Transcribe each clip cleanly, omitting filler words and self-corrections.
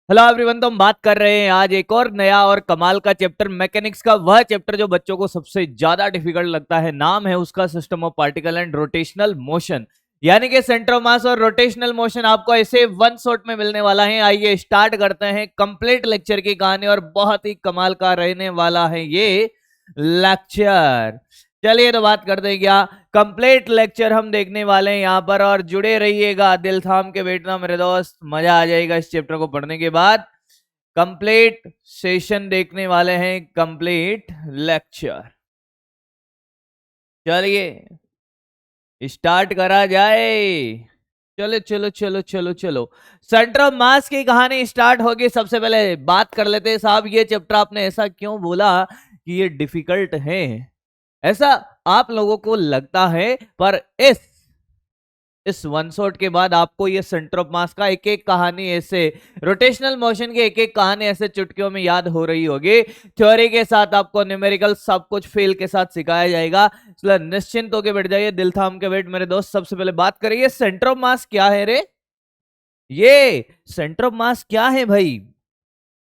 Hello everyone. तो हम बात कर रहे हैं आज एक और नया और कमाल का चैप्टर मैकेनिक्स का, वह चैप्टर जो बच्चों को सबसे ज्यादा डिफिकल्ट लगता है। नाम है उसका system of particle and rotational motion, यानी कि सेंटर ऑफ मास और रोटेशनल मोशन आपको ऐसे वन शॉट में मिलने वाला है। आइए स्टार्ट करते हैं कंप्लीट लेक्चर की कहानी, और बहुत ही कमाल का रहने वाला है ये लेक्चर। चलिए तो बात करते हैं क्या कंप्लीट लेक्चर हम देखने वाले हैं यहाँ पर, और जुड़े रहिएगा, दिल थाम के बैठना मेरे दोस्त, मजा आ जाएगा इस चैप्टर को पढ़ने के बाद। कंप्लीट सेशन देखने वाले हैं, कंप्लीट लेक्चर। चलिए स्टार्ट करा जाए। चलो चलो चलो चलो चलो, सेंटर ऑफ मास की कहानी स्टार्ट होगी। सबसे पहले बात कर लेते हैं साहब, ये चैप्टर आपने ऐसा क्यों बोला कि ये डिफिकल्ट है? ऐसा आप लोगों को लगता है, पर इस वन शॉट के बाद आपको ये सेंटर ऑफ मास का एक एक कहानी, ऐसे रोटेशनल मोशन की एक एक कहानी ऐसे चुटकियों में याद हो रही होगी। थ्योरी के साथ आपको न्यूमेरिकल सब कुछ फेल के साथ सिखाया जाएगा, इसलिए निश्चिंत होकर बैठ जाइए, दिल थाम के बैठ मेरे दोस्त। सबसे पहले बात करिए सेंटर ऑफ मास क्या है रे? ये सेंटर ऑफ मास क्या है भाई?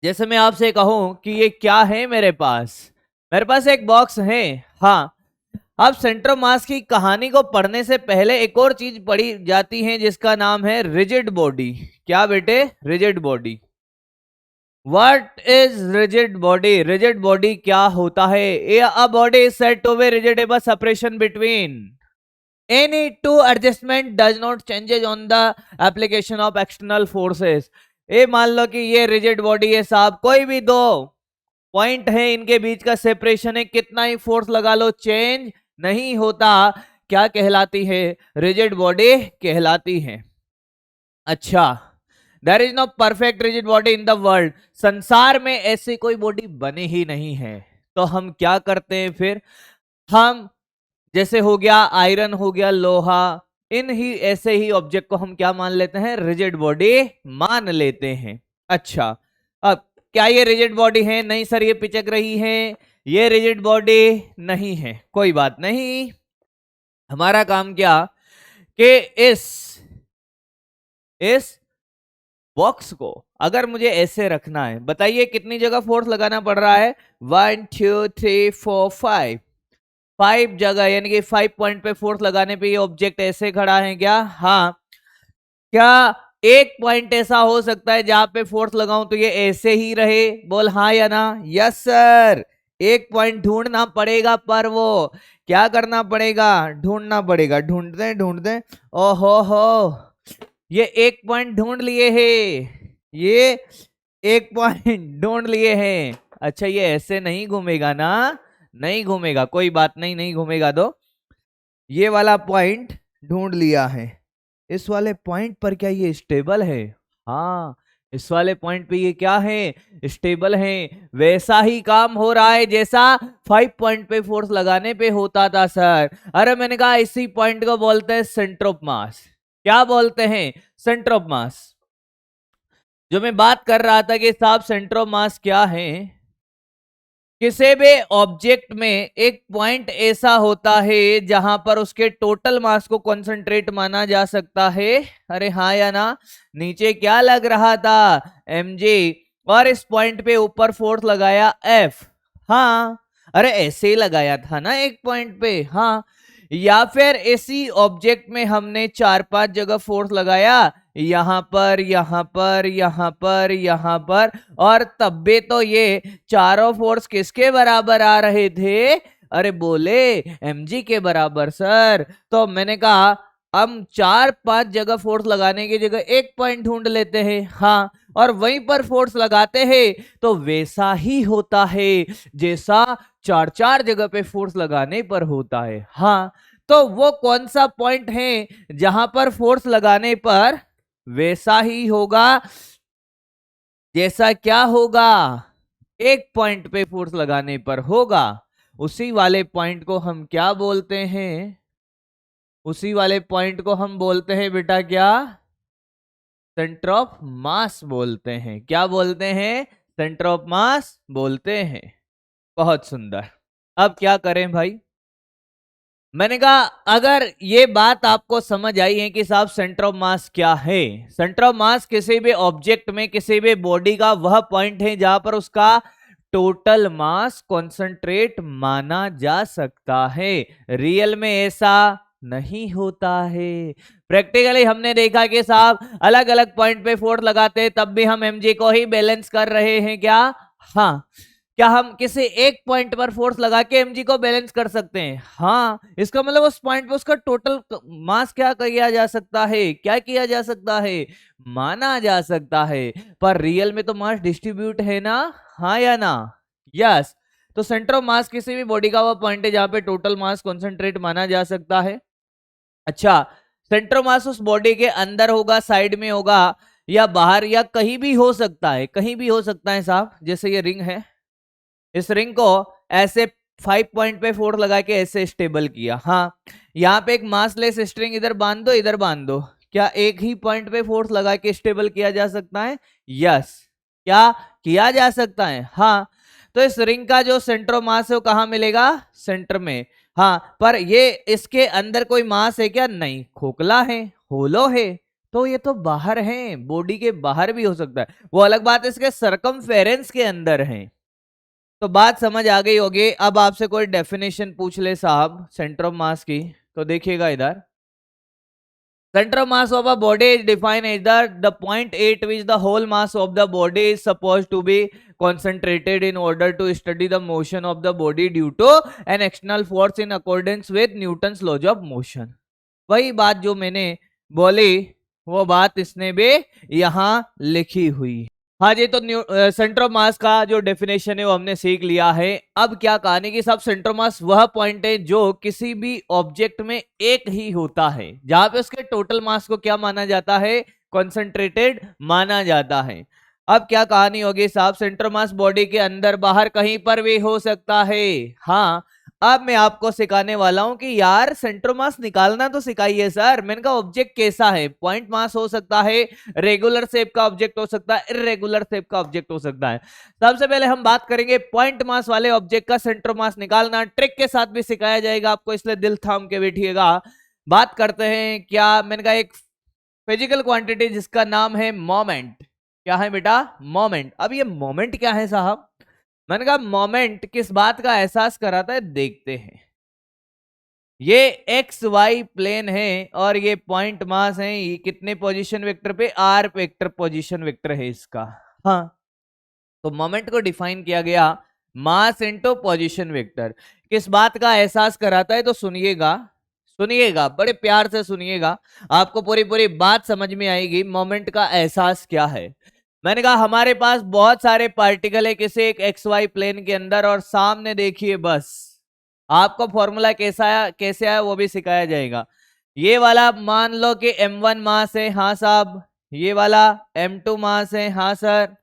जैसे मैं आपसे कहूं कि ये क्या है, मेरे पास एक बॉक्स है। हाँ, अब सेंटर ऑफ मास की कहानी को पढ़ने से पहले एक और चीज पढ़ी जाती है जिसका नाम है रिजिड बॉडी। क्या बेटे? Rigid body. What is rigid body? Rigid body क्या होता है? A body is said to be rigid by separation between any two adjustment does not changes on the application of external forces. ये मान लो कि ये rigid body है साहब, कोई भी दो पॉइंट है, इनके बीच का सेपरेशन है, कितना ही फोर्स लगा लो चेंज नहीं होता। क्या कहलाती है? रिजिड बॉडी कहलाती है। अच्छा, there is no perfect rigid body in the world. संसार में ऐसी कोई बॉडी बनी ही नहीं है। तो हम क्या करते हैं फिर? हम जैसे हो गया आयरन, हो गया लोहा, इन ही ऐसे ही ऑब्जेक्ट को हम क्या मान लेते हैं? रिजिड बॉडी मान लेते हैं। अच्छा, अब क्या ये रिजिड बॉडी है? नहीं सर, ये पिचक रही है, ये रिजिड बॉडी नहीं है। कोई बात नहीं, हमारा काम क्या कि इस बॉक्स को अगर मुझे ऐसे रखना है, बताइए कितनी जगह फोर्स लगाना पड़ रहा है? 1 2 3 4 5, 5 जगह, यानी कि 5 पॉइंट पे फोर्स लगाने पे ये ऑब्जेक्ट ऐसे खड़ा है क्या? हाँ। क्या एक पॉइंट ऐसा हो सकता है जहां पे फोर्स लगाऊं तो ये ऐसे ही रहे? बोल हाँ या ना। यस सर, एक पॉइंट ढूंढना पड़ेगा, पर वो क्या करना पड़ेगा? ढूंढना पड़ेगा। ढूंढते ढूंढते, ओहो हो, ये एक पॉइंट ढूंढ लिए है, ये एक पॉइंट ढूंढ लिए हैं। अच्छा, ये ऐसे नहीं घूमेगा ना? नहीं घूमेगा, कोई बात नहीं, नहीं घूमेगा। तो ये वाला पॉइंट ढूंढ लिया है, इस वाले पॉइंट पर क्या ये स्टेबल है? हाँ, इस वाले पॉइंट पे ये क्या है? स्टेबल है। वैसा ही काम हो रहा है जैसा 5 पॉइंट पे फोर्स लगाने पे होता था सर। अरे मैंने कहा इसी पॉइंट को बोलते हैं सेंटर ऑफ मास। क्या बोलते हैं? सेंटर ऑफ मास। जो मैं बात कर रहा था कि साहब सेंटर ऑफ मास क्या है, किसी भी ऑब्जेक्ट में एक पॉइंट ऐसा होता है जहां पर उसके टोटल मास को कंसंट्रेट माना जा सकता है। अरे हाँ या ना? नीचे क्या लग रहा था? mg, और इस पॉइंट पे ऊपर फोर्स लगाया f। हाँ, अरे ऐसे ही लगाया था ना एक पॉइंट पे। हाँ, या फिर इसी ऑब्जेक्ट में हमने 4-5 जगह फोर्स लगाया, यहां पर, यहां पर, यहां पर, यहां पर, और तब भी तो ये चारों फोर्स किसके बराबर आ रहे थे? अरे बोले mg के बराबर सर। तो मैंने कहा हम 4-5 जगह फोर्स लगाने की जगह एक पॉइंट ढूंढ लेते हैं। हाँ, और वहीं पर फोर्स लगाते हैं तो वैसा ही होता है जैसा 4-4 जगह पे फोर्स लगाने पर होता है। हाँ, तो वो कौन सा पॉइंट है जहां पर फोर्स लगाने पर वैसा ही होगा जैसा क्या होगा? एक पॉइंट पे फोर्स लगाने पर होगा। उसी वाले पॉइंट को हम क्या बोलते हैं? उसी वाले पॉइंट को हम बोलते हैं बेटा क्या? सेंटर ऑफ मास बोलते हैं। क्या बोलते हैं? सेंटर ऑफ मास बोलते हैं। बहुत सुंदर। अब क्या करें भाई? मैंने कहा अगर ये बात आपको समझ आई है कि साहब सेंटर ऑफ मास क्या है, सेंटर ऑफ मास किसी भी ऑब्जेक्ट में किसी भी बॉडी का वह पॉइंट है जहां पर उसका टोटल मास कॉन्सेंट्रेट माना जा सकता है। रियल में ऐसा नहीं होता है। प्रैक्टिकली हमने देखा कि साहब अलग अलग पॉइंट पे फोर्स लगाते हैं तब भी हम एमजी को ही बैलेंस कर रहे हैं क्या? हाँ। क्या हम किसी एक पॉइंट पर फोर्स लगा के एमजी को बैलेंस कर सकते हैं? हाँ। इसका मतलब उस पॉइंट पे उसका टोटल मास क्या किया जा सकता है, क्या किया जा सकता है, माना जा सकता है। पर रियल में तो मास डिस्ट्रीब्यूट है ना, हाँ या ना? यस। तो सेंटर ऑफ मास किसी भी बॉडी का वो पॉइंट है जहां पे टोटल मास कॉन्सेंट्रेट माना जा सकता है। अच्छा, सेंटर ऑफ मास उस बॉडी के अंदर होगा, साइड में होगा, या बाहर, या कहीं भी हो सकता है, कहीं भी हो सकता है साहब। जैसे ये रिंग है, इस रिंग को ऐसे 5 पॉइंट पे फोर्स लगा के ऐसे स्टेबल किया। हाँ, यहाँ पे एक मासलेस स्ट्रिंग इधर बांध दो, इधर बांध दो, क्या एक ही पॉइंट पे फोर्स लगा के स्टेबल किया जा सकता है? यस। क्या किया जा सकता है? हाँ। तो इस रिंग का जो सेंटर ऑफ मास है वो कहाँ मिलेगा? सेंटर में। हाँ, पर ये इसके अंदर कोई मास है क्या? नहीं, खोखला है, होलो है, तो ये तो बाहर है, बॉडी के बाहर भी हो सकता है। वो अलग बात है इसके सरकमफेरेंस के अंदर है। तो बात समझ आ गई होगी। अब आपसे कोई डेफिनेशन पूछ ले साहब सेंटर ऑफ मास की, तो देखिएगा इधर। Center of mass of a body is defined as the point at which the whole mass of the body is supposed to be concentrated in order to study the motion of the body due to an external force in accordance with Newton's laws of motion। वही बात जो मैंने बोली वो बात इसने भी यहाँ लिखी हुई है। हाँ जी, तो सेंटर ऑफ मास का जो डेफिनेशन है वो हमने सीख लिया है। अब क्या कहानी कि सब सेंटर ऑफ मास वह पॉइंट है जो किसी भी ऑब्जेक्ट में एक ही होता है, जहां पे उसके टोटल मास को क्या माना जाता है? कॉन्सेंट्रेटेड माना जाता है। अब क्या कहानी होगी साहब, सेंटर ऑफ मास बॉडी के अंदर बाहर कहीं पर भी हो सकता है। हाँ। अब मैं आपको सिखाने वाला हूं कि यार सेंटर मास निकालना तो सिखाइए सर। मैंने कहा ऑब्जेक्ट कैसा है, पॉइंट मास हो सकता है, रेगुलर शेप का ऑब्जेक्ट हो सकता है, इरेगुलर शेप का ऑब्जेक्ट हो सकता है। सबसे पहले हम बात करेंगे पॉइंट मास वाले ऑब्जेक्ट का सेंटर मास निकालना, ट्रिक के साथ भी सिखाया जाएगा आपको, इसलिए दिल थाम के बैठिएगा। बात करते हैं क्या, मैंने कहा एक फिजिकल क्वांटिटी जिसका नाम है मोमेंट। क्या है बेटा? मोमेंट। अब ये मोमेंट क्या है साहब? मैंने कहा मोमेंट किस बात का एहसास कराता है, देखते हैं। ये एक्स वाई प्लेन है और ये पॉइंट मास है, ये कितने पोजीशन वेक्टर पे? आर वेक्टर पोजीशन वेक्टर है इसका। हाँ, तो मोमेंट को डिफाइन किया गया मास इनटू पोजीशन वेक्टर। किस बात का एहसास कराता है? तो सुनिएगा, सुनिएगा, बड़े प्यार से सुनिएगा, आपको पूरी पूरी बात समझ में आएगी मोमेंट का एहसास क्या है। मैंने कहा हमारे पास बहुत सारे पार्टिकल है किसी एक एक्स वाई प्लेन के अंदर, और सामने देखिए बस आपको फॉर्मूला कैसे आया वो भी सिखाया जाएगा। ये वाला मान लो कि m1 मास है, हाँ साहब। ये वाला m2 मास है, हाँ सर।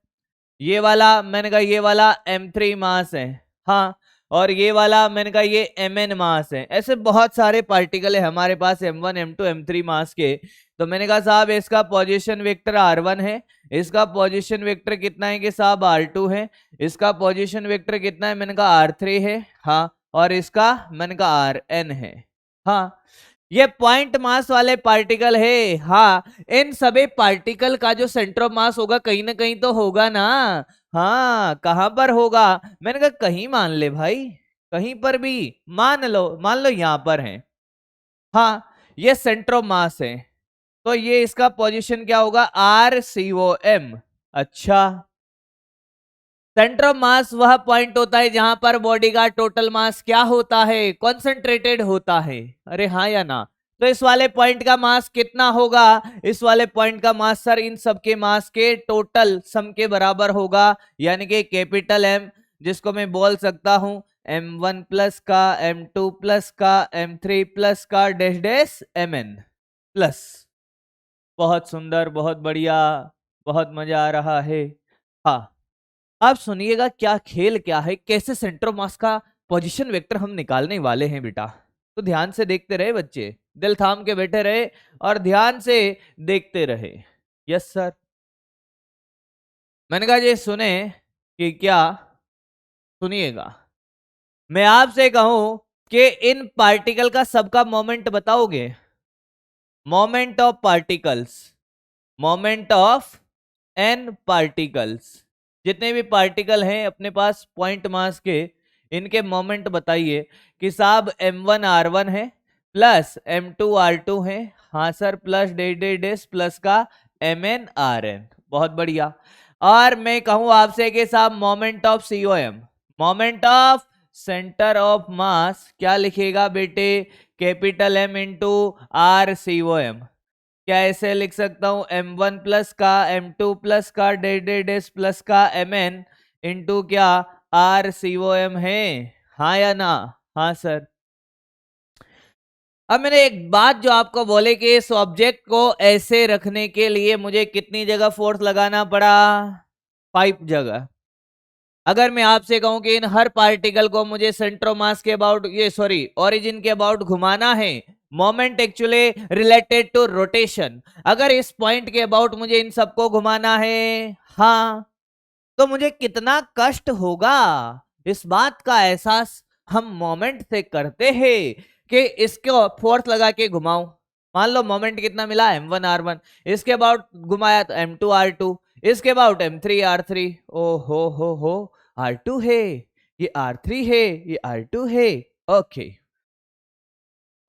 ये वाला मैंने कहा ये वाला m3 मास है, हाँ। और ये वाला मैंने कहा ये mn मास है। ऐसे बहुत सारे पार्टिकल है हमारे पास m1 m2 m3 मास के। तो मैंने कहा साहब इसका पोजीशन वेक्टर r1 है, इसका पोजीशन वेक्टर कितना है कि साहब r2 है, इसका पोजीशन वेक्टर कितना है? मैंने कहा r3 है, हाँ। और इसका मैंने कहा rn है, हाँ। ये पॉइंट मास वाले पार्टिकल है, हाँ। इन सभी पार्टिकल का जो सेंटर ऑफ मास होगा कहीं ना कहीं तो होगा ना। हाँ, कहां पर होगा? मैंने कहा कहीं मान ले भाई, कहीं पर भी मान लो यहां पर है। हाँ, ये सेंटर ऑफ मास है, तो ये इसका पोजीशन क्या होगा? RCOM। अच्छा, सेंटर ऑफ मास वह पॉइंट होता है जहां पर बॉडी का टोटल मास क्या होता है? कॉन्सेंट्रेटेड होता है। अरे हाँ या ना? तो इस वाले पॉइंट का मास कितना होगा? इस वाले पॉइंट का मास सर इन सबके मास के टोटल सम के बराबर होगा, यानी कि कैपिटल एम, जिसको मैं बोल सकता हूं m1 प्लस का, m2 प्लस का, m3 प्लस का, डैश डैश mn प्लस। बहुत सुंदर, बहुत बढ़िया, बहुत मजा आ रहा है। हाँ, अब सुनिएगा क्या खेल क्या है, कैसे सेंटर ऑफ मास का पोजीशन वेक्टर हम निकालने वाले हैं बेटा। तो ध्यान से देखते रहे बच्चे, दिल थाम के बैठे रहे और ध्यान से देखते रहे। Yes sir. मैंने कहा ये सुने कि क्या, सुनिएगा। मैं आपसे कहूं कि इन पार्टिकल का सबका मोमेंट बताओगे? Moment of particles, moment of n particles, जितने भी पार्टिकल हैं अपने पास पॉइंट मास के, इनके मोमेंट बताइए कि साहब m1r1 है प्लस m2r2 है, हाँ sir, plus day day dash plus का mn बहुत बढ़िया। और मैं कहूं आपसे कि साहब moment of COM, moment of centre of mass क्या लिखेगा बेटे? Capital M into R COM। क्या ऐसे लिख सकता हूं? m1 प्लस का m2 प्लस का डे डे डेस प्लस का mn इंटू क्या RCOM है, हाँ या ना? हाँ सर। अब मैंने एक बात जो आपको बोले कि इस ऑब्जेक्ट को ऐसे रखने के लिए मुझे कितनी जगह फोर्स लगाना पड़ा? 5 जगह। अगर मैं आपसे कहूं कि इन हर पार्टिकल को मुझे सेंटर ऑफ मास के अबाउट, ये सॉरी ओरिजिन के अबाउट घुमाना है, moment actually related to rotation, अगर इस पॉइंट के अबाउट मुझे इन सबको घुमाना है, हाँ, तो मुझे कितना कष्ट होगा? इस बात का एहसास हम मोमेंट से करते हैं कि इसको फोर्स लगा के घुमाऊं। मान लो मोमेंट कितना मिला? m1r1, इसके अबाउट घुमाया तो m2r2, इसके अबाउट m3r3, ओ हो r2 है, ये r3 है, ये r2 है, ओके।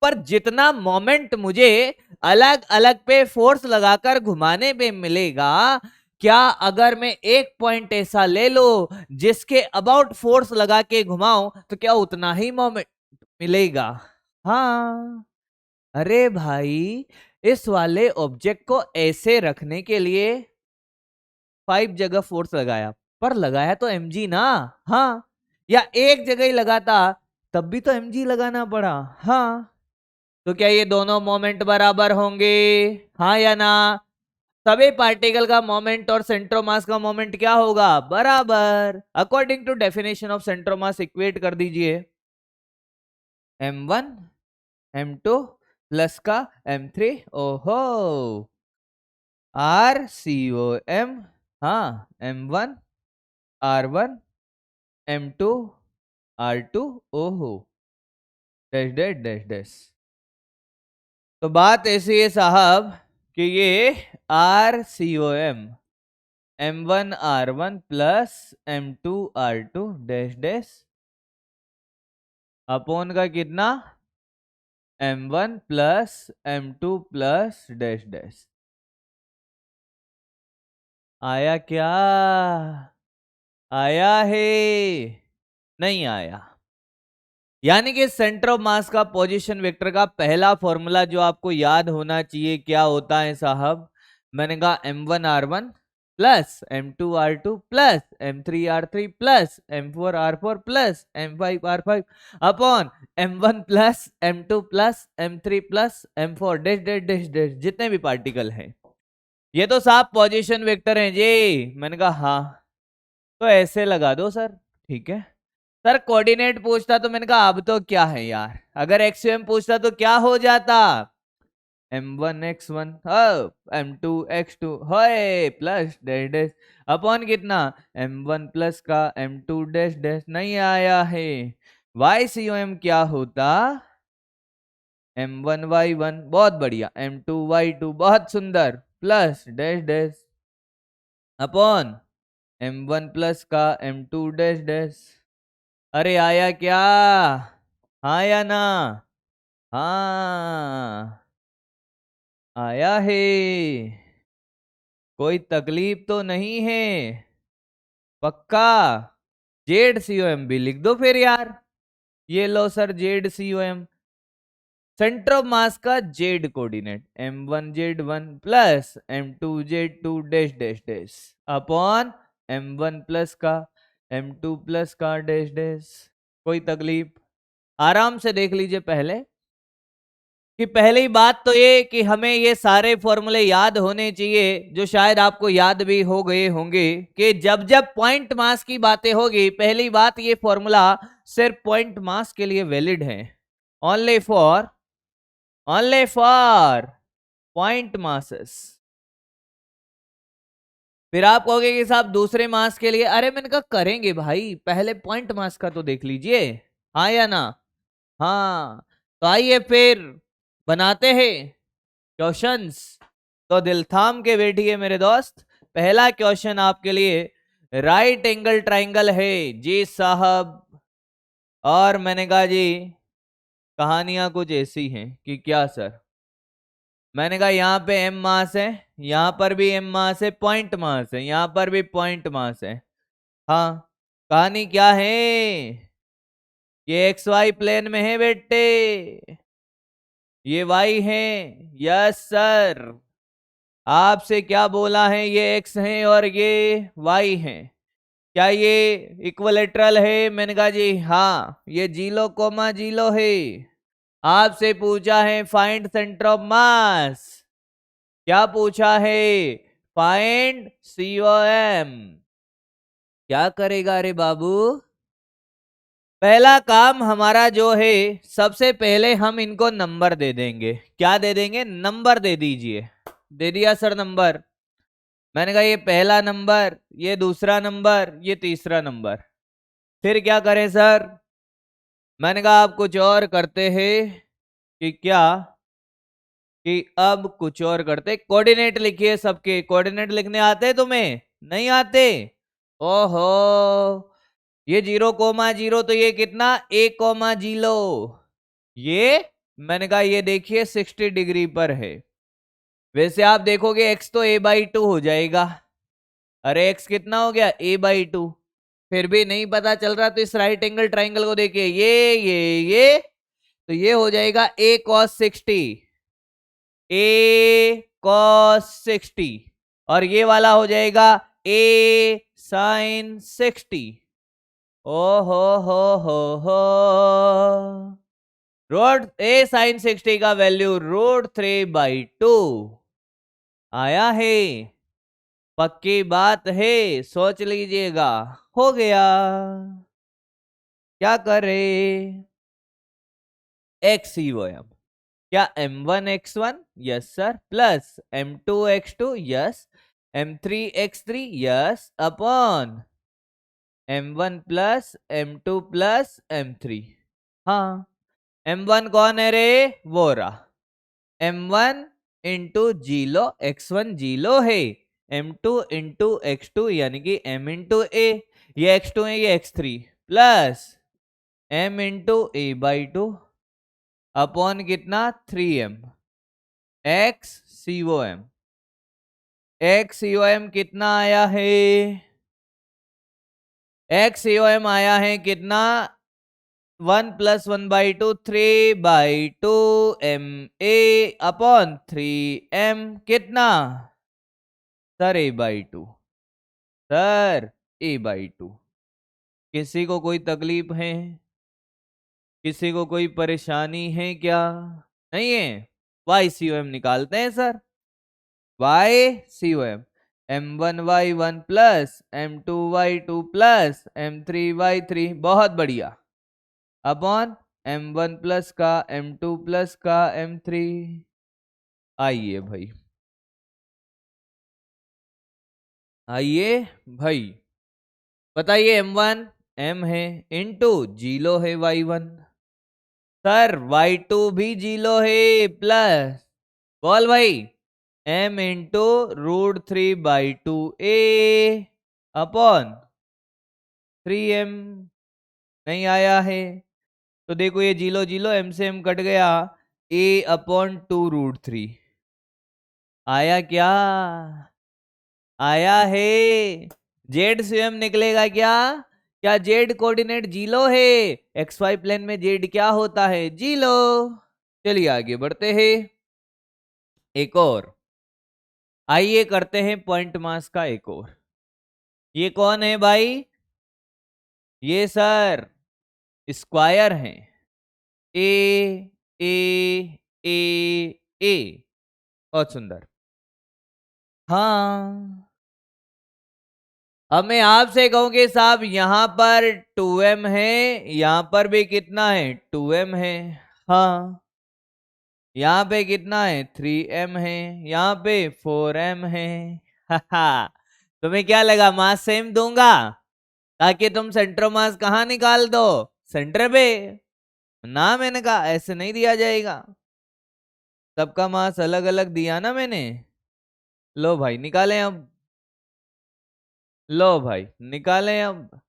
पर जितना मोमेंट मुझे अलग अलग पे फोर्स लगाकर घुमाने पे मिलेगा, क्या अगर मैं एक पॉइंट ऐसा ले लो जिसके अबाउट फोर्स लगा के घुमाऊं तो क्या उतना ही मोमेंट मिलेगा? हाँ। अरे भाई, इस वाले ऑब्जेक्ट को ऐसे रखने के लिए 5 जगह फोर्स लगाया, पर लगाया तो mg ना, हाँ, या एक जगह ही लगाता तब भी तो mg लगाना पड़ा, हाँ। तो क्या ये दोनों मोमेंट बराबर होंगे, हाँ या ना? सभी पार्टिकल का मोमेंट और सेंटर ऑफ मास का मोमेंट क्या होगा? बराबर। According to definition of centre of mass equate कर दीजिए, m1 m2 प्लस का m3, ओहो, RCOM, हाँ, m1 r1 m2 r2, ओहो, डैश डैश डैश डैश। तो बात ऐसी है साहब कि ये RCOM m1r1 plus m2r2 dash dash upon का कितना? m1 plus m2 plus dash dash. आया क्या? आया है? नहीं आया। यानी कि सेंटर ऑफ मास का पोजीशन वेक्टर का पहला फॉर्मूला जो आपको याद होना चाहिए क्या होता है साहब? मैंने कहा m1r1 plus m2r2 plus m3r3 plus m4r4 plus m5r5 upon m1 plus m2 plus m3 plus m4 dash dash dash dash, जितने भी पार्टिकल हैं। ये तो साहब पोजीशन वेक्टर हैं जी। मैंने कहा हाँ, तो ऐसे लगा दो सर, ठीक है। सर कोऑर्डिनेट पूछता तो मैंने कहा अब तो क्या है यार, अगर एक्सएम पूछता तो क्या हो जाता? m1 x1 m2 x2 होए प्लस डैश डैश अपॉन कितना? m1 प्लस का m2 डैश डैश, नहीं आया है। YCOM क्या होता? m1 y1, बहुत बढ़िया, m2 y2, बहुत सुंदर, plus dash dash upon m1 plus का m2 डैश डैश। अरे आया क्या? हाँ या ना? हाँ, आया है। कोई तकलीफ तो नहीं है? पक्का? ZCOM भी लिख दो फिर यार। ये लो sir, ZCOM centre of mass का Z coordinate m1 z1 plus m2 z2 dash dash dash upon m1 plus का m2 प्लस का डैश डैश। कोई तकलीफ? आराम से देख लीजिए पहले कि पहली बात तो ये कि हमें ये सारे फॉर्मूले याद होने चाहिए, जो शायद आपको याद भी हो गए होंगे कि जब जब पॉइंट मास की बातें होगी, पहली बात ये फॉर्मूला सिर्फ पॉइंट मास के लिए वैलिड है, ओनली फॉर पॉइंट मासेस। फिर आप कहोगे कि साहब दूसरे मास के लिए, अरे मैंने कहा करेंगे भाई, पहले पॉइंट मास का तो देख लीजिए, हाँ या ना? हाँ, तो आइए फिर बनाते हैं क्वेश्चंस। तो दिल थाम के बैठिए मेरे दोस्त। पहला क्वेश्चन आपके लिए राइट एंगल ट्राइंगल है जी साहब। और मैंने कहा जी कहानियां कुछ ऐसी हैं कि क्या सर। मैंने कहा यहाँ पे एम मास है, यहाँ पर भी एम मास है, पॉइंट मास है, यहाँ पर भी पॉइंट मास है। हाँ, कहानी क्या है? ये एक्स वाई प्लेन में है बेटे, ये वाई है। यस सर, आपसे क्या बोला है, ये एक्स है और ये वाई है। क्या ये इक्विलेटरल है? मैंने कहा जी हाँ, ये जीरो कोमा जीरो है। आपसे पूछा है फाइंड सेंटर ऑफ मास। क्या पूछा है? Find COM. क्या करेगा रे बाबू? पहला काम हमारा जो है, सबसे पहले हम इनको नंबर दे देंगे। क्या दे देंगे? नंबर दे दीजिए। दे दिया सर नंबर। मैंने कहा ये पहला नंबर, ये दूसरा नंबर, ये तीसरा नंबर। फिर क्या करें सर? मैंने कहा आप कुछ और करते हैं कि क्या, कि अब कुछ और करते। कोऑर्डिनेट लिखिए सबके। कोऑर्डिनेट लिखने आते तुम्हें? नहीं आते? ओहो, ये 0,0 तो ये कितना? 1,0। ये मैंने कहा ये देखिए 60 डिग्री पर है। वैसे आप देखोगे x तो a/2 हो जाएगा। अरे x कितना हो गया? a/2। फिर भी नहीं पता चल रहा तो इस राइट एंगल ट्राइंगल को देखिए, ये तो ये हो जाएगा a cos 60, a cos 60, और ये वाला हो जाएगा a sin 60। ओ हो रूट a sin 60 का वैल्यू √3/2 आया है। पक्की बात है, सोच लीजिएगा। हो गया। क्या करे? XCOM। क्या M1 X1? Yes sir. Plus M2 X2? Yes. M3 X3? Yes. Upon M1 plus M2 plus M3। हाँ, M1 कौन है रे? वो रहा। M1 इंटू जीलो, X1 जीलो है। M2 इंटू X2 यानी कि M इंटू A। ये X2 है, ये X3, plus M into A/2 upon कितना? 3M। XCOM। XCOM कितना आया है? XCOM आया है कितना? 1 + 1/2 3/2 MA अपॉन 3M। कितना सर? A/2 sir, A/2। किसी को कोई तकलीफ है? किसी को कोई परेशानी है क्या? नहीं है? YCOM निकालते हैं sir. YCOM M1Y1 plus M2Y2 plus M3Y3, बहुत बढ़िया, अपॉन M1 प्लस का M2 प्लस का M3। आइए भाई, आइए भाई, बताइए। M1 M है, इंटू जीलो है Y1। सर Y2 भी जीलो है, प्लस बोल भाई M into √3/2A upon 3M। नहीं आया है तो देखो, ये जीलो जीलो M से M कट गया, A/2√3 आया क्या? आया है। जेड स्वयं निकलेगा क्या? क्या जेड कोऑर्डिनेट जीलो है? एक्स वाई प्लेन में जेड क्या होता है? जीलो। चलिए आगे बढ़ते हैं। एक और, आइए करते हैं पॉइंट मास का एक और। ये कौन है भाई? ये सर स्क्वायर है। ए ए ए ए। बहुत सुंदर। हाँ, अब मैं आपसे कहूं कि साहब यहां पर 2M है, यहां पर भी कितना है? 2M है। हाँ, यहाँ पे कितना है? 3M है। यहाँ पे 4M है। तुम्हें क्या लगा मास सेम दूंगा ताकि तुम सेंटर मास कहाँ निकाल दो? सेंटर पे। ना, मैंने कहा ऐसे नहीं दिया जाएगा, सबका मास अलग अलग दिया ना मैंने। लो भाई निकालें अब, लो भाई निकालें अब।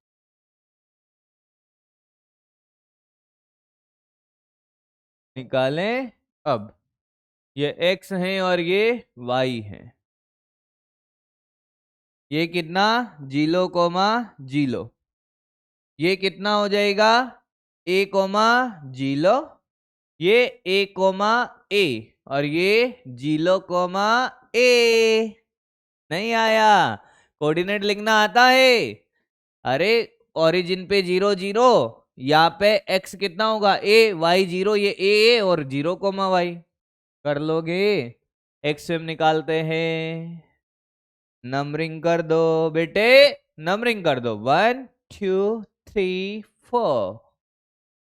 निकालें अब। ये x है और ये y है। ये कितना, जीरो कोमा जीरो। ये कितना हो जाएगा, a कोमा जीरो। ये a कोमा a और ये जीरो कोमा a। नहीं आया? कोऑर्डिनेट लिखना आता है? अरे ओरिजिन पे 0 0, यहाँ पे x कितना होगा a, y 0, ये a और 0 कोमा y। कर लोगे? x हम निकालते हैं, नंबरिंग कर दो बेटे, नंबरिंग कर दो 1 2 3 4।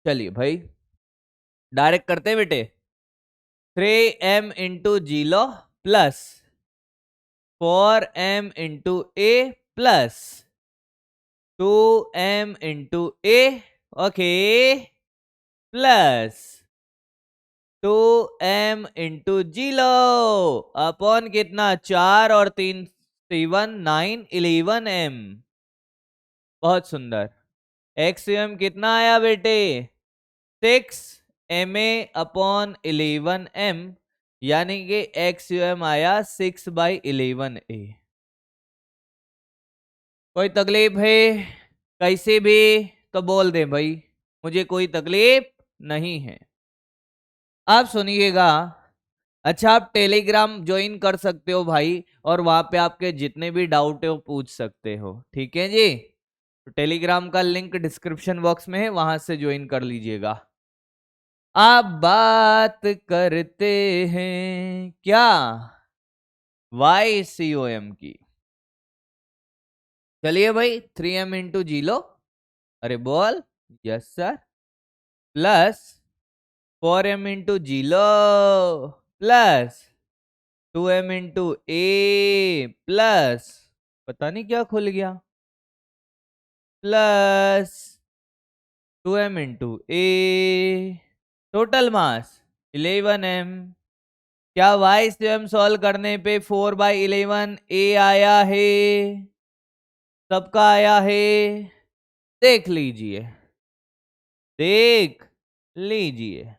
चलिए भाई डायरेक्ट करते हैं बेटे। 3m into zero plus 4m into A plus 2m into A, okay, plus 2m into zero upon कितना, 4 और 3 7 9 11m। बहुत सुंदर। एक्सएम कितना आया बेटे, 6ma अपॉन 11m, यानी कि एक्सएम आया 6/11a। कोई तकलीफ है कैसे भी तो बोल दे भाई, मुझे कोई तकलीफ नहीं है। आप सुनिएगा। अच्छा, आप टेलीग्राम ज्वाइन कर सकते हो भाई, और वहां पे आपके जितने भी डाउट है वो पूछ सकते हो, ठीक है जी। तो टेलीग्राम का लिंक डिस्क्रिप्शन बॉक्स में है, वहां से ज्वाइन कर लीजिएगा। आप बात करते हैं क्या YCOM की? चलिए भाई 3m इंटू जीरो, अरे बोल, yes sir, plus 4m into zero plus 2m into A plus, पता नहीं क्या खुल गया, plus 2m into A, total mass 11m। क्या y स्वयं सॉल्व करने पे 4/11 a आया है? सबका आया है? देख लीजिए, देख लीजिए।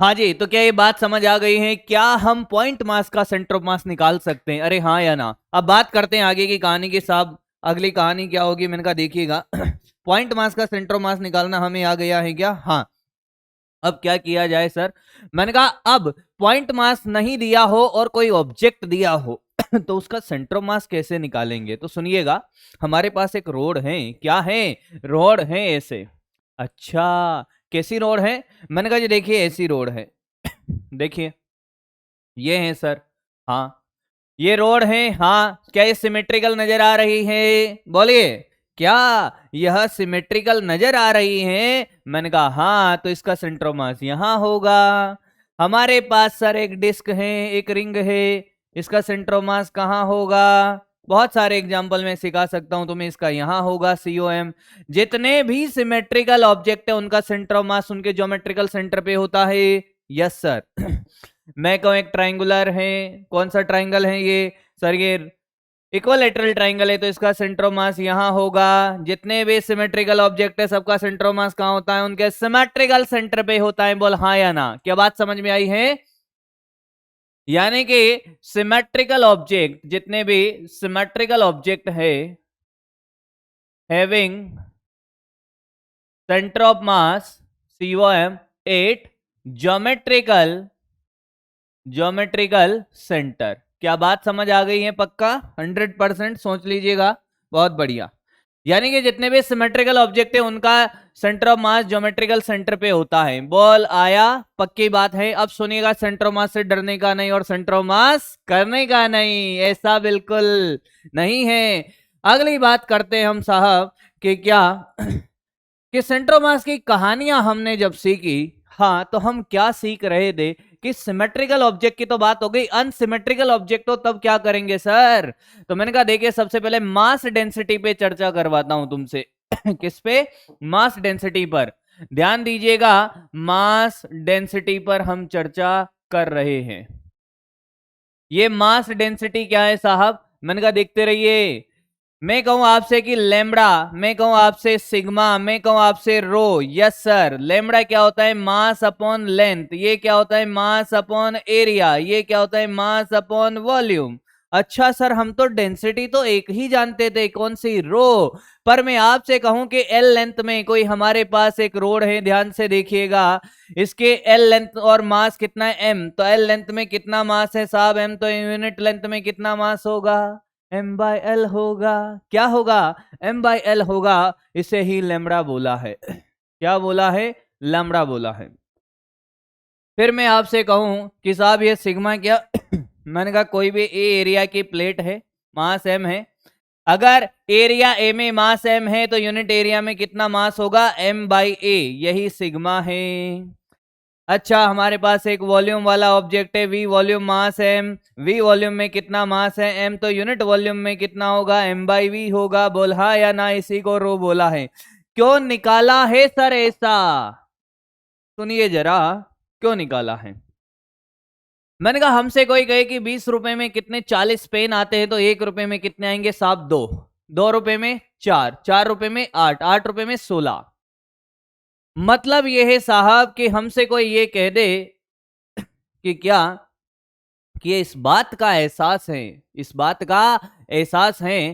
हाँ जी, तो क्या ये बात समझ आ गई है? क्या हम पॉइंट मास का सेंटर ऑफ मास निकाल सकते हैं? अरे हाँ या ना? अब बात करते हैं आगे की कहानी की साहब। अगली कहानी क्या होगी मैंने कहा देखिएगा। पॉइंट मास का सेंटर ऑफ मास निकालना हमें आ गया है क्या? हाँ। अब क्या किया जाए सर? मैंने कहा अब पॉइंट मास नहीं दिया हो और कोई ऑब्जेक्ट दिया हो तो उसका सेंटर ऑफ मास कैसे निकालेंगे? तो सुनिएगा, हमारे पास एक रोड है। क्या है? रोड है ऐसे। अच्छा, कैसी रोड है? मैंने कहा जी देखिए ऐसी रोड है। देखिए ये है सर, हाँ ये रोड है। हाँ, क्या ये सिमेट्रिकल नजर आ रही है? बोलिए, क्या यह सिमेट्रिकल नजर आ रही है? मैंने कहा हाँ, तो इसका सेंटर ऑफ मास यहां होगा। हमारे पास सर एक डिस्क है, एक रिंग है, इसका सेंटर ऑफ मास कहाँ होगा? बहुत सारे एग्जांपल में सिखा सकता हूं तुम्हें, इसका यहां होगा COM। जितने भी सिमेट्रिकल ऑब्जेक्ट है उनका सेंटर ऑफ मास उनके ज्योमेट्रिकल सेंटर पे होता है। Yes sir. मैं कहूं एक ट्राइंगुलर है, कौन सा ट्राइंगल है ये सर? ये इक्विलैटरल ट्राइंगल है, तो इसका सेंटर ऑफ मास यहां होगा। जितने भी सिमेट्रिकल ऑब्जेक्ट है सबका सेंटर ऑफ मास कहां होता है? उनके सिमेट्रिकल सेंटर पे होता है। बोल हाँ या ना? क्या बात समझ में आई है? यानी कि सिमेट्रिकल ऑब्जेक्ट, जितने भी सिमेट्रिकल ऑब्जेक्ट है having centre of mass COM 8 geometrical centre. क्या बात समझ आ गई है? पक्का 100% सोच लीजिएगा। बहुत बढ़िया। यानी कि जितने भी सिमेट्रिकल ऑब्जेक्ट है उनका centre of mass geometrical centre पे होता है। बॉल आया? पक्की बात है। अब सुनिएगा, सेंटर ऑफ मास से डरने का नहीं और सेंटर ऑफ मास करने का नहीं, ऐसा बिल्कुल नहीं है। अगली बात करते हैं हम साहब कि क्या कि सेंटर ऑफ मास की कहानियां हमने जब सीखी, हाँ, तो हम क्या सीख रहे थे कि सिमेट्रिकल ऑब्जेक्ट की तो बात हो गई, अनसिमेट्रिकल ऑब्जेक्ट हो तब क्या करेंगे सर? तो मैंने कहा देखिए सबसे पहले मास डेंसिटी पे चर्चा करवाता हूं तुमसे। किस पे? मास डेंसिटी पर। ध्यान दीजिएगा, मास डेंसिटी पर हम चर्चा कर रहे हैं। ये मास डेंसिटी क्या है साहब? मैंने कहा देखते रहिए। मैं कहूं आपसे कि लेमड़ा, मैं कहूं आपसे सिग्मा, मैं कहूं आपसे रो, यस सर। लेमड़ा क्या होता है? Mass upon length. ये क्या होता है? Mass upon area. ये क्या होता है? Mass upon volume. अच्छा सर, हम तो डेंसिटी तो एक ही जानते थे, कौन सी? रो। पर मैं आपसे कहूं कि एल लेंथ में कोई हमारे पास एक रोड है, ध्यान से देखिएगा, इसके एल लेंथ और मास कितना है? एम। तो एल लेंथ में कितना मास है साहब? एम। तो यूनिट लेंथ में कितना मास होगा? एम बाय एल होगा। क्या होगा? एम बाय एल होगा। इसे ही लैम्ब्डा बोला है। क्या बोला है? लैम्ब्डा बोला है। फिर मैं आपसे कहूं कि साहब ये सिग्मा क्या? मैंने कहा कोई भी ए एरिया की प्लेट है, मास एम है। अगर एरिया ए में मास एम है तो यूनिट एरिया में कितना मास होगा? एम बाई ए। यही सिग्मा है। अच्छा, हमारे पास एक वॉल्यूम वाला ऑब्जेक्ट है, V volume mass M. V volume में कितना मास है? एम। तो यूनिट वॉल्यूम में कितना होगा? एम बाई वी होगा। बोल हाँ या ना? इसी को रो बोला है। क्यों निकाला है सर ऐसा? सुनिए जरा, क्यों निकाला है? मैंने कहा हमसे कोई कहे कि 20 रुपए में कितने 40 पेन आते हैं, तो 1 रुपए में कितने आएंगे साहब? 2। 2 रुपए में 4, 4 रुपए में 8, 8 रुपए में 16। मतलब यह है साहब कि हमसे कोई ये कह दे कि क्या, कि इस बात का एहसास है, इस बात का एहसास है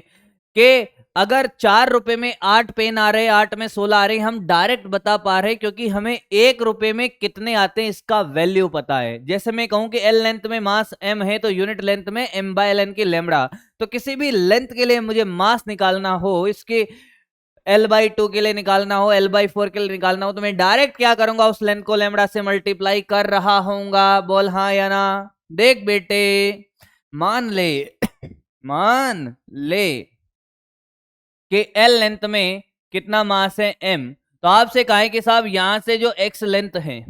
कि अगर 4 रुपए में 8 पेन आ रहे, 8 में 16 आ रहे, हम डायरेक्ट बता पा रहे क्योंकि हमें 1 रुपए में कितने आते हैं इसका वैल्यू पता है। जैसे मैं कहूं कि एल लेंथ में मास एम है तो यूनिट लेंथ में एम बाय एल एन की लेमड़ा। तो किसी भी लेंथ के लिए मुझे मास निकालना हो, इसके एल बाई 2 के लिए निकालना हो, एल बाई 4 के लिए निकालना हो, तो मैं डायरेक्ट क्या करूंगा? उस लेंथ को लेमड़ा से मल्टीप्लाई कर रहा हूंगा। बोल हाँ या ना? देख बेटे, मान ले मान ले कि एल लेंथ में कितना मास है? एम। तो आपसे कहा है कि साहब यहां से जो एक्स लेंथ है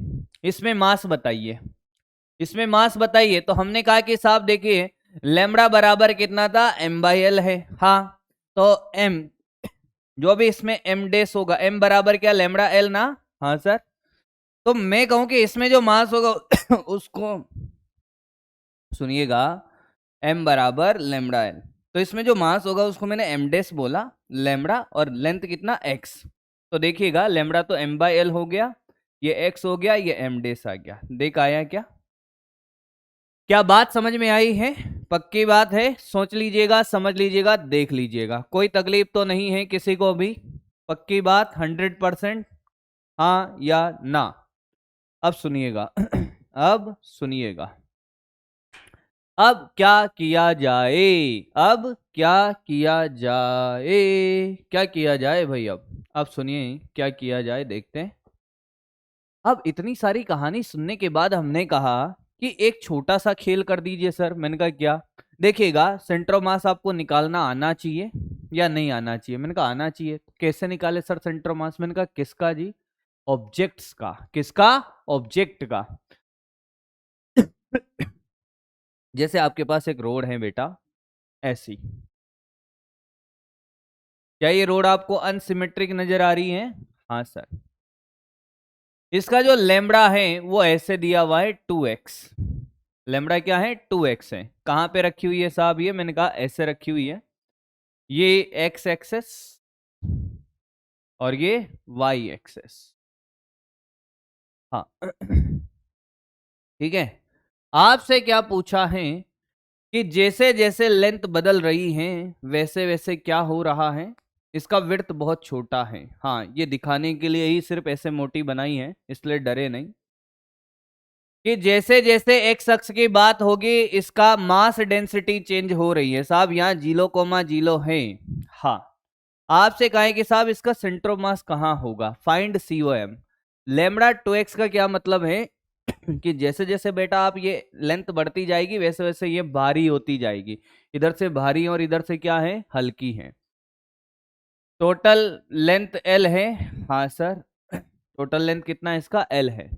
इसमें मास बताइए, इसमें मास बताइए। तो हमने कहा कि साहब देखिए, लेमड़ा बराबर कितना था? एम बाई एल है। हाँ, तो एम जो भी इसमें एम डेस होगा, एम बराबर क्या? लेमड़ा एल ना? हाँ सर। तो मैं कहूं कि इसमें जो मास होगा उसको सुनिएगा, एम बराबर लेमड़ा एल। तो इसमें जो मास होगा उसको मैंने एम डेस बोला, लेमड़ा, और लेंथ कितना? एक्स। तो देखिएगा, लेमड़ा तो एम बाई एल हो गया, ये एक्स हो गया, ये एम डेस आ गया। देख आया क्या? क्या बात समझ में आई है? पक्की बात है? सोच लीजिएगा, समझ लीजिएगा, देख लीजिएगा, कोई तकलीफ तो नहीं है किसी को भी? पक्की बात 100%? हाँ या ना? अब सुनिएगा अब सुनिएगा, अब क्या किया जाए? अब क्या किया जाए? क्या किया जाए भाई? अब सुनिए क्या किया जाए, देखते हैं। अब इतनी सारी कहानी सुनने के बाद हमने कहा कि एक छोटा सा खेल कर दीजिए सर। मैंने कहा क्या? देखिएगा, सेंटर ऑफ मास आपको निकालना आना चाहिए या नहीं आना चाहिए? मैंने कहा आना चाहिए। कैसे निकाले सर सेंटर ऑफ मास? मैंने कहा किसका जी? ऑब्जेक्ट्स का। किसका? ऑब्जेक्ट का। जैसे आपके पास एक रोड है बेटा, ऐसी। क्या ये रोड आपको अनसिमेट्रिक नजर आ रही है? हाँ सर। इसका जो लेमड़ा है वो ऐसे दिया हुआ है 2x। लेमड़ा क्या है? 2x है। कहां पे रखी हुई है साहब? ये मैंने कहा ऐसे रखी हुई है। ये x एक्सेस और ये y एक्सेस। हाँ ठीक है। आपसे क्या पूछा है कि जैसे जैसे लेंथ बदल रही है वैसे वैसे क्या हो रहा है? इसका विड्थ बहुत छोटा है। हाँ, ये दिखाने के लिए ही सिर्फ ऐसे मोटी बनाई है, इसलिए डरे नहीं। कि जैसे जैसे एक्स अक्ष की बात होगी इसका मास डेंसिटी चेंज हो रही है साहब। यहाँ जीरो कोमा जीरो है। हाँ, आपसे कहें कि साहब इसका सेंटर ऑफ मास कहाँ होगा? Find COM। लेमड़ा 2x का क्या मतलब है? कि जैसे जैसे बेटा आप ये लेंथ बढ़ती जाएगी वैसे वैसे ये भारी होती जाएगी। इधर से भारी और इधर से क्या है? हल्की है। टोटल लेंथ L है। हाँ सर, टोटल लेंथ कितना है इसका? L है।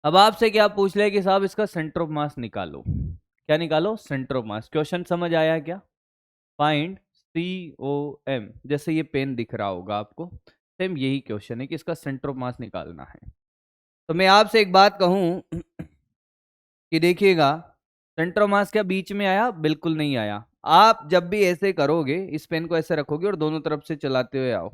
अब आपसे क्या पूछ ले कि साहब इसका सेंटर ऑफ मास निकालो। क्या निकालो? Centre of mass. क्वेश्चन समझ आया क्या? Find COM। जैसे ये पेन दिख रहा होगा आपको, सेम यही क्वेश्चन है कि इसका सेंटर ऑफ मास निकालना है। तो मैं आपसे एक बात कहूं कि देखिएगा, सेंटर ऑफ मास क्या बीच में आया? बिल्कुल नहीं आया। आप जब भी ऐसे करोगे, इस पेन को ऐसे रखोगे और दोनों तरफ से चलाते हुए आओ,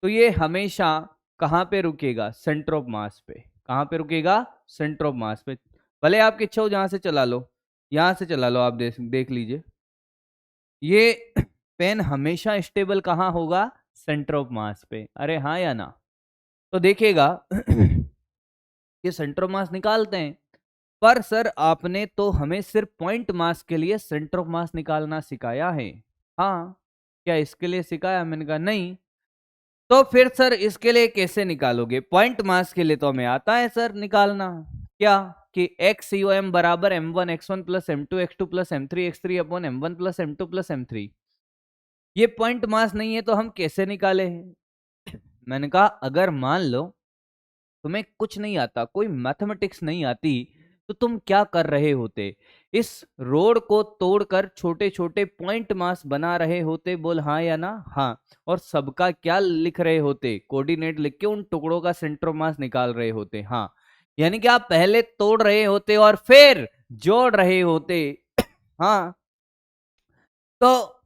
तो ये हमेशा कहाँ पे रुकेगा? सेंटर ऑफ मास पे। कहाँ पे रुकेगा? सेंटर ऑफ मास पे। भले आपकी इच्छा हो जहां से चला लो, यहां से चला लो, आप देख लीजिए, ये पेन हमेशा स्टेबल कहाँ होगा? सेंटर ऑफ मास पे। अरे हाँ या ना? तो देखिएगा ये सेंटर ऑफ मास निकालते हैं, पर सर आपने तो हमें सिर्फ पॉइंट मास के लिए सेंटर ऑफ मास निकालना सिखाया है। हाँ, क्या इसके लिए सिखाया? मैंने कहा नहीं। तो फिर सर इसके लिए कैसे निकालोगे? पॉइंट मास के लिए तो हमें आता है सर निकालना, क्या कि एक्स यू एम बराबर m1 x1 plus m2 x2 plus m3 x3 upon m1 plus m2 plus m3। ये पॉइंट मास नहीं है तो हम कैसे निकाले? मैंने कहा अगर मान लो तुम्हें कुछ नहीं आता, कोई मैथमेटिक्स नहीं आती, तो तुम क्या कर रहे होते? इस रोड को तोड़कर छोटे छोटे पॉइंट मास बना रहे होते। बोल हाँ या ना? हाँ। और सबका क्या लिख रहे होते? कोऑर्डिनेट लिख के उन टुकड़ों का सेंटर ऑफ मास निकाल रहे होते। हाँ, यानी कि आप पहले तोड़ रहे होते और फिर जोड़ रहे होते। हाँ, तो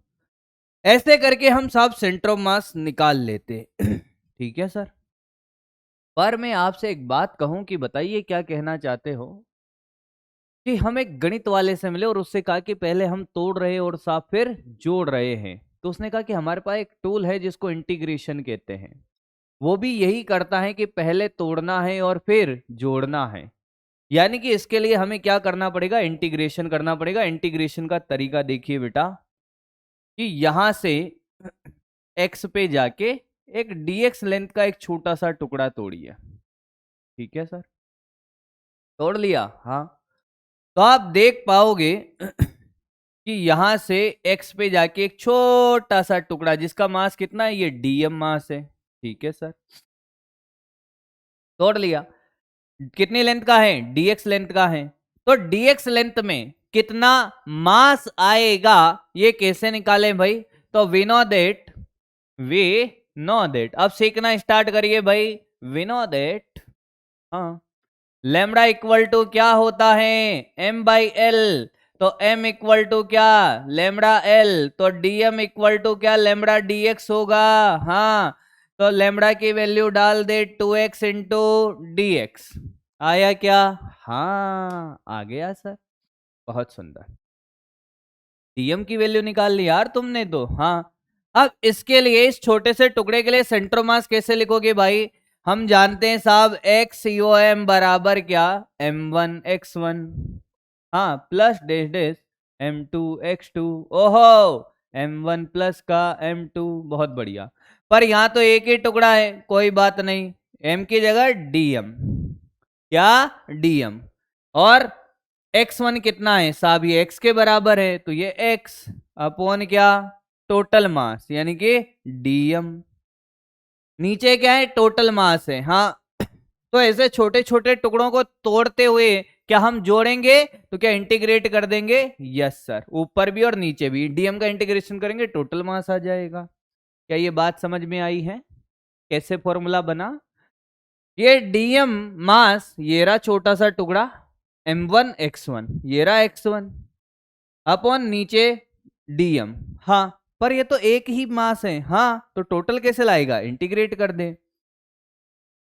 ऐसे करके हम सब सेंटर ऑफ मास निकाल लेते। ठीक है सर, पर मैं आपसे एक बात कहूं कि बताइए क्या कहना चाहते हो? कि हम एक गणित वाले से मिले और उससे कहा कि पहले हम तोड़ रहे और साथ फिर जोड़ रहे हैं, तो उसने कहा कि हमारे पास एक टूल है जिसको इंटीग्रेशन कहते हैं। वो भी यही करता है कि पहले तोड़ना है और फिर जोड़ना है। यानी कि इसके लिए हमें क्या करना पड़ेगा? इंटीग्रेशन करना पड़ेगा। इंटीग्रेशन का तरीका देखिए बेटा, कि यहां से x पे जाके एक dx लेंथ का एक छोटा सा टुकड़ा तोड़िए। ठीक है सर, तोड़ लिया? हाँ। तो आप देख पाओगे कि यहां से x पे जाके एक छोटा सा टुकड़ा जिसका मास कितना है? ये dm मास है। ठीक है सर, तोड़ लिया। कितनी लेंथ का है? dx लेंथ का है। तो dx लेंथ में कितना मास आएगा ये कैसे निकालें भाई? तो वी नो दैट अब सीखना स्टार्ट करिए भाई। वी नो दैट, हाँ, लेमडा इक्वल टू क्या होता है? m by L. तो m इक्वल टू क्या? Lambda L. तो dm इक्वल टू क्या? लेमडा dx होगा। हाँ, तो लेमडा की वैल्यू डाल दे 2x इंटू डी एक्स। आया क्या? हाँ आ गया सर, बहुत सुंदर। dm की वैल्यू निकाल ली यार तुमने तो। हाँ, अब इसके लिए, इस छोटे से टुकड़े के लिए सेंटर मास कैसे लिखोगे भाई? हम जानते हैं साहब, एक्स यू एम बराबर क्या? m1 x1, हाँ, plus dash dash m2 x2। ओहो, m1 प्लस का m2, बहुत बढ़िया। पर यहां तो एक ही टुकड़ा है, कोई बात नहीं, m की जगह dm। क्या? dm। और x1 कितना है साहब? ये x के बराबर है, तो ये x अपॉन क्या? टोटल मास, यानी कि dm। नीचे क्या है? टोटल मास है। हाँ, तो ऐसे छोटे छोटे टुकड़ों को तोड़ते हुए क्या हम जोड़ेंगे? तो क्या इंटीग्रेट कर देंगे? यस सर, ऊपर भी और नीचे भी डीएम का इंटीग्रेशन करेंगे, टोटल मास आ जाएगा। क्या ये बात समझ में आई है कैसे फॉर्मूला बना? ये डीएम मास, ये रहा छोटा सा टुकड़ा m1 x1, ये रहा x1 अपॉन नीचे डीएम। हाँ, पर ये तो एक ही मास है। हाँ, तो टोटल कैसे लाएगा? इंटीग्रेट कर दे।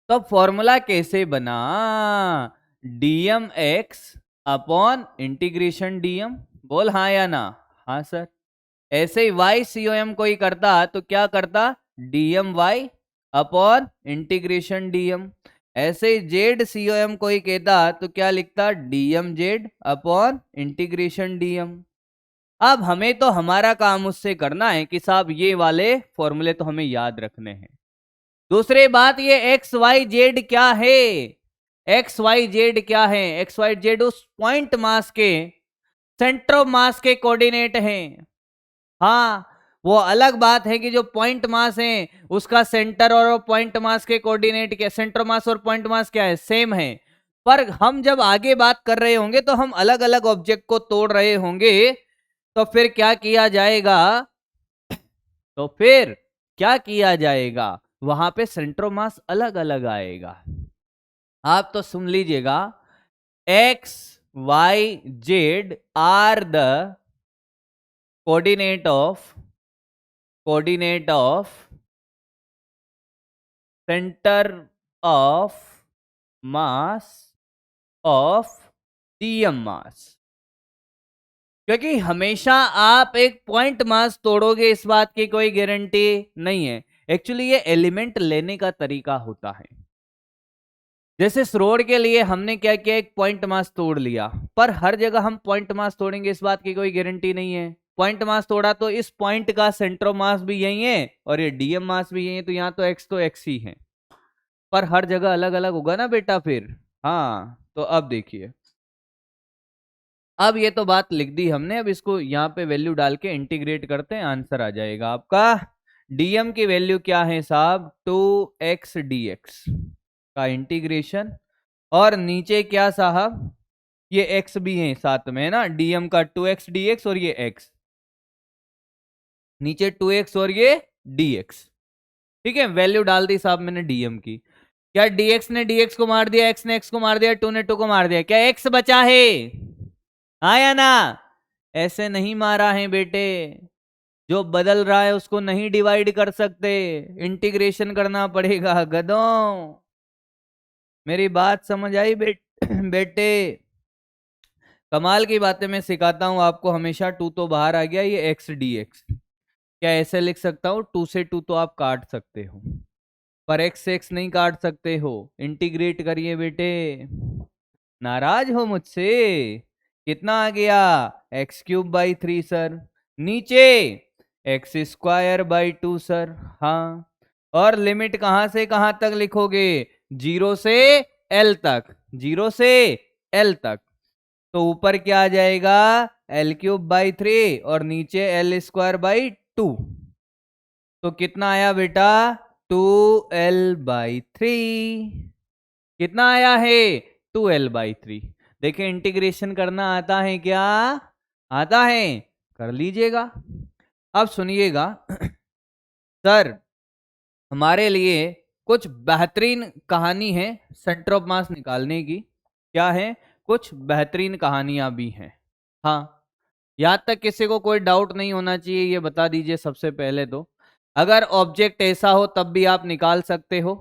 तो फॉर्मूला कैसे बना? DM x upon integration DM. बोल हाँ या ना? हाँ सर। ऐसे ही वाई सीओएम कोई करता तो क्या करता? DM Y upon integration DM. ऐसे ही जेड सीओएम कोई कहता तो क्या लिखता? DM Z upon integration DM. अब हमें तो हमारा काम उससे करना है कि साहब ये वाले फॉर्मूले तो हमें याद रखने हैं। दूसरी बात, ये एक्स वाई जेड क्या है? एक्स वाई जेड क्या है? एक्स वाई जेड उस पॉइंट मास के सेंटर ऑफ मास के कोऑर्डिनेट हैं। हाँ, वो अलग बात है कि जो पॉइंट मास है उसका सेंटर और पॉइंट मास के कोऑर्डिनेट क्या, सेंटर मास और पॉइंट मास क्या है? सेम है। पर हम जब आगे बात कर रहे होंगे तो हम अलग अलग ऑब्जेक्ट को तोड़ रहे होंगे, तो फिर क्या किया जाएगा? तो फिर क्या किया जाएगा? वहां पे सेंटर ऑफ मास अलग अलग आएगा। आप तो सुन लीजिएगा, X Y Z are the coordinate of centre of mass of DM mass. क्योंकि हमेशा आप एक पॉइंट मास तोड़ोगे इस बात की कोई गारंटी नहीं है। एक्चुअली ये एलिमेंट लेने का तरीका होता है। जैसे इस रोड के लिए हमने क्या किया, एक पॉइंट मास तोड़ लिया, पर हर जगह हम पॉइंट मास तोड़ेंगे इस बात की कोई गारंटी नहीं है। पॉइंट मास तोड़ा तो इस पॉइंट का सेंटर ऑफ मास भी यही है और ये डीएम मास भी यही है, तो एक्स ही है, पर हर जगह अलग अलग होगा ना बेटा फिर। हाँ, तो अब देखिए, अब ये तो बात लिख दी हमने, अब इसको यहाँ पे वैल्यू डाल के इंटीग्रेट करते हैं, आंसर आ जाएगा आपका। डीएम की वैल्यू क्या है साहब, 2x dx का इंटीग्रेशन, और नीचे क्या साहब, ये x भी है साथ में, है ना, डीएम का 2x dx और ये x, नीचे 2x और ये dx। ठीक है, वैल्यू डाल दी साहब मैंने डीएम की। क्या dx ने dx को मार दिया, x ने x को मार दिया, 2 ने 2 को मार दिया, क्या x बचा है? आया ना? ऐसे नहीं मारा है बेटे, जो बदल रहा है उसको नहीं डिवाइड कर सकते, इंटीग्रेशन करना पड़ेगा गधों। मेरी बात समझ आई बेटे? कमाल की बातें मैं सिखाता हूं आपको हमेशा। 2 तो बाहर आ गया, ये x dx, क्या ऐसे लिख सकता हूं, 2 से 2 तो आप काट सकते हो, पर x से x नहीं काट सकते हो। इंटीग्रेट करिए बेटे। नाराज हो मुझसे? कितना आ गया, x³/3 सर, नीचे x²/2 सर। हाँ, और लिमिट कहां से कहां तक लिखोगे, 0 से l तक, 0 से l तक। तो ऊपर क्या आ जाएगा, l³/3 और नीचे l²/2। तो कितना आया बेटा, 2l/3। कितना आया है, 2l/3। देखिए, इंटीग्रेशन करना आता है क्या? आता है, कर लीजिएगा। अब सुनिएगा सर, हमारे लिए कुछ बेहतरीन कहानी है सेंटर ऑफ मास निकालने की। क्या है, कुछ बेहतरीन कहानियां भी हैं। हाँ, यहाँ तक किसी को कोई डाउट नहीं होना चाहिए, ये बता दीजिए सबसे पहले तो। अगर ऑब्जेक्ट ऐसा हो तब भी आप निकाल सकते हो,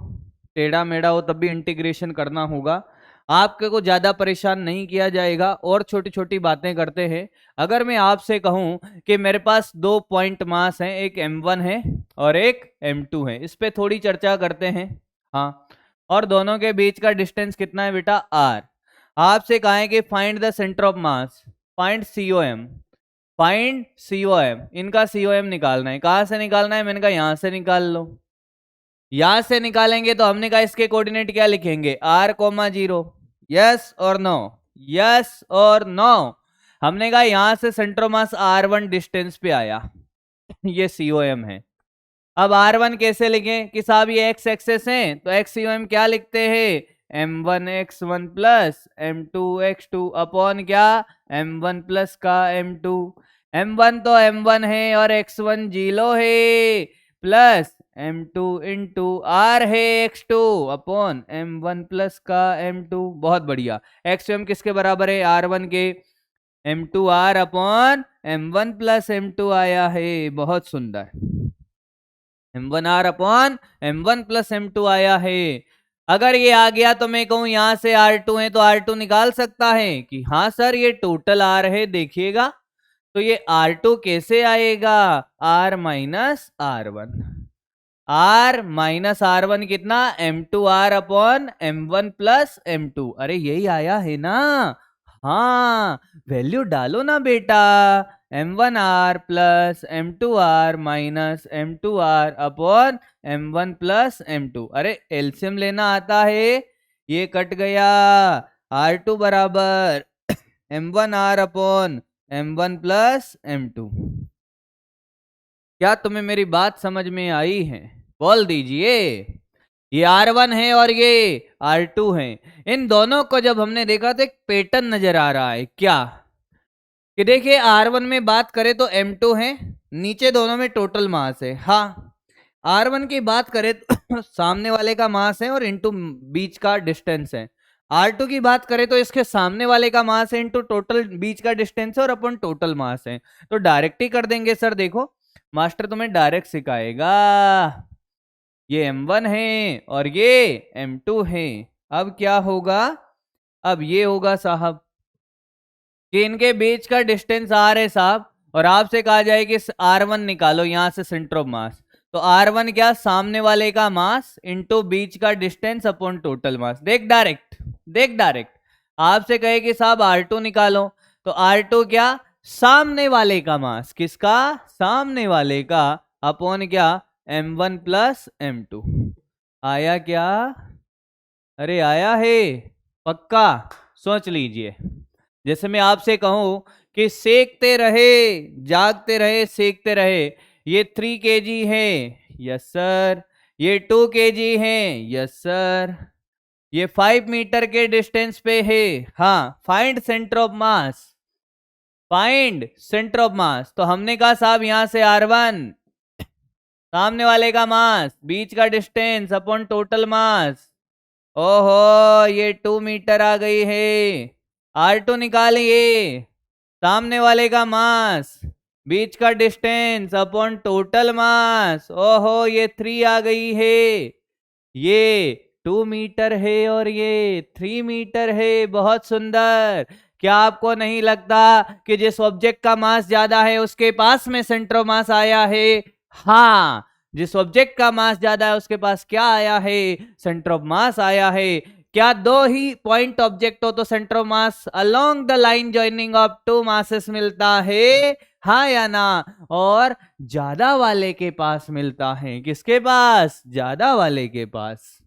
टेढ़ा मेढ़ा हो तब भी इंटीग्रेशन करना होगा, आपके को ज्यादा परेशान नहीं किया जाएगा। और छोटी छोटी बातें करते हैं। अगर मैं आपसे कहूं कि मेरे पास 2 पॉइंट मास हैं, एक m1 है और एक m2 है, इस पे थोड़ी चर्चा करते हैं। हाँ, और दोनों के बीच का डिस्टेंस कितना है बेटा, r। आपसे कहा है कि find the centre of mass, find COM, find COM, इनका COM निकालना है। कहां से निकालना है, मैंने कहा यहां से निकाल लो। यहां से निकालेंगे तो हमने कहा इसके कोऑर्डिनेट क्या लिखेंगे, r,0। यस और नो, यस और नो। हमने कहा यहां से centre of mass r1 distance पे आया, ये COM है। अब r1 कैसे लिखें कि साहब ये x एक्सेस है, तो XCOM क्या लिखते हैं, m1x1 प्लस m2x2 अपॉन क्या, m1 प्लस का m2। m1 तो m1 है और x1 जीरो है, प्लस m2 इंटू r है x2 अपॉन m1 प्लस का m2। बहुत बढ़िया। XCOM किसके बराबर है, r1 के, m2r upon m1 plus m2 आया है। बहुत सुंदर, m1r upon m1 plus m2 आया है। अगर ये आ गया तो मैं कहूं यहां से r2 है तो r2 निकाल सकता है कि हाँ सर ये टोटल r है, देखिएगा। तो ये r2 कैसे आएगा, r minus r1, r minus r1 कितना, m2r upon m1 plus m2। अरे यही आया है ना? हाँ, वैल्यू डालो ना बेटा, m1r plus m2r minus m2r upon m1 plus m2। अरे एलसीएम लेना आता है, ये कट गया, r2 बराबर m1r upon m1 plus m2। क्या तुम्हें मेरी बात समझ में आई है, बोल दीजिए। ये R1 है और ये R2 है। इन दोनों को जब हमने देखा तो एक पैटर्न नजर आ रहा है, क्या कि देखिए R1 में बात करें तो M2 है, नीचे दोनों में टोटल मास है। हाँ, R1 की बात करें तो सामने वाले का मास है और इंटू बीच का डिस्टेंस है। R2 की बात करें तो इसके सामने वाले का मास है इंटू टोटल बीच का डिस्टेंस है और अपन टोटल मास है, तो डायरेक्ट ही कर देंगे सर। देखो मास्टर तुम्हें डायरेक्ट सिखाएगा, ये M1 है और ये M2 है। अब क्या होगा, अब ये होगा साहब कि इनके बीच का डिस्टेंस R है साहब, और आपसे कहा जाए कि R1 निकालो यहां से सेंटर ऑफ मास, तो R1 क्या, सामने वाले का मास इंटू बीच का डिस्टेंस अपॉन टोटल मास। देख डायरेक्ट, देख डायरेक्ट आपसे कहे कि साहब R2 निकालो, तो R2 क्या, सामने वाले का मास, किसका, सामने वाले का, अपॉन क्या, M1 प्लस M2। आया क्या, अरे आया है पक्का, सोच लीजिए। जैसे मैं आपसे कहूं कि सेकते रहे, जागते रहे, सेकते रहे, ये 3 kg है, यस सर, ये 2 kg है, यस सर, ये 5 मीटर के डिस्टेंस पे है, हाँ, find centre of mass, find centre of मास। तो हमने कहा साहब यहां से R1 सामने वाले का मास, बीच का डिस्टेंस अपॉन टोटल मास, ओहो ये 2 मीटर आ गई है। R2 निकालिए, सामने वाले का मास, बीच का डिस्टेंस अपॉन टोटल मास, ओहो ये 3 आ गई है। ये 2 मीटर है और ये 3 मीटर है, बहुत सुंदर। क्या आपको नहीं लगता कि जिस ऑब्जेक्ट का मास ज्यादा है उसके पास में सेंटर ऑफ मास आया है? हाँ, जिस ऑब्जेक्ट का मास ज्यादा है उसके पास क्या आया है, सेंटर ऑफ मास आया है। क्या दो ही पॉइंट ऑब्जेक्ट हो तो centre of mass along the line joining of two masses मिलता है, हाँ या ना? और ज्यादा वाले के पास मिलता है, किसके पास, ज्यादा वाले के पास।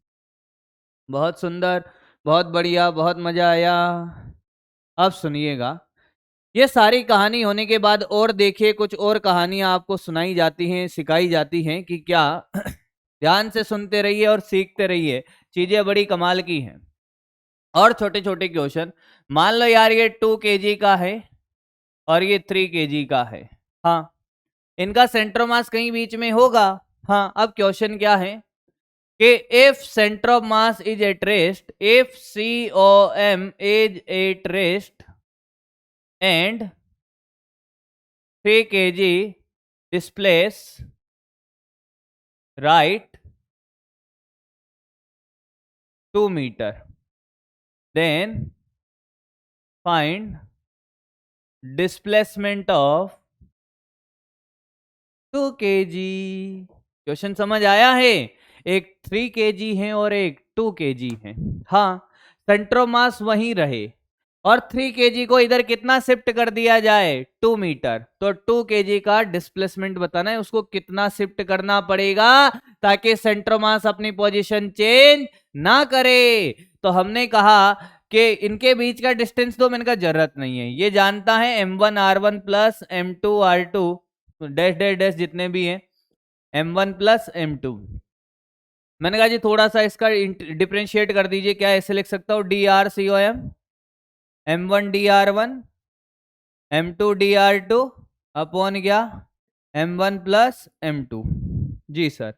बहुत सुंदर, बहुत बढ़िया, बहुत मजा आया। अब सुनिएगा, ये सारी कहानी होने के बाद और देखिए कुछ और कहानियां आपको सुनाई जाती हैं, सिखाई जाती हैं कि क्या ध्यान से सुनते रहिए और सीखते रहिए, चीजें बड़ी कमाल की हैं। और छोटे छोटे क्वेश्चन, मान लो यार ये 2 kg का है और ये 3 kg का है, हाँ, इनका सेंटर मास कहीं बीच में होगा। हाँ, अब क्वेश्चन क्या है कि if centre of mass is at rest, if COM is at rest and 3 kg displace right 2 meter, then find displacement of 2 kg। Question समझ आया है? एक 3 kg है और एक 2 kg है, हाँ, सेंटर ऑफ मास वहीं रहे और 3 kg को इधर कितना शिफ्ट कर दिया जाए, 2 मीटर, तो 2 kg का डिस्प्लेसमेंट बताना है, उसको कितना शिफ्ट करना पड़ेगा ताकि सेंटर मास अपनी पोजीशन चेंज ना करे। तो हमने कहा कि इनके बीच का डिस्टेंस तो मैंने कहा जरूरत नहीं है, ये जानता है M1 R1 plus M2 R2 dash dash dash जितने भी हैं, M1 प्लस M2। मैंने कहा जी थोड़ा सा इसका डिफरेंशिएट कर दीजिए, क्या ऐसे लिख सकता हूँ, DRCOM, M1 DR1 M2 DR2 upon क्या, M1 प्लस M2। जी सर,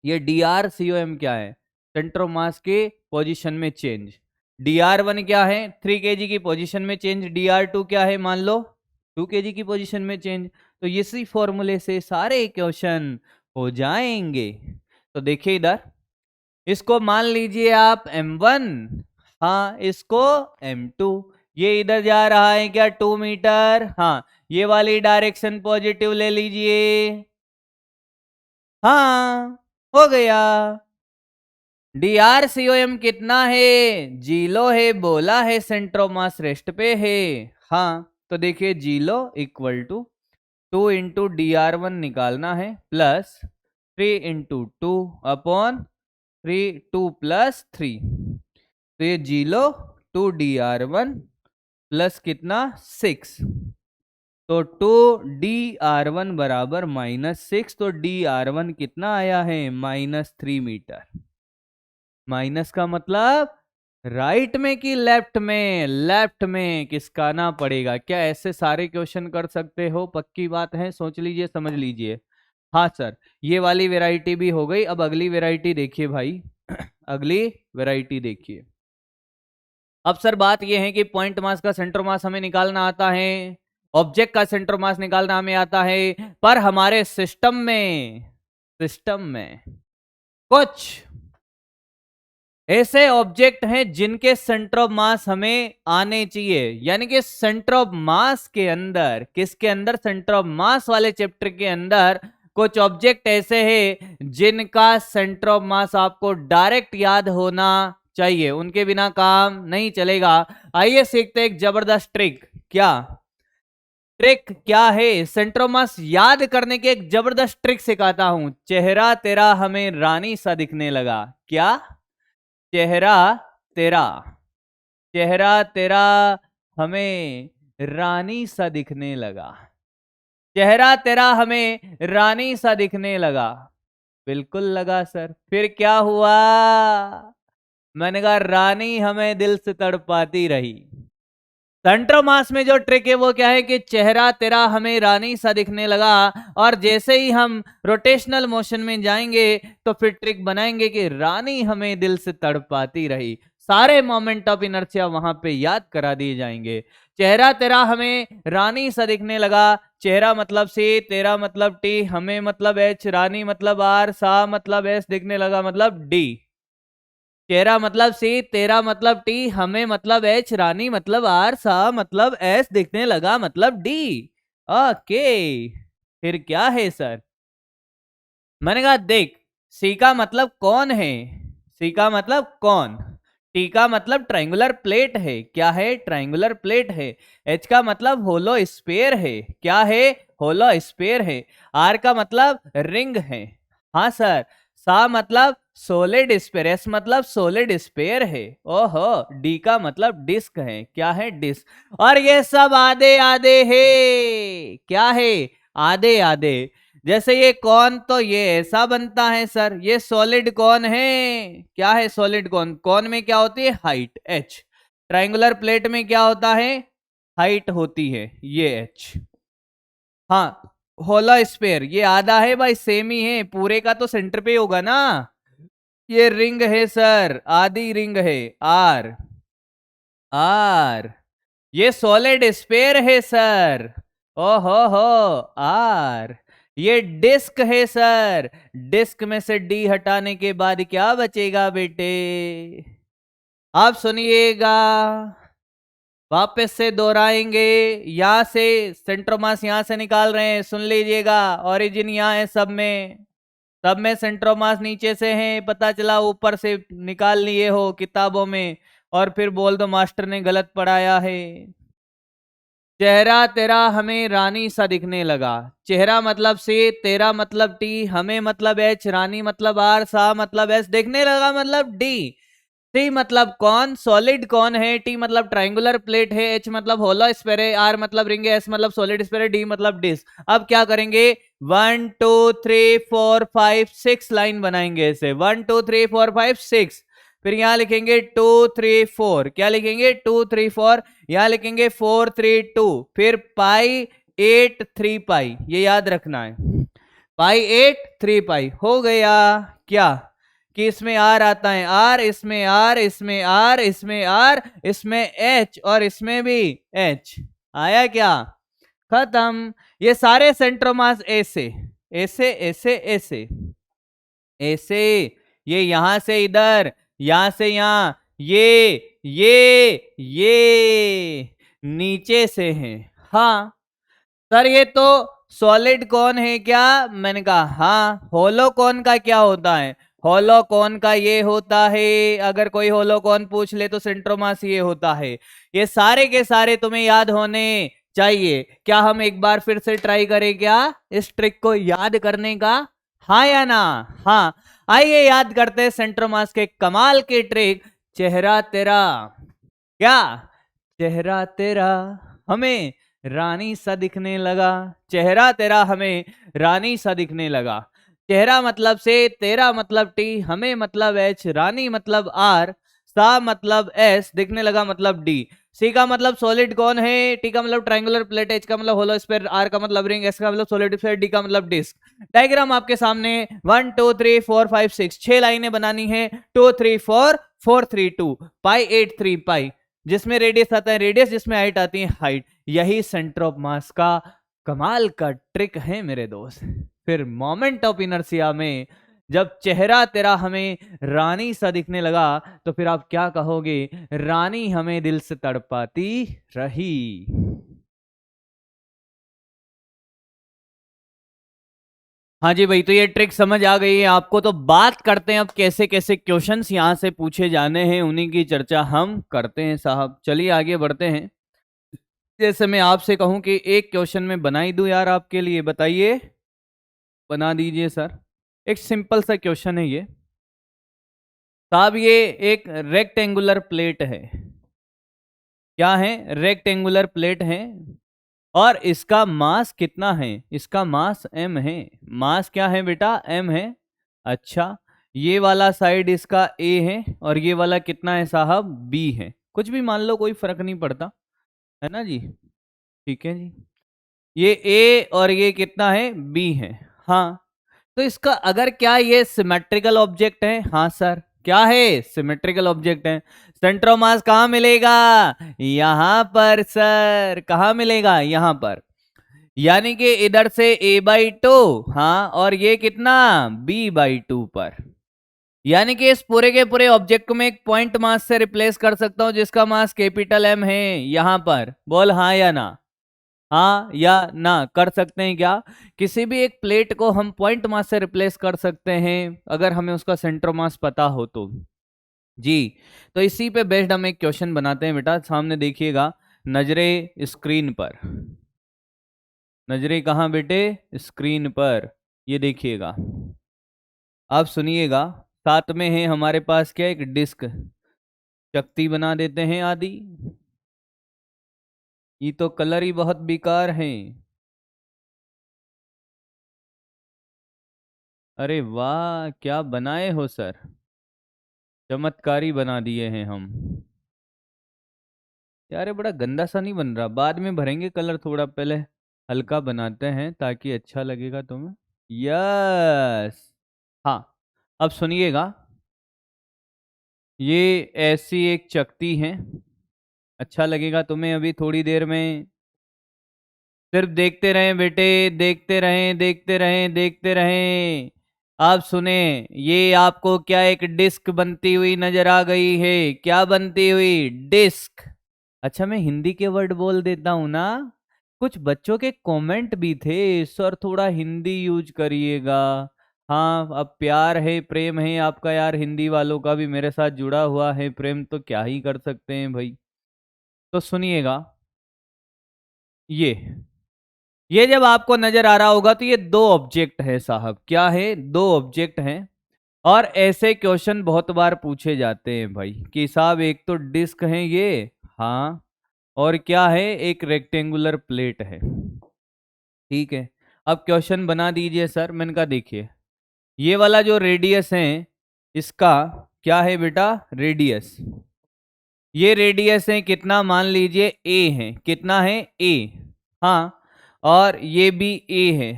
ये DRCOM क्या है, सेंटर ऑफ मास के पोजीशन में चेंज। DR1 क्या है, 3 kg की पोजीशन में चेंज। DR2 क्या है, मान लो 2 kg की पोजीशन में चेंज। तो इसी फॉर्मूले से सारे क्वेश्चन हो जाएंगे। तो देखिए इधर, इसको मान लीजिए आप M1, हाँ, इसको M2, ये इधर जा रहा है क्या, 2 मीटर, हाँ, ये वाली डायरेक्शन पॉजिटिव ले लीजिए, हाँ, हो गया। DRCOM कितना है, 0 है, बोला है सेंटर ऑफ मास रेस्ट पे है, हाँ, तो देखिए 0 इक्वल टू 2 इंटू DR1 निकालना है प्लस 3 इंटू 2 अपॉन 3, 2 प्लस 3, तो ये 0 2 DR1 प्लस कितना 6, तो 2 DR1 बराबर -6, तो DR1 कितना आया है, -3 मीटर। माइनस का मतलब राइट में कि लेफ्ट में, लेफ्ट में किसका ना पड़ेगा। क्या ऐसे सारे क्वेश्चन कर सकते हो? पक्की बात है, सोच लीजिए, समझ लीजिए। हाँ सर, ये वाली वैरायटी भी हो गई। अब अगली वैरायटी देखिए भाई। अगली वैरायटी देखिए। अब सर बात ये है कि पॉइंट मास का सेंटर मास हमें निकालना आता है, ऑब्जेक्ट का सेंटर मास निकालना हमें आता है, पर हमारे सिस्टम में कुछ ऐसे ऑब्जेक्ट हैं जिनके सेंटर ऑफ मास हमें आने चाहिए। यानी कि सेंटर ऑफ मास के अंदर, किसके अंदर? सेंटर ऑफ मास वाले चैप्टर के अंदर कुछ ऑब्जेक्ट ऐसे हैं जिनका सेंटर ऑफ मास आपको डायरेक्ट याद होना चाहिए, उनके बिना काम नहीं चलेगा। आइए सीखते हैं एक जबरदस्त ट्रिक। क्या ट्रिक क्या है? सेंटर ऑफ मास याद करने के एक जबरदस्त ट्रिक सिखाता हूं। चेहरा तेरा हमें रानी सा दिखने लगा। क्या? चेहरा तेरा, चेहरा तेरा हमें रानी सा दिखने लगा। चेहरा तेरा हमें रानी सा दिखने लगा। बिल्कुल लगा सर। फिर क्या हुआ? मैंने कहा रानी हमें दिल से तड़पाती रही। सेंटर मास में जो ट्रिक है वो क्या है कि चेहरा तेरा हमें रानी सा दिखने लगा, और जैसे ही हम रोटेशनल मोशन में जाएंगे तो फिर ट्रिक बनाएंगे कि रानी हमें दिल से तड़पाती रही। सारे मोमेंट ऑफ इनर्शिया वहां पे याद करा दिए जाएंगे। चेहरा तेरा हमें रानी सा दिखने लगा। चेहरा मतलब सी, तेरा मतलब टी, हमें मतलब एच, रानी मतलब आर, सा मतलब एस, दिखने लगा मतलब डी। चेहरा मतलब सी, तेरा मतलब टी, हमें मतलब एच, रानी मतलब आर, सा मतलब एस, दिखने लगा मतलब डी। ओके, फिर क्या है सर? मैंने कहा देख, सी का मतलब कौन है? सी का मतलब कौन? टी का मतलब ट्रायंगुलर प्लेट है। क्या है? ट्रायंगुलर प्लेट है। एच का मतलब होलो स्फीयर है। क्या है? होलो स्फीयर है। आर का मतलब रिंग है। हाँ सर। सा मतलब सोलिड स्फीयर, एस मतलब सोलिड स्फीयर है। ओहो। डी का मतलब डिस्क है। क्या है? डिस्क। और ये सब आधे आधे है। क्या है? आधे आधे। जैसे ये कौन, तो ये ऐसा बनता है सर। ये सॉलिड कौन है? क्या है सॉलिड कौन? कौन में क्या होती है? Height, H. ट्रायंगुलर प्लेट में क्या होता है? हाइट होती है, ये एच। हाँ, होला स्फीयर ये आधा है भाई, सेम ही है। पूरे का तो सेंटर पे होगा ना। ये रिंग है सर, आधी रिंग है, आर। आर। ये सॉलिड स्फीयर है सर। हो आर। ये डिस्क है सर। डिस्क में से डी हटाने के बाद क्या बचेगा बेटे? आप सुनिएगा, वापस से दोहराएंगे। यहां से सेंटर मास यहां से निकाल रहे हैं, सुन लीजिएगा। ओरिजिन यहाँ है सब में सेंटर मास नीचे से है। पता चला ऊपर से निकाल लिए हो किताबों में, और फिर बोल दो मास्टर ने गलत पढ़ाया है। चेहरा तेरा हमें रानी सा दिखने लगा। चेहरा मतलब सी, तेरा मतलब टी, हमें मतलब एच, रानी मतलब आर, सा मतलब एस, देखने लगा मतलब डी। टी मतलब कौन? सॉलिड कौन है? टी मतलब ट्रायंगुलर प्लेट है, एच मतलब होलो स्फीयर है, आर मतलब रिंग है, एस मतलब सॉलिड स्फीयर है, डी मतलब डिस्क। अब क्या करेंगे? 1 2 3 4 5 6 लाइन बनाएंगे ऐसे। 1 2 3 4 5 6। फिर यहां लिखेंगे 2 3 4। क्या लिखेंगे? 2 3 4। यहां लिखेंगे 4 3 2। फिर पाई 8 3 पाई, ये याद रखना है। पाई 8 3 पाई हो गया। क्या कि इसमें आर आता है, आर, इसमें आर, इसमें आर, इसमें आर, इसमें एच, और इसमें भी एच। आया क्या? खत्म। ये सारे सेंटर मास ऐसे ऐसे ऐसे ऐसे ऐसे। ये यहां से इधर, यहां से यहां, ये नीचे से है। हाँ सर, ये तो सॉलिड कौन है क्या? मैंने कहा हाँ। होलो कौन का क्या होता है? होलो कौन का ये होता है। अगर कोई होलो कौन पूछ ले तो सेंट्रोमास ये होता है। ये सारे के सारे तुम्हें याद होने चाहिए। क्या हम एक बार फिर से ट्राई करें क्या इस ट्रिक को याद करने का? हाँ या ना? हाँ। आइए याद करते हैं सेंट्रोमास के कमाल के ट्रिक। चेहरा तेरा, क्या? चेहरा तेरा हमें रानी सा दिखने लगा। चेहरा तेरा हमें रानी सा दिखने लगा। चेहरा मतलब से, तेरा मतलब टी, हमें मतलब एच, रानी मतलब आर, सा मतलब एस, दिखने लगा मतलब डी। सी का मतलब सॉलिड कौन है, टी का मतलब ट्रायंगुलर प्लेट, एच का मतलब होलो स्फीयर, आर का मतलब रिंग, एस का मतलब सॉलिड स्फीयर, डी का मतलब डिस्क। डायग्राम आपके सामने 1 2 3 4 5 6 6 लाइनें बनानी है, 2 3 4 4 3 2 पाई 8 3 पाई, जिसमें रेडियस आता है रेडियस, जिसमें हाइट आती है हाइट। यही सेंटर ऑफ मास का कमाल का ट्रिक है मेरे दोस्त। फिर मोमेंट ऑफ इनर्शिया में जब चेहरा तेरा हमें रानी सा दिखने लगा तो फिर आप क्या कहोगे, रानी हमें दिल से तड़पाती रही। हाँ जी भाई, तो ये ट्रिक समझ आ गई है आपको। तो बात करते हैं अब कैसे कैसे क्वेश्चंस यहां से पूछे जाने हैं, उन्हीं की चर्चा हम करते हैं साहब। चलिए आगे बढ़ते हैं। जैसे मैं आपसे कहूं कि एक क्वेश्चन में बना ही दूं यार आपके लिए, बताइए। बना दीजिए सर। एक सिंपल सा क्वेश्चन है ये साहब। ये एक रेक्टेंगुलर प्लेट है। क्या है? रेक्टेंगुलर प्लेट है। और इसका मास कितना है? इसका मास m है। मास क्या है बेटा? m है। अच्छा, ये वाला साइड इसका a है और ये वाला कितना है साहब? b है। कुछ भी मान लो, कोई फर्क नहीं पड़ता, है ना जी। ठीक है जी। ये a और ये कितना है? b है। हाँ, तो इसका अगर क्या ये सिमेट्रिकल ऑब्जेक्ट है? हाँ सर, क्या है? सिमेट्रिकल ऑब्जेक्ट है। सेंटर ऑफ मास कहाँ मिलेगा? यहां पर सर। कहाँ मिलेगा? यहां पर। यानी कि इधर से a/2, हाँ, और ये कितना? b/2 पर। यानी कि इस पूरे के पूरे ऑब्जेक्ट को मैं एक पॉइंट मास से रिप्लेस कर सकता हूं जिसका मास कैपिटल M है यहां पर। बोल हाँ या ना? हाँ या ना कर सकते हैं क्या? किसी भी एक प्लेट को हम पॉइंट मास से रिप्लेस कर सकते हैं अगर हमें उसका सेंटर मास पता हो तो। जी, तो इसी पे बेस्ड हम एक क्वेश्चन बनाते हैं बेटा। सामने देखिएगा, नजरें स्क्रीन पर। नजरें कहाँ बेटे? स्क्रीन पर। ये देखिएगा, आप सुनिएगा। साथ में है हमारे पास क्या? एक डिस्क। चकती बना देते हैं आदि। ये तो कलर ही बहुत बेकार है। अरे वाह, क्या बनाए हो सर, चमत्कारी बना दिए हैं हम। यार ये बड़ा गंदा सा नहीं बन रहा? बाद में भरेंगे कलर, थोड़ा पहले हल्का बनाते हैं ताकि अच्छा लगेगा तुम्हें। यस। हाँ, अब सुनिएगा। ये ऐसी एक चकती है। अच्छा लगेगा तुम्हें अभी थोड़ी देर में। सिर्फ देखते रहें बेटे, देखते रहें, देखते रहें, देखते रहें। आप सुने, ये आपको क्या एक डिस्क बनती हुई नजर आ गई है? क्या बनती हुई? डिस्क। अच्छा, मैं हिंदी के वर्ड बोल देता हूं ना। कुछ बच्चों के कमेंट भी थे, सर थोड़ा हिंदी यूज करिएगा। हाँ, अब प्यार है, प्रेम है आपका यार, हिंदी वालों का भी मेरे साथ जुड़ा हुआ है प्रेम, तो क्या ही कर सकते हैं भाई। तो सुनिएगा, ये जब आपको नजर आ रहा होगा तो ये दो ऑब्जेक्ट है साहब। क्या है? दो ऑब्जेक्ट हैं। और ऐसे क्वेश्चन बहुत बार पूछे जाते हैं भाई कि साहब एक तो डिस्क है ये, हाँ, और क्या है? एक रेक्टेंगुलर प्लेट है। ठीक है, अब क्वेश्चन बना दीजिए सर। मैंने कहा देखिए, ये वाला जो रेडियस है इसका क्या है बेटा? रेडियस। ये रेडियस है कितना? मान लीजिए a है। कितना है? a। हाँ, और ये भी a है।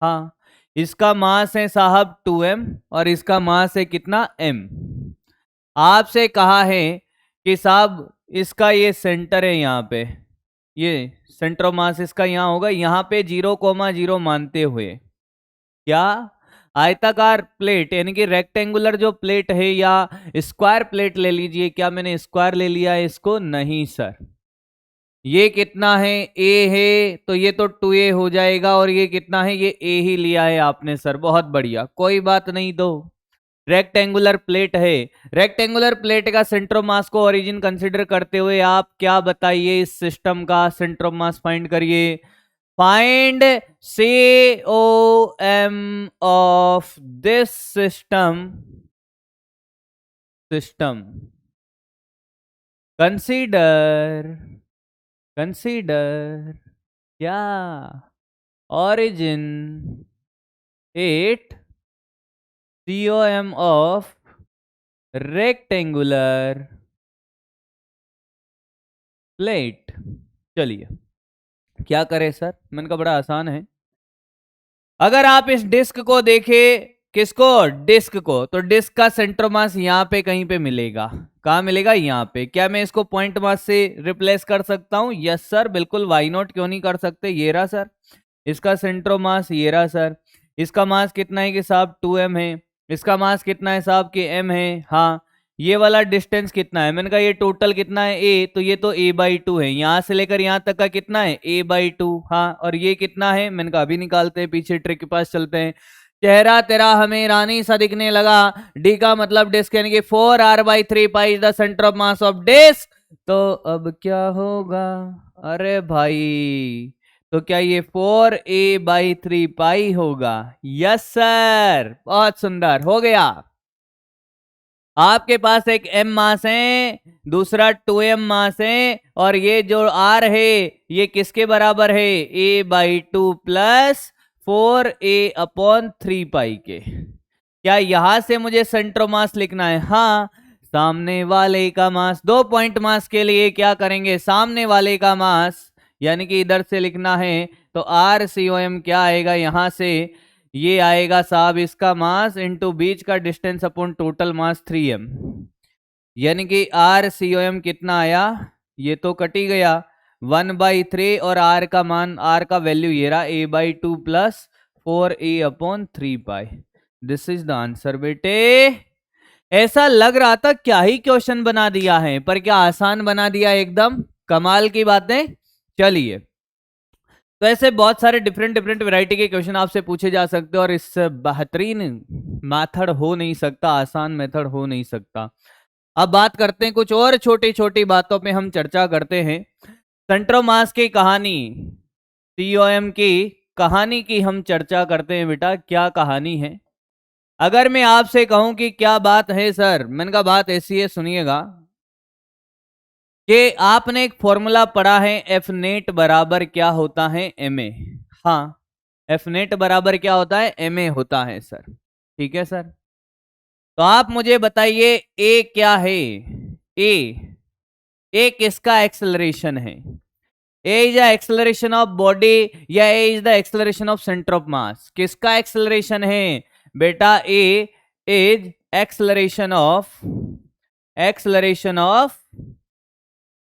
हाँ, इसका मास है साहब 2m और इसका मास है कितना? m। आपसे कहा है कि साहब इसका ये सेंटर है यहाँ पे, ये सेंटर ऑफ मास इसका यहाँ होगा, यहाँ पे 0,0 मानते हुए। क्या? आयताकार प्लेट यानी कि रेक्टेंगुलर जो प्लेट है, या स्क्वायर प्लेट ले लीजिए। क्या मैंने स्क्वायर ले लिया है इसको? नहीं सर। ये कितना है? ए है, तो ये तो 2a हो जाएगा। और ये कितना है? ये a ही लिया है आपने सर, बहुत बढ़िया, कोई बात नहीं। दो रेक्टेंगुलर प्लेट है। रेक्टेंगुलर प्लेट का सेंटर ऑफ मास को ओरिजिन कंसीडर करते हुए आप क्या बताइए? इस सिस्टम का सेंटर ऑफ मास फाइंड करिए। Find COM of this system. Consider क्या? Origin it COM of rectangular plate. चलिए क्या करें सर, मैंने कहा बड़ा आसान है। अगर आप इस डिस्क को देखें, किसको, डिस्क को, तो डिस्क का सेंटर मास यहाँ पे कहीं पे मिलेगा। कहाँ मिलेगा, यहाँ पे। क्या मैं इसको पॉइंट मास से रिप्लेस कर सकता हूँ? यस सर, बिल्कुल, वाई नॉट, क्यों नहीं कर सकते। ये रहा सर इसका सेंट्रो मास, ये रहा सर। इसका मास कितना है कि साहब 2m है। इसका मास कितना है साहब कि m है। हाँ, ये वाला डिस्टेंस कितना है, मैंने कहा ये टोटल कितना है a, तो ये तो a/2 है। यहां से लेकर यहां तक का कितना है, a/2। हाँ, और ये कितना है, मैंने कहा अभी निकालते हैं, पीछे ट्रिक के पास चलते हैं। चेहरा तेरा हमें रानी सा दिखने लगा, d का मतलब डिस्क, यानी कि 4r/3 pi is the centre of mass of disc. तो अब क्या होगा, अरे भाई, तो क्या ये 4a/3 पाई होगा? यस सर, बहुत सुंदर, हो गया। आपके पास एक m मास है, दूसरा 2m मास है, और ये जो r है ये किसके बराबर है, a/2 प्लस 4a/3 पाई के। क्या यहां से मुझे सेंट्रो मास लिखना है? हाँ, सामने वाले का मास। 2 पॉइंट मास के लिए क्या करेंगे, सामने वाले का मास यानी कि इधर से लिखना है, तो RCOM क्या आएगा यहां से, ये आएगा साहब इसका मास इंटू बीच का distance upon total mass 3m, यानी कि RCOM कितना आया, ये तो कट ही गया 1/3, और r का मान, r का वैल्यू ये रहा a/2 plus 4a/3 pi. This is the answer बेटे। ऐसा लग रहा था क्या ही क्वेश्चन बना दिया है, पर क्या आसान बना दिया, एकदम कमाल की बातें। चलिए, तो ऐसे बहुत सारे डिफरेंट डिफरेंट वैरायटी के क्वेश्चन आपसे पूछे जा सकते हैं, और इस बेहतरीन मेथड हो नहीं सकता, आसान मेथड हो नहीं सकता। अब बात करते हैं कुछ और छोटी छोटी बातों पे हम चर्चा करते हैं। सेंट्रो मास की कहानी, COM की कहानी की हम चर्चा करते हैं। बेटा क्या कहानी है? अगर मैं आपसे कहूं कि क्या बात है सर, मैंने कहा बात ऐसी है, सुनिएगा, कि आपने एक फॉर्मूला पढ़ा है, एफ नेट बराबर क्या होता है, MA। हाँ, एफ नेट बराबर क्या होता है, MA होता है सर। ठीक है सर, तो आप मुझे बताइए ए क्या है। ए किसका एक्सेलरेशन है? A is the acceleration of body, या A is the acceleration of centre of mass? किसका एक्सेलरेशन है बेटा? A is acceleration of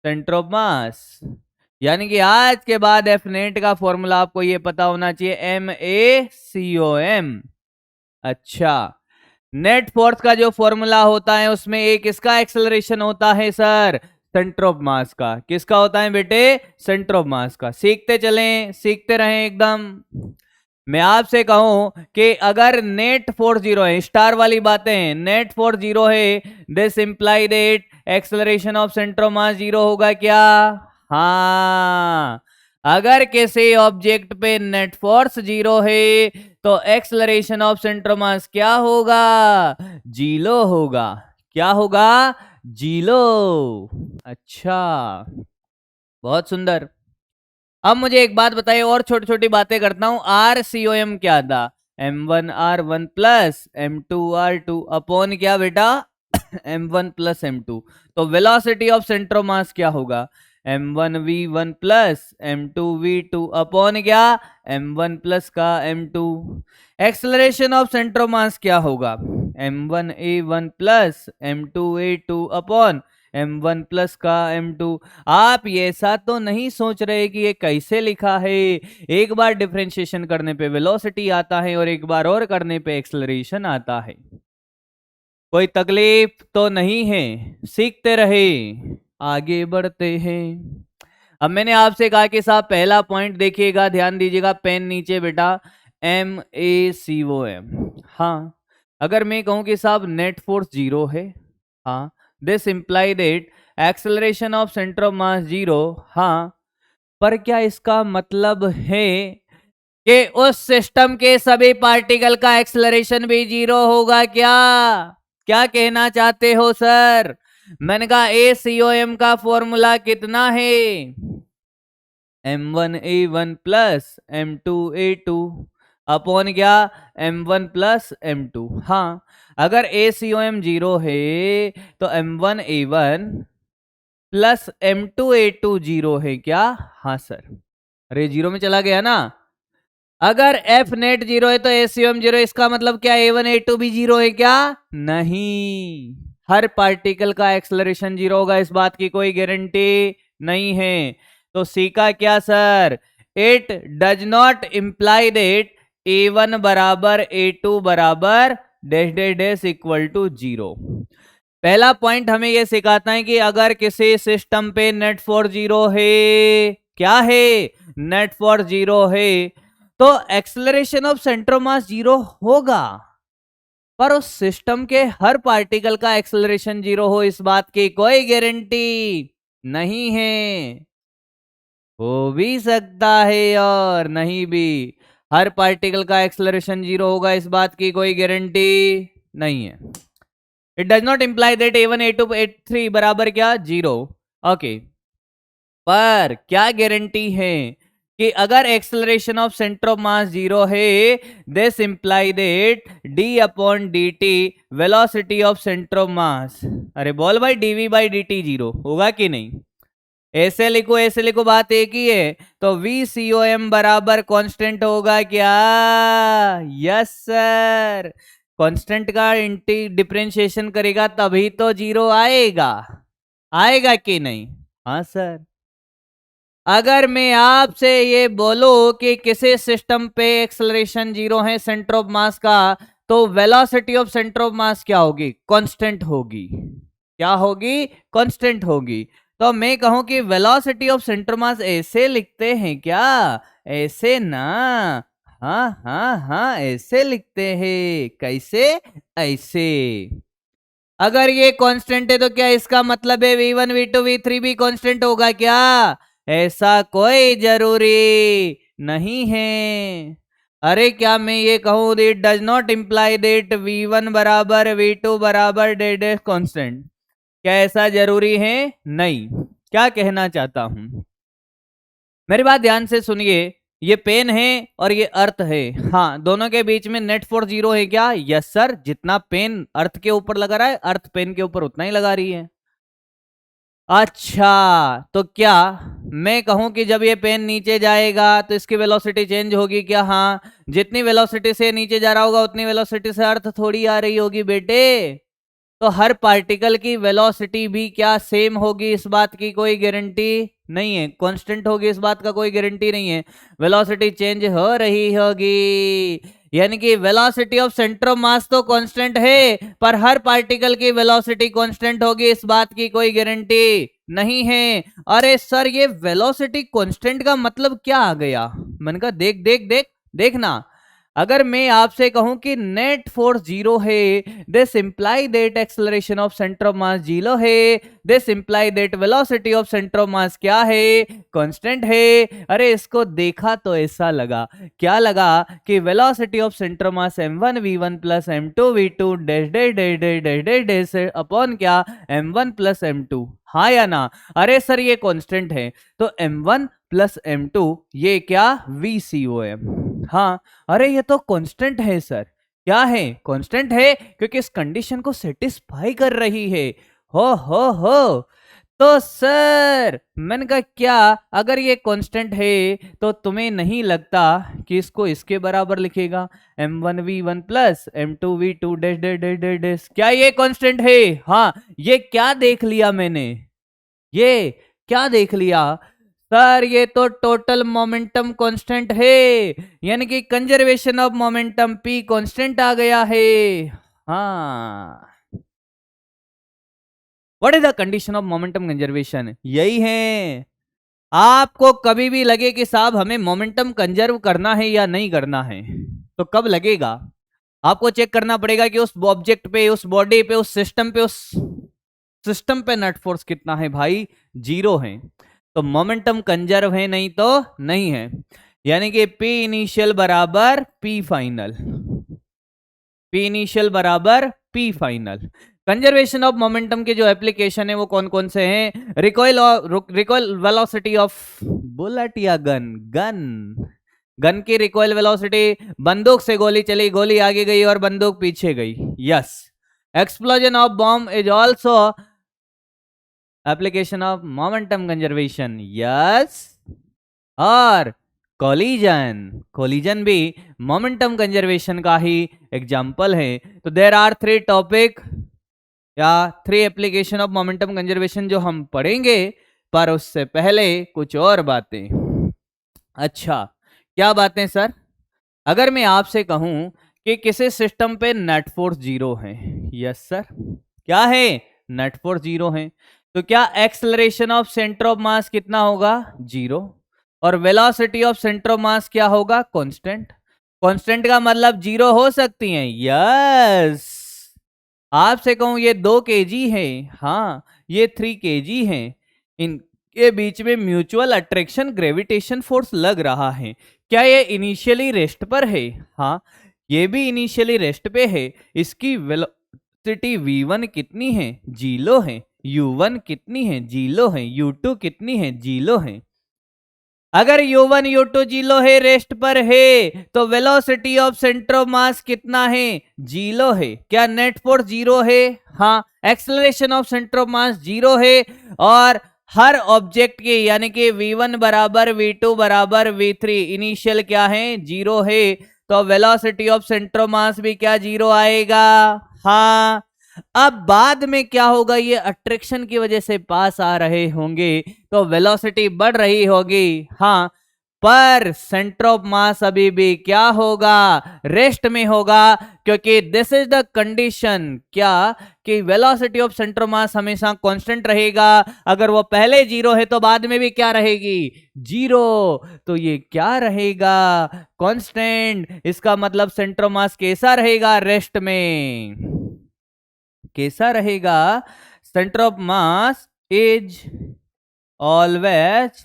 centre of mass. यानी कि आज के बाद एफ नेट का फॉर्मूला आपको ये पता होना चाहिए, MACOM। अच्छा, नेट फोर्स का जो फॉर्मूला होता है उसमें एक किसका एक्सेलरेशन होता है सर? सेंटर ऑफ मास का। किसका होता है बेटे? सेंटर ऑफ मास का। सीखते चलें, सीखते रहें एकदम। मैं आपसे कहूं कि अगर नेट फोर्स 0 है, स्टार वाली बातें, नेट फोर्स 0 है, this imply that acceleration of centre of मास 0 होगा क्या? हाँ, अगर किसी ऑब्जेक्ट पे नेट फोर्स 0 है तो acceleration of centre of mass क्या होगा? 0 होगा। क्या होगा? 0। अच्छा, बहुत सुंदर। अब मुझे एक बात बताइए, और छोटी छोटी बातें करता हूं। RCOM क्या था? M1R1 प्लस M2R2 अपॉन क्या बेटा? M1 plus M2। तो velocity of centre of mass क्या होगा? M1V1 प्लस M2V2 अपॉन क्या? M1 प्लस का M2। Acceleration of centre of mass क्या होगा? M1A1 plus M2A2 upon M1 plus का M2। आप ये ऐसा तो नहीं सोच रहे कि ये कैसे लिखा है। एक बार डिफरेंशिएशन करने पे वेलोसिटी आता है और एक बार और करने पे एक्सेलरेशन आता है। कोई तकलीफ तो नहीं है, सीखते रहे, आगे बढ़ते हैं। अब मैंने आपसे कहा कि साहब पहला पॉइंट देखिएगा, ध्यान दीजिएगा, पेन नीचे बेटा, MACOM। हाँ, अगर मैं कहूं कि साहब नेट फोर्स 0 है, हाँ, this imply that acceleration of centre of मास 0। हाँ, पर क्या इसका मतलब है कि उस सिस्टम के सभी पार्टिकल का एक्सेलरेशन भी 0 होगा क्या? क्या कहना चाहते हो सर? मैंने कहा ACOM का फॉर्मूला कितना है? M1A1 प्लस M2A2 अपॉन क्या? M1 plus M2। हाँ, अगर ACOM 0 है तो M1A1 प्लस M2A2 जीरो है क्या? हाँ सर। अरे जीरो में चला गया ना। अगर एफ नेट जीरो है तो एसीएम जीरो, इसका मतलब क्या A1 A2 भी जीरो है क्या? नहीं, हर पार्टिकल का एक्सेलरेशन जीरो होगा, इस बात की कोई गारंटी नहीं है। तो सी का क्या sir? It does not imply that A1 बराबर A2 बराबर dash dash dash equal to zero. पहला पॉइंट हमें यह सिखाता है कि अगर किसी सिस्टम पे नेट फोर्स जीरो है, क्या है? नेट फोर्स जीरो है, तो acceleration of centre of mass zero होगा। पर उस सिस्टम के हर पार्टिकल का एक्सेलरेशन जीरो हो, इस बात की कोई गारंटी नहीं है। हो भी सकता है और नहीं भी। हर पार्टिकल का एक्सेलरेशन जीरो होगा, इस बात की कोई गारंटी नहीं है। It does not imply that A1 A2 A3 बराबर क्या? जीरो। ओके, पर क्या गारंटी है कि अगर acceleration of centre of mass zero है, this imply that d upon dt velocity of centre of mass, अरे बोल भाई, dv बाई dt जीरो होगा कि नहीं? ऐसे लिखो, बात एक ही है। तो VCOM बराबर कांस्टेंट होगा क्या? यस सर, कांस्टेंट का डिफरेंशिएशन करेगा तभी तो जीरो आएगा, आएगा कि नहीं? हाँ सर। अगर मैं आपसे ये बोलूं कि किसी सिस्टम पे एक्सेलरेशन जीरो है सेंटर ऑफ मास का, तो velocity of centre of mass क्या होगी? कांस्टेंट होगी। क्या होगी? कांस्टेंट होगी। तो मैं कहूं कि वेलोसिटी ऑफ सेंटर मास ऐसे लिखते हैं क्या? ऐसे ना। हाँ हाँ हाँ, ऐसे लिखते हैं। कैसे? ऐसे। अगर ये कांस्टेंट है तो क्या इसका मतलब है V1 V2 V3 भी कांस्टेंट होगा क्या? ऐसा कोई जरूरी नहीं है। अरे क्या मैं ये कहूं it does not imply that V1 बराबर V2 बराबर डेड कांस्टेंट, क्या ऐसा जरूरी है? नहीं। क्या कहना चाहता हूं, मेरी बात ध्यान से सुनिए। ये पेन है और ये अर्थ है, हाँ, दोनों के बीच में नेट फोर्स जीरो है क्या? यस सर, जितना पेन अर्थ के ऊपर लगा रहा है, अर्थ पेन के ऊपर उतना ही लगा रही है। अच्छा, तो क्या मैं कहूं कि जब ये पेन नीचे जाएगा तो इसकी वेलोसिटी चेंज होगी क्या? हाँ, जितनी वेलोसिटी से नीचे जा रहा होगा उतनी वेलोसिटी से अर्थ थोड़ी आ रही होगी बेटे। तो हर पार्टिकल की वेलोसिटी भी क्या सेम होगी, इस बात की कोई गारंटी नहीं है। कांस्टेंट होगी, इस बात का कोई गारंटी नहीं है। वेलोसिटी चेंज हो रही होगी, यानी कि वेलोसिटी ऑफ सेंटर ऑफ मास तो कांस्टेंट है, पर हर पार्टिकल की वेलोसिटी कांस्टेंट होगी, इस बात की कोई गारंटी नहीं है। अरे सर, ये वेलोसिटी कांस्टेंट का मतलब क्या आ गया? मैंने कहा देख देख देख देखना। अगर मैं आपसे कहूं कि नेट फोर्स जीरो है, this imply that acceleration of centre of mass zero है, this imply that velocity of centre of mass क्या है? कांस्टेंट है। अरे इसको देखा तो ऐसा लगा, क्या लगा कि velocity of centre of mass m1 v1 plus m2 v2 dash dash dash dash dash dash dash upon क्या? m1 plus m2। हाँ या ना? अरे सर ये कांस्टेंट है, तो m1 प्लस m2 ये क्या? VCOM। हाँ, अरे ये तो कांस्टेंट है सर। क्या है? कांस्टेंट है, क्योंकि इस कंडीशन को सेटिस्फाई कर रही है। हो तो सर मैंने कहा क्या, अगर ये कांस्टेंट है तो तुम्हें नहीं लगता कि इसको इसके बराबर लिखेगा? m1 v1 plus m2 v2 dash dash dash dash dash, क्या ये कांस्टेंट है? हाँ, ये क्या देख लिया मैंने? ये क्या देख लिया सर? ये तो टोटल मोमेंटम कांस्टेंट है, यानी कि conservation of momentum p constant आ गया है। हाँ, what is the condition of momentum conservation? यही है। आपको कभी भी लगे कि साहब हमें मोमेंटम कंजर्व करना है या नहीं करना है, तो कब लगेगा? आपको चेक करना पड़ेगा कि उस ऑब्जेक्ट पे, उस बॉडी पे, उस सिस्टम पे नेट फोर्स कितना है भाई? जीरो है। तो मोमेंटम कंजर्व है, नहीं तो नहीं है। यानी कि P इनिशियल बराबर P फाइनल, P इनिशियल बराबर P final. Conservation of momentum के जो एप्लीकेशन है वो कौन कौन से हैं? रिकॉइल वेलोसिटी ऑफ बुलेट या गन की रिकॉइल वेलोसिटी, बंदूक से गोली चली, गोली आगे गई और बंदूक पीछे गई। Yes. Explosion of bomb is also application of momentum conservation, yes. और कोलिजन भी मोमेंटम कंजर्वेशन का ही एग्जाम्पल है। तो देर आर 3 टॉपिक या 3 एप्लीकेशन ऑफ मोमेंटम कंजर्वेशन जो हम पढ़ेंगे, पर उससे पहले कुछ और बातें। अच्छा, क्या बातें सर? अगर मैं आपसे कहूं कि किसी सिस्टम पे नेट फोर्स 0 है, यस सर, क्या है? नेट फोर्स 0 है, तो क्या एक्सेलरेशन ऑफ सेंटर ऑफ मास कितना होगा? 0। और velocity of centre of mass क्या होगा? कांस्टेंट। कांस्टेंट का मतलब 0 हो सकती है, यस। आपसे कहूं ये 2 kg है, हाँ ये 3 kg है, इनके बीच में म्यूचुअल अट्रैक्शन ग्रेविटेशन फोर्स लग रहा है, क्या ये इनिशियली रेस्ट पर है? हाँ, ये भी इनिशियली रेस्ट पे है। इसकी वेलोसिटी v1 कितनी है? 0 है। u1 कितनी है? 0 है। u2 कितनी है? 0 है। अगर u1 u2 0 है, रेस्ट पर है, तो वेलोसिटी ऑफ सेंटर ऑफ मास कितना है? 0 है। क्या नेट फोर्स 0 है? हाँ। एक्सेलरेशन ऑफ सेंटर ऑफ मास 0 है। और हर ऑब्जेक्ट के यानी कि v1 बराबर v2 बराबर v3 इनिशियल क्या है? 0 है। तो वेलोसिटी ऑफ सेंटर ऑफ मास भी क्या 0 आएगा? हाँ। अब बाद में क्या होगा? ये अट्रैक्शन की वजह से पास आ रहे होंगे तो वेलोसिटी बढ़ रही होगी, हाँ, पर सेंटर ऑफ मास अभी भी क्या होगा? रेस्ट में होगा, क्योंकि दिस इज द कंडीशन, क्या कि वेलोसिटी ऑफ सेंटर ऑफ मास हमेशा कांस्टेंट रहेगा। अगर वो पहले 0 है तो बाद में भी क्या रहेगी? 0। तो ये क्या रहेगा? कांस्टेंट। इसका मतलब सेंटर ऑफ मास कैसा रहेगा? रेस्ट में। कैसा रहेगा? Centre of mass is always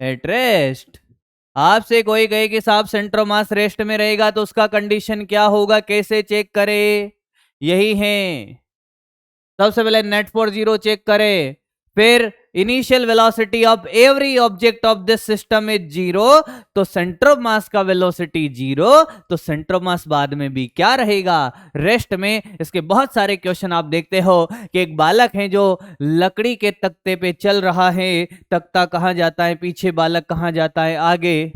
at rest. आपसे कोई कहे कि साहब सेंटर ऑफ मास रेस्ट में रहेगा तो उसका कंडीशन क्या होगा? कैसे चेक करें? यही है, सबसे पहले नेट फोर्स 0 चेक करें, फिर initial velocity of every object of this system is 0, तो सेंटर ऑफ मास का वेलोसिटी 0, तो सेंटर ऑफ मास बाद में भी क्या रहेगा? रेस्ट में। इसके बहुत सारे क्वेश्चन आप देखते हो कि एक बालक है जो लकड़ी के तख्ते पे चल रहा है, तख्ता कहां जाता है पीछे, बालक कहां जाता है आगे।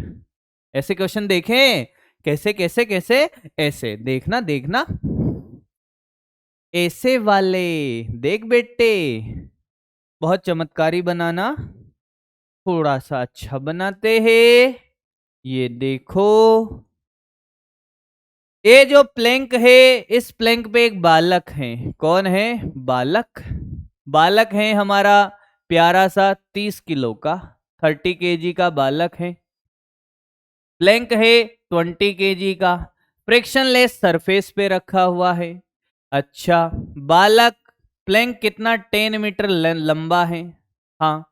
ऐसे क्वेश्चन देखें, कैसे कैसे कैसे, ऐसे देखना देखना, ऐसे वाले देख बेटे, बहुत चमत्कारी बनाना, थोड़ा सा अच्छा बनाते हैं। ये देखो, ये जो प्लैंक है, इस प्लैंक पे एक बालक है। कौन है? बालक। बालक है हमारा प्यारा सा 30 किलो का, 30 kg का बालक है। प्लैंक है 20 kg का, फ्रिक्शनलेस सरफेस पे रखा हुआ है। अच्छा, बालक, प्लैंक कितना? 10 मीटर लंबा है। हाँ,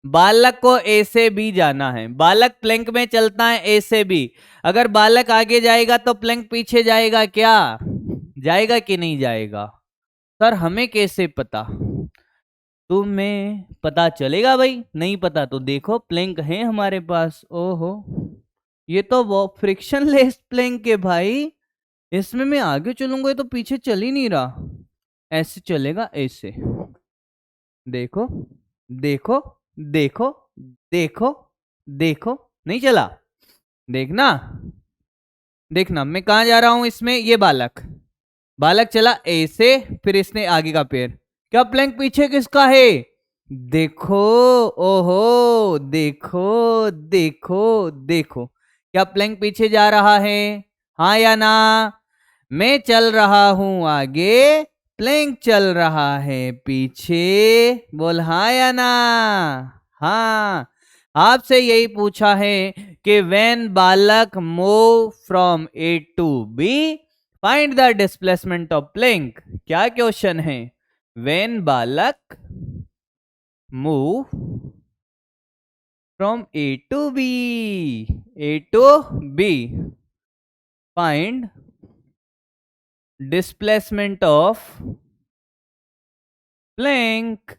बालक को ए से बी जाना है। बालक प्लैंक में चलता है ए से बी। अगर बालक आगे जाएगा तो प्लैंक पीछे जाएगा क्या? जाएगा कि नहीं जाएगा? सर हमें कैसे पता? तुम्हें पता चलेगा भाई, नहीं पता तो देखो, प्लैंक है हमारे पास। ओहो, ये तो वो फ्रिक्शनलेस प्लैंक है भाई। इसमें मैं आगे चलूंगा ये तो पीछे चल ही नहीं रहा, ऐसे चलेगा, ऐसे। देखो देखो देखो देखो देखो, नहीं चला। देखना देखना, मैं कहा जा रहा हूं इसमें। ये बालक, बालक चला ऐसे, फिर इसने आगे का पैर, क्या प्लैंक पीछे किसका है? देखो, ओहो, देखो देखो देखो, क्या प्लैंक पीछे जा रहा है? हाँ या ना? मैं चल रहा हूं आगे, प्लैंक चल रहा है पीछे। बोल हाँ या ना? हाँ। आपसे यही पूछा है कि व्हेन बालक move from A to B find the displacement of plank. क्या क्वेश्चन है? व्हेन बालक move from A to B, A to B, find displacement of plank.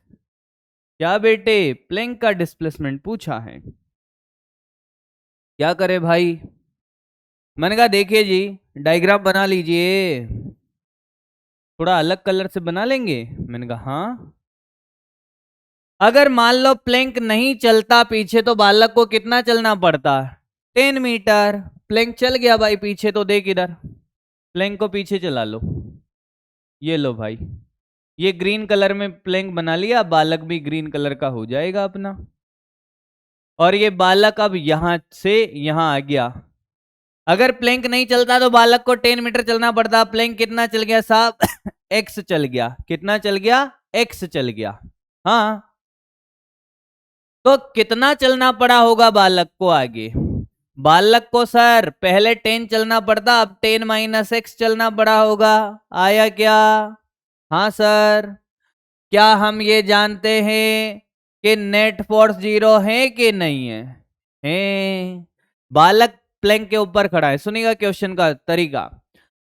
क्या बेटे? प्लैंक का डिस्प्लेसमेंट पूछा है। क्या करे भाई? मैंने कहा देखिए जी, डायग्राम बना लीजिए, थोड़ा अलग कलर से बना लेंगे। मैंने कहा हाँ। अगर मान लो प्लैंक नहीं चलता पीछे तो बालक को कितना चलना पड़ता? 10 मीटर। प्लैंक चल गया भाई पीछे, तो देख इधर, प्लैंक को पीछे चला लो, ये लो भाई, ये ग्रीन कलर में प्लैंक बना लिया, बालक भी ग्रीन कलर का हो जाएगा अपना। और ये बालक अब यहां से यहां आ गया। अगर प्लैंक नहीं चलता तो बालक को 10 मीटर चलना पड़ता। प्लैंक कितना चल गया साहब? एक्स चल गया। कितना चल गया? एक्स चल गया। हाँ, तो कितना चलना पड़ा होगा बालक को आगे? बालक को सर पहले 10 चलना पड़ता, अब 10 माइनस एक्स चलना पड़ा होगा। आया क्या? हाँ सर। क्या हम ये जानते हैं कि नेट फोर्स 0 है कि नहीं है? है। बालक प्लैंक के ऊपर खड़ा है, सुनिएगा क्वेश्चन का तरीका।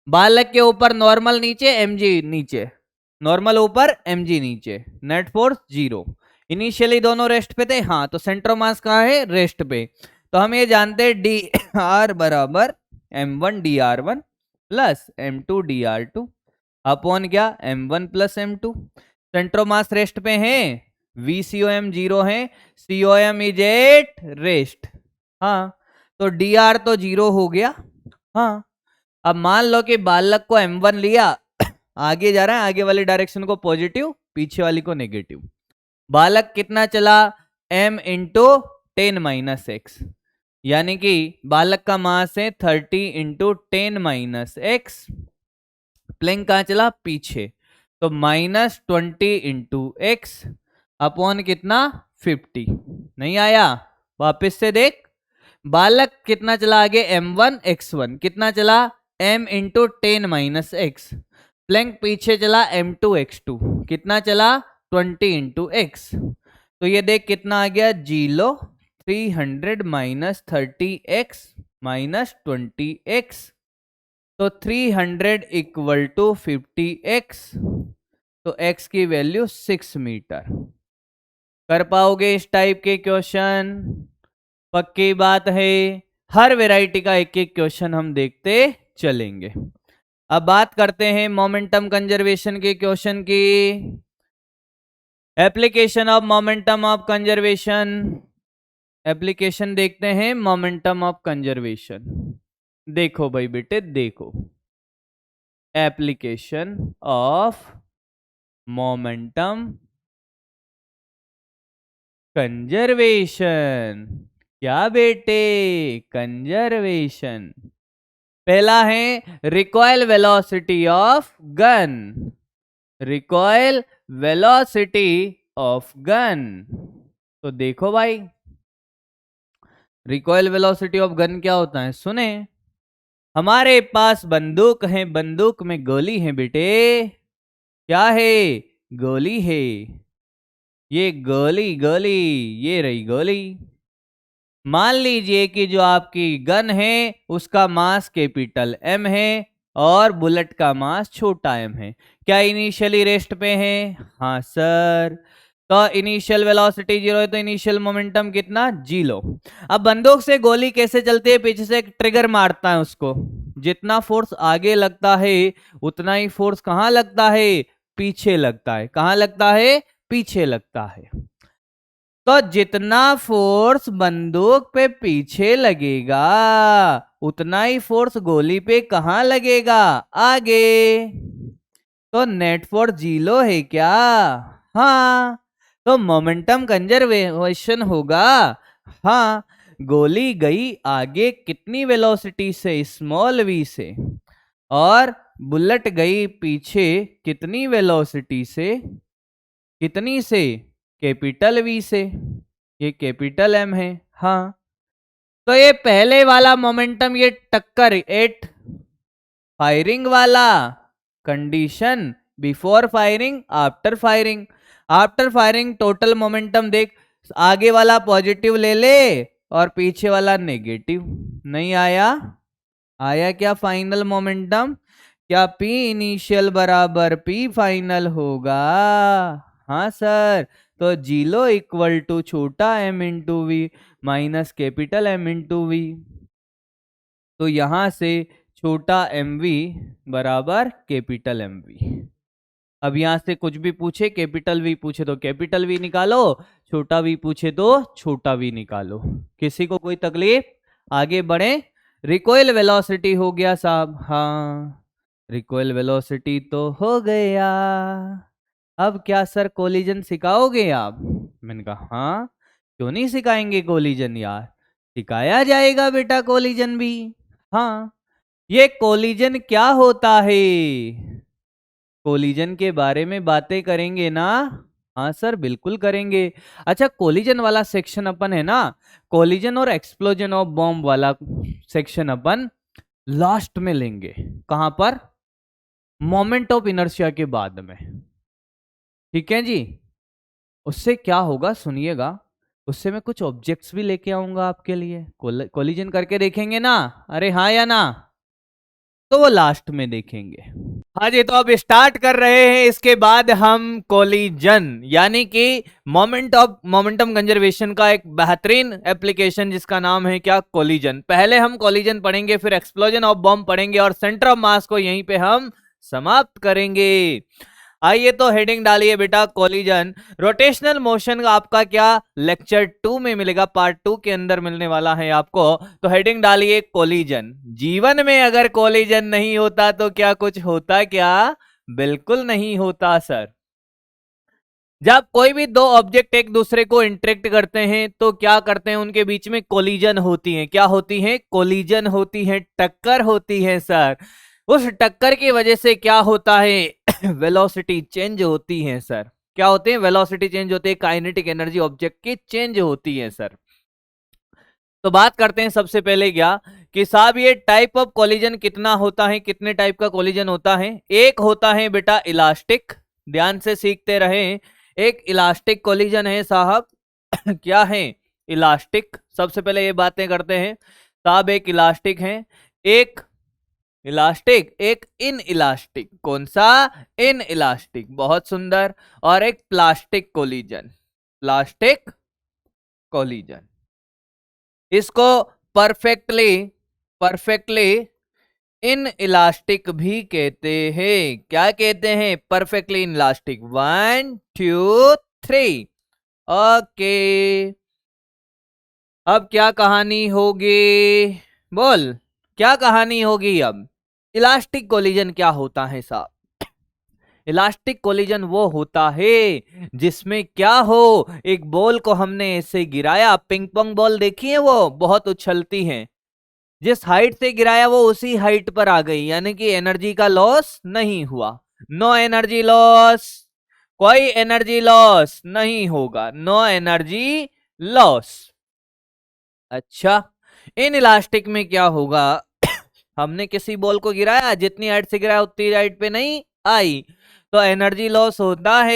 बालक के ऊपर नॉर्मल नीचे, एमजी नीचे, नॉर्मल ऊपर एमजी नीचे, नेट फोर्स 0। इनिशियली दोनों रेस्ट पे थे, हाँ, तो सेंटर मास कहाँ है? रेस्ट पे। तो हम ये जानते हैं डी आर बराबर m1 dr1 plus m2 dr2 upon क्या? m1 plus m2। Centre mass rest पे है, VCOM 0 है, COM इज एट रेस्ट। हाँ, तो dr तो 0 हो गया। हाँ, अब मान लो कि बालक को m1 लिया, आगे जा रहा है, आगे वाली डायरेक्शन को पॉजिटिव, पीछे वाली को नेगेटिव। बालक कितना चला? m इंटू 10 माइनस एक्स, यानी कि बालक का मास है 30 इंटू 10 माइनस एक्स। प्लैंक कहाँ चला? पीछे, तो माइनस 20 इंटू एक्स अपॉन कितना? 50। नहीं आया? वापस से देख, बालक कितना चला आगे? m1 x1 कितना चला? m into 10 minus X. Plank पीछे चला m2 x2 कितना चला? 20 इंटू एक्स। तो ये देख कितना आ गया? जी लो, 300 माइनस 30x माइनस 20x, तो 300 इक्वल टू 50x, तो x की वैल्यू 6 मीटर। कर पाओगे इस टाइप के क्वेश्चन? पक्की बात है, हर वैरायटी का एक एक क्वेश्चन हम देखते चलेंगे। अब बात करते हैं मोमेंटम कंजर्वेशन के क्वेश्चन की। Application of momentum of conservation, application देखते हैं मोमेंटम ऑफ कंजर्वेशन। देखो भाई बेटे देखो, एप्लीकेशन ऑफ मोमेंटम कंजर्वेशन। क्या बेटे? कंजर्वेशन। पहला है recoil velocity of gun, recoil velocity of gun. तो देखो भाई, रिकॉइल वेलोसिटी ऑफ गन क्या होता है? सुने, हमारे पास बंदूक है, बंदूक में गोली है बेटे। क्या है? गोली है। ये गोली, गोली, ये रही गोली। मान लीजिए कि जो आपकी गन है उसका मास कैपिटल M है और बुलेट का मास छोटा m है। क्या इनिशियली रेस्ट पे है? हाँ सर। तो इनिशियल वेलोसिटी 0 है, तो इनिशियल मोमेंटम कितना? 0। अब बंदूक से गोली कैसे चलती है? पीछे से एक ट्रिगर मारता है उसको, जितना फोर्स आगे लगता है उतना ही फोर्स कहाँ लगता है? पीछे लगता है। कहाँ लगता है? पीछे लगता है। तो जितना फोर्स बंदूक पे पीछे लगेगा उतना ही फोर्स गोली पे कहाँ लगेगा? आगे। तो नेट फोर्स 0 है क्या? हाँ, तो मोमेंटम कंजर्वेशन होगा। हाँ, गोली गई आगे कितनी वेलोसिटी से? स्मॉल v से, और बुलेट गई पीछे कितनी वेलोसिटी से? कितनी से? कैपिटल V से। ये कैपिटल M है। हाँ, तो ये पहले वाला मोमेंटम, ये टक्कर एट फायरिंग वाला, condition before firing, after firing. After firing total momentum देख, आगे वाला पॉजिटिव ले ले और पीछे वाला नेगेटिव। नहीं आया? आया क्या फाइनल मोमेंटम? क्या P इनिशियल बराबर P फाइनल होगा? हाँ सर। तो 0 इक्वल टू छोटा m into V minus capital M into V. तो यहां से छोटा mv बराबर कैपिटल mv। अब यहां से कुछ भी पूछे, कैपिटल वी पूछे तो कैपिटल वी निकालो, छोटा वी पूछे तो छोटा वी निकालो। किसी को कोई तकलीफ? आगे बढ़े। रिकॉइल वेलोसिटी हो गया साहब, हाँ रिकॉइल वेलोसिटी तो हो गया। अब क्या सर कोलिजन सिखाओगे आप? मैंने कहा हाँ, क्यों नहीं सिखाएंगे कोलिजन यार, सिखाया जाएगा बेटा कोलिजन भी। हाँ, ये कोलिजन क्या होता है, कोलिजन के बारे में बातें करेंगे ना? हाँ सर बिल्कुल करेंगे। अच्छा, कोलिजन वाला सेक्शन अपन है ना, कोलिजन और एक्सप्लोजन ऑफ बॉम्ब वाला सेक्शन अपन लास्ट में लेंगे। कहां पर? मोमेंट ऑफ इनर्शिया के बाद में। ठीक है जी। उससे क्या होगा सुनिएगा, उससे मैं कुछ ऑब्जेक्ट्स भी लेके आऊंगा आपके लिए, कोलिजन करके देखेंगे ना, अरे हाँ या ना? तो वो लास्ट में देखेंगे। हाँ जी, तो अब स्टार्ट कर रहे हैं। इसके बाद हम कोलिजन यानी कि मोमेंटम कंजर्वेशन का एक बेहतरीन एप्लीकेशन जिसका नाम है क्या, कोलिजन। पहले हम कोलिजन पढ़ेंगे, फिर एक्सप्लोजन ऑफ बॉम्ब पढ़ेंगे और सेंटर ऑफ मास को यहीं पे हम समाप्त करेंगे। आइए तो हेडिंग डालिए बेटा, कोलिजन। रोटेशनल मोशन का आपका क्या लेक्चर 2 में मिलेगा, पार्ट 2 के अंदर मिलने वाला है आपको। तो हेडिंग डालिए कोलिजन। जीवन में अगर कोलिजन नहीं होता तो क्या कुछ होता क्या? बिल्कुल नहीं होता सर। जब कोई भी दो ऑब्जेक्ट एक दूसरे को इंटरेक्ट करते हैं तो क्या करते हैं, उनके बीच में कोलिजन होती है। क्या होती है? कोलिजन होती है, टक्कर होती है सर। उस टक्कर की वजह से क्या होता है वेलोसिटी चेंज होती है सर। क्या होते हैं? वेलोसिटी चेंज होती है, काइनेटिक एनर्जी ऑब्जेक्ट की चेंज होती है सर। तो बात करते हैं सबसे पहले क्या कि साहब ये टाइप ऑफ कोलिजन कितना होता है, कितने टाइप का कोलिजन होता है। एक होता है बेटा इलास्टिक, ध्यान से सीखते रहें। एक इलास्टिक कोलिजन है साहब क्या है? इलास्टिक। सबसे पहले ये बातें करते हैं साहब, एक इलास्टिक है, एक इलास्टिक, एक इन इलास्टिक। कौन सा? इन इलास्टिक, बहुत सुंदर। और एक प्लास्टिक कोलिजन, प्लास्टिक कोलिजन। इसको परफेक्टली परफेक्टली इन इलास्टिक भी कहते हैं। क्या कहते हैं? Perfectly in elastic. 1 2 3 ओके। अब क्या कहानी होगी, बोल क्या कहानी होगी अब? इलास्टिक कोलिजन क्या होता है साहब? इलास्टिक कोलिजन वो होता है जिसमें क्या हो, एक बॉल को हमने ऐसे गिराया, पिंग पोंग बॉल देखी है, वो बहुत उछलती है, जिस हाइट से गिराया वो उसी हाइट पर आ गई, यानी कि एनर्जी का लॉस नहीं हुआ। नो एनर्जी लॉस, कोई एनर्जी लॉस नहीं होगा, नो एनर्जी लॉस। अच्छा, इन इलास्टिक में क्या होगा हमने किसी बॉल को गिराया, जितनी हाइट से गिराया उतनी हाइट पे नहीं आई, तो एनर्जी लॉस होता है,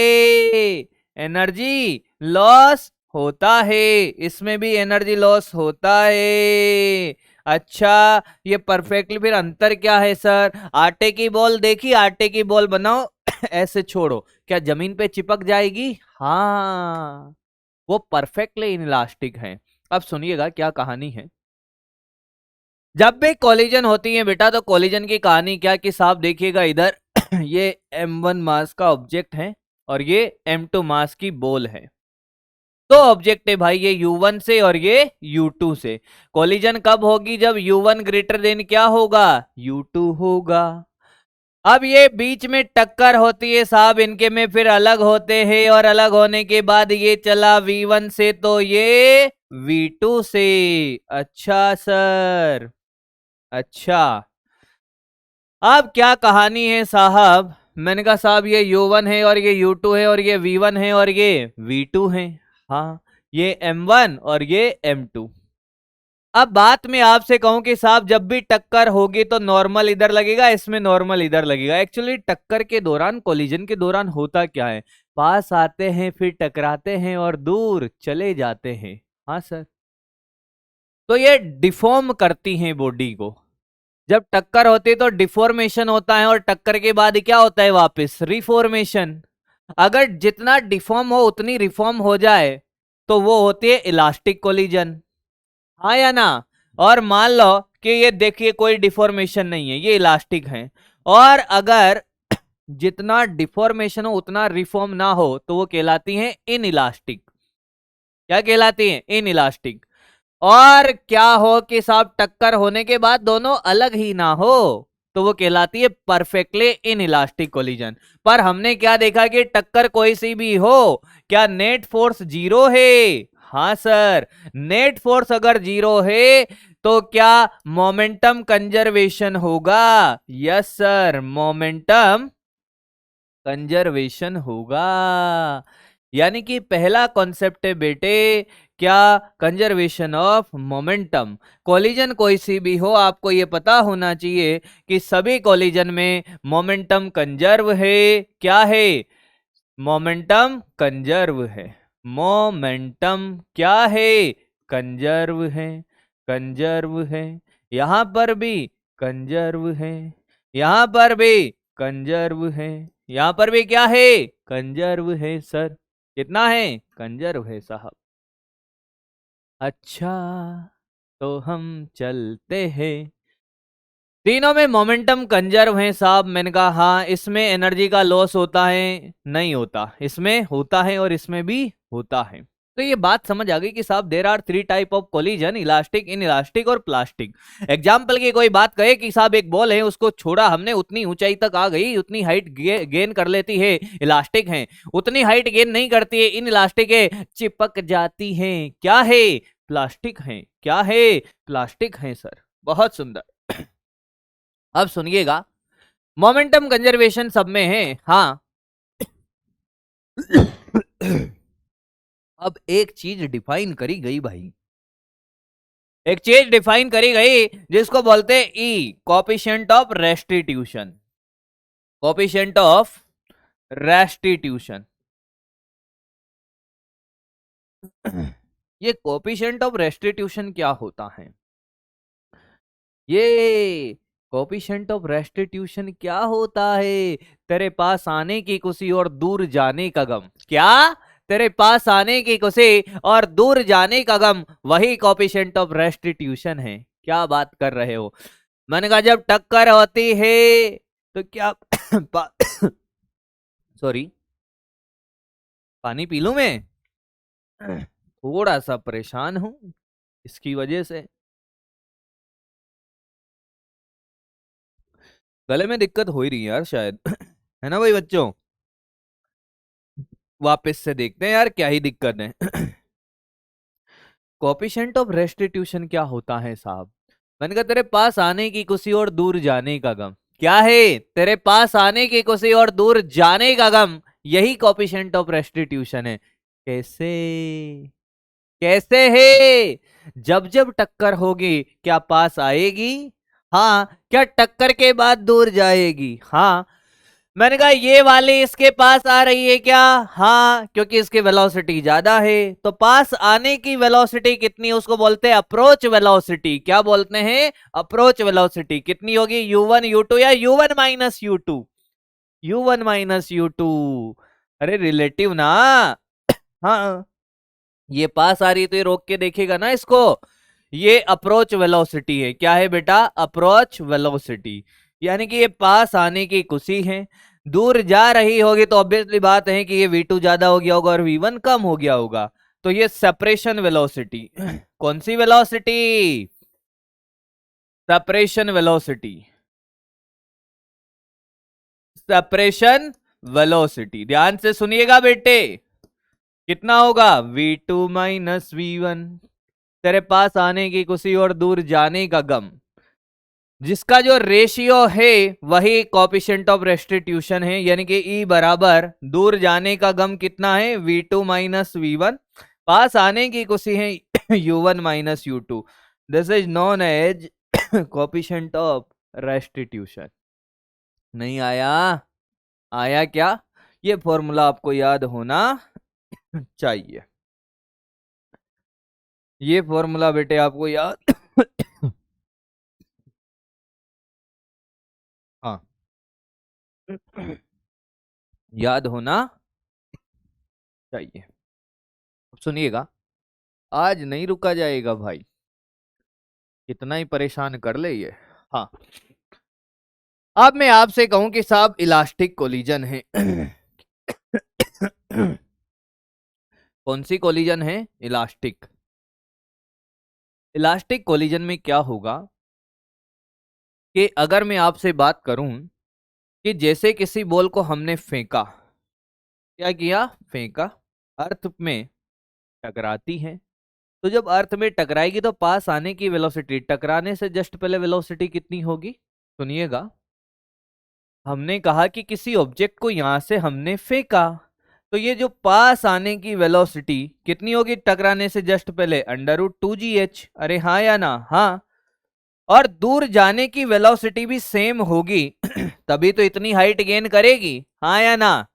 एनर्जी लॉस होता है, इसमें भी एनर्जी लॉस होता है। अच्छा, ये परफेक्टली फिर अंतर क्या है सर? आटे की बॉल देखी, आटे की बॉल बनाओ ऐसे छोड़ो, क्या जमीन पे चिपक जाएगी? हाँ, वो परफेक्टली इनलास्टिक है। अब सुनिएगा क्या कहानी है। जब भी कोलिजन होती है बेटा, तो कोलिजन की कहानी क्या कि साहब देखिएगा इधर ये m1 मास का ऑब्जेक्ट है और ये m2 मास की बॉल है। तो ऑब्जेक्ट है भाई, ये u1 से और ये u2 से। कोलिजन कब होगी? जब u1 ग्रेटर देन क्या होगा? u2 होगा। अब ये बीच में टक्कर होती है साहब, इनके में फिर अलग होते हैं और अलग होने के बाद ये चला v1 से तो ये v2 से। अच्छा सर, अच्छा। अब क्या कहानी है साहब? मैंने कहा साहब ये u1 है और ये u2 है और ये v1 है और ये v2 है। हाँ, ये m1 और ये m2। अब बात मैं आपसे कहूं कि साहब जब भी टक्कर होगी तो नॉर्मल इधर लगेगा, इसमें नॉर्मल इधर लगेगा। एक्चुअली टक्कर के दौरान, कोलिजन के दौरान होता क्या है, पास आते हैं फिर टकराते हैं और दूर चले जाते हैं। हाँ सर, तो ये डिफॉर्म करती हैं बॉडी को। जब टक्कर होती है तो डिफॉर्मेशन होता है और टक्कर के बाद क्या होता है? वापस रिफॉर्मेशन। अगर जितना डिफॉर्म हो उतनी रिफॉर्म हो जाए तो वो होती है इलास्टिक कोलिजन। हाँ या ना? और मान लो कि ये देखिए कोई डिफॉर्मेशन नहीं है, ये इलास्टिक है, और अगर जितना डिफॉर्मेशन हो उतना रिफॉर्म ना हो तो वो कहलाती हैं इनइलास्टिक। क्या कहलाती हैं? इनइलास्टिक। और क्या हो कि साहब टक्कर होने के बाद दोनों अलग ही ना हो तो वो कहलाती है परफेक्टली इनइलास्टिक कोलिजन। पर हमने क्या देखा कि टक्कर कोई सी भी हो, क्या नेट फोर्स जीरो है? हाँ सर, नेट फोर्स अगर जीरो है तो क्या मोमेंटम कंजर्वेशन होगा? यस सर, मोमेंटम कंजर्वेशन होगा। यानी कि पहला कॉन्सेप्ट है बेटे क्या? Conservation of momentum. कॉलिजन कोई सी भी हो आपको ये पता होना चाहिए कि सभी कॉलिजन में मोमेंटम कंजर्व है। क्या है? मोमेंटम कंजर्व है। मोमेंटम क्या है? कंजर्व है। कंजर्व है। यहां पर भी कंजर्व है। यहां पर भी कंजर्व है। यहां पर भी क्या है? कंजर्व है सर। कितना है? कंजर्व है साहब। अच्छा, तो हम चलते हैं। तीनों में मोमेंटम कंजर्व है साहब। मैंने कहा हाँ, इसमें एनर्जी का लॉस होता है? नहीं होता। इसमें होता है और इसमें भी होता है। तो ये बात समझ आ गई कि साहब there are three type of collision, elastic, in elastic और प्लास्टिक। एग्जाम्पल की कोई बात कहे कि साहब एक बॉल है, उसको छोड़ा हमने, उतनी ऊंचाई तक आ गई, उतनी हाइट गेन कर लेती है, इलास्टिक है। उतनी हाइट गेन नहीं करती है, इन इलास्टिक है, चिपक जाती है। क्या है? प्लास्टिक है। क्या है? प्लास्टिक है सर। बहुत सुंदर। अब सुनिएगा, मोमेंटम कंजर्वेशन सब में है। हाँ। अब एक चीज डिफाइन करी गई भाई, एक चीज डिफाइन करी गई जिसको बोलते हैं E, coefficient of restitution. Coefficient of restitution. ये कोफिशिएंट ऑफ रेस्टिट्यूशन क्या होता है? ये कोफिशिएंट ऑफ रेस्टिट्यूशन क्या होता है? तेरे पास आने की खुशी और दूर जाने का गम। क्या? तेरे पास आने की खुशी और दूर जाने का गम, वही कोफिशिएंट ऑफ रेस्टिट्यूशन है। क्या बात कर रहे हो? मैंने कहा जब टक्कर होती है तो क्या सॉरी, पानी पी लूं मैं? थोड़ा सा परेशान हूं इसकी वजह से, गले में दिक्कत हो ही रही है यार शायद। है ना भाई बच्चों? वापस से देखते हैं यार क्या ही दिक्कत है। कोफिशिएंट ऑफ रेस्टिट्यूशन क्या होता है साहब? मैंने कहा तेरे पास आने की खुशी और दूर जाने का गम। क्या है? तेरे पास आने की खुशी और दूर जाने का गम, यही कोफिशिएंट ऑफ रेस्टिट्यूशन है। कैसे? कैसे है? जब जब टक्कर होगी क्या पास आएगी? हाँ। क्या टक्कर के बाद दूर जाएगी? हाँ। मैंने कहा ये वाली इसके पास आ रही है क्या? हाँ, क्योंकि इसकी वेलोसिटी ज्यादा है। तो पास आने की वेलोसिटी कितनी है उसको बोलते हैं अप्रोच वेलोसिटी। क्या बोलते हैं? Approach velocity. कितनी होगी? u1 u2 या u1 minus u2? u1 minus u2। अरे रिलेटिव ना। हाँ, ये पास आ रही है तो ये रोक के देखेगा ना इसको। ये अप्रोच वेलोसिटी है। क्या है बेटा? Approach velocity. यानी कि ये पास आने की खुशी है, दूर जा रही होगी तो ऑब्वियसली बात है कि ये v2 ज्यादा हो गया होगा और v1 कम हो गया होगा। तो ये सेपरेशन वेलोसिटी। कौन सी velocity? Separation velocity. Separation velocity. ध्यान से सुनिएगा बेटे, कितना होगा? v2 minus v1। तेरे पास आने की खुशी और दूर जाने का गम, जिसका जो रेशियो है वही कोफिशिएंट ऑफ रेस्टिट्यूशन है। यानी कि E बराबर दूर जाने का गम कितना है? v2 minus v1। पास आने की खुशी है u1 minus u2। This is known as coefficient of restitution. नहीं आया? आया क्या? ये फॉर्मूला आपको याद होना चाहिए। ये फॉर्मूला बेटे आपको याद हाँ, याद होना चाहिए। अब सुनिएगा, आज नहीं रुका जाएगा भाई, कितना ही परेशान कर ले ये। हाँ, अब मैं आपसे कहूं कि साहब इलास्टिक कोलिजन है कौन सी कोलिजन है? इलास्टिक। इलास्टिक कोलिजन में क्या होगा कि अगर मैं आपसे बात करूं कि जैसे किसी बॉल को हमने फेंका, क्या किया? फेंका, अर्थ में टकराती है, तो जब अर्थ में टकराएगी तो पास आने की वेलोसिटी, टकराने से जस्ट पहले वेलोसिटी कितनी होगी? सुनिएगा, हमने कहा कि किसी ऑब्जेक्ट को यहां से हमने फेंका, तो ये जो पास आने की वेलोसिटी कितनी होगी टकराने से जस्ट पहले? √2gh। अरे हाँ या ना? हाँ। और दूर जाने की वेलोसिटी भी सेम होगी तभी तो इतनी हाइट गेन करेगी, हाँ या ना?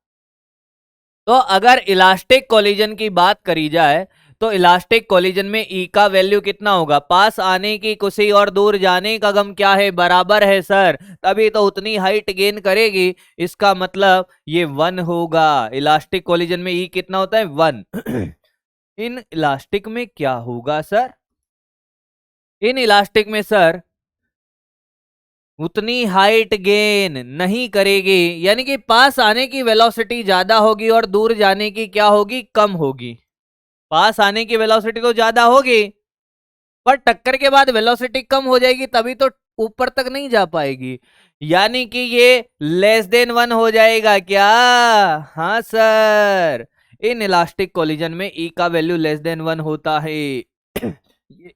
तो अगर इलास्टिक कोलिजन की बात करी जाए तो इलास्टिक कोलिजन में ई का वैल्यू कितना होगा? पास आने की कुशी और दूर जाने का गम क्या है? बराबर है सर, तभी तो उतनी हाइट गेन करेगी। इसका मतलब ये 1 होगा। इलास्टिक कोलिजन में ई कितना होता है? 1 इन इलास्टिक में क्या होगा सर? इन इलास्टिक में सर उतनी हाइट गेन नहीं करेगी, यानी कि पास आने की वेलोसिटी ज्यादा होगी और दूर जाने की क्या होगी? कम होगी। पास आने की वेलोसिटी तो ज्यादा होगी पर टक्कर के बाद वेलोसिटी कम हो जाएगी, तभी तो ऊपर तक नहीं जा पाएगी, यानी कि ये <<1 हो जाएगा क्या? हाँ सर, इन इलास्टिक कोलिजन में ई का वैल्यू <<1 होता है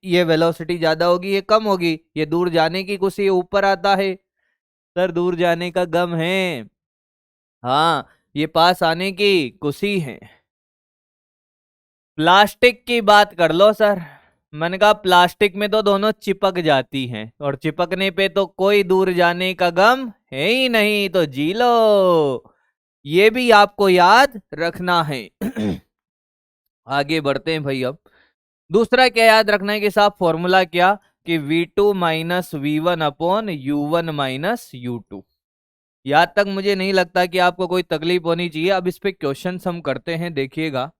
ये वेलोसिटी ज्यादा होगी, ये कम होगी, ये दूर जाने की कुछ ये ऊपर आता है। सर दूर जाने का गम है, हाँ, ये पास आने की कुशी है। प्लास्टिक की बात कर लो सर, मैंने कहा प्लास्टिक में तो दोनों चिपक जाती हैं और चिपकने पे तो कोई दूर जाने का गम है ही नहीं, तो जी लो, ये भी आपको याद रखना है आगे बढ़ते हैं भाई। अब दूसरा क्या याद रखना है कि साहब फॉर्मूला क्या कि V2 minus V1 upon U1 minus U2। याद तक मुझे नहीं लगता कि आपको कोई तकलीफ होनी चाहिए। अब इस पे क्वेश्चन हम करते हैं, देखिएगा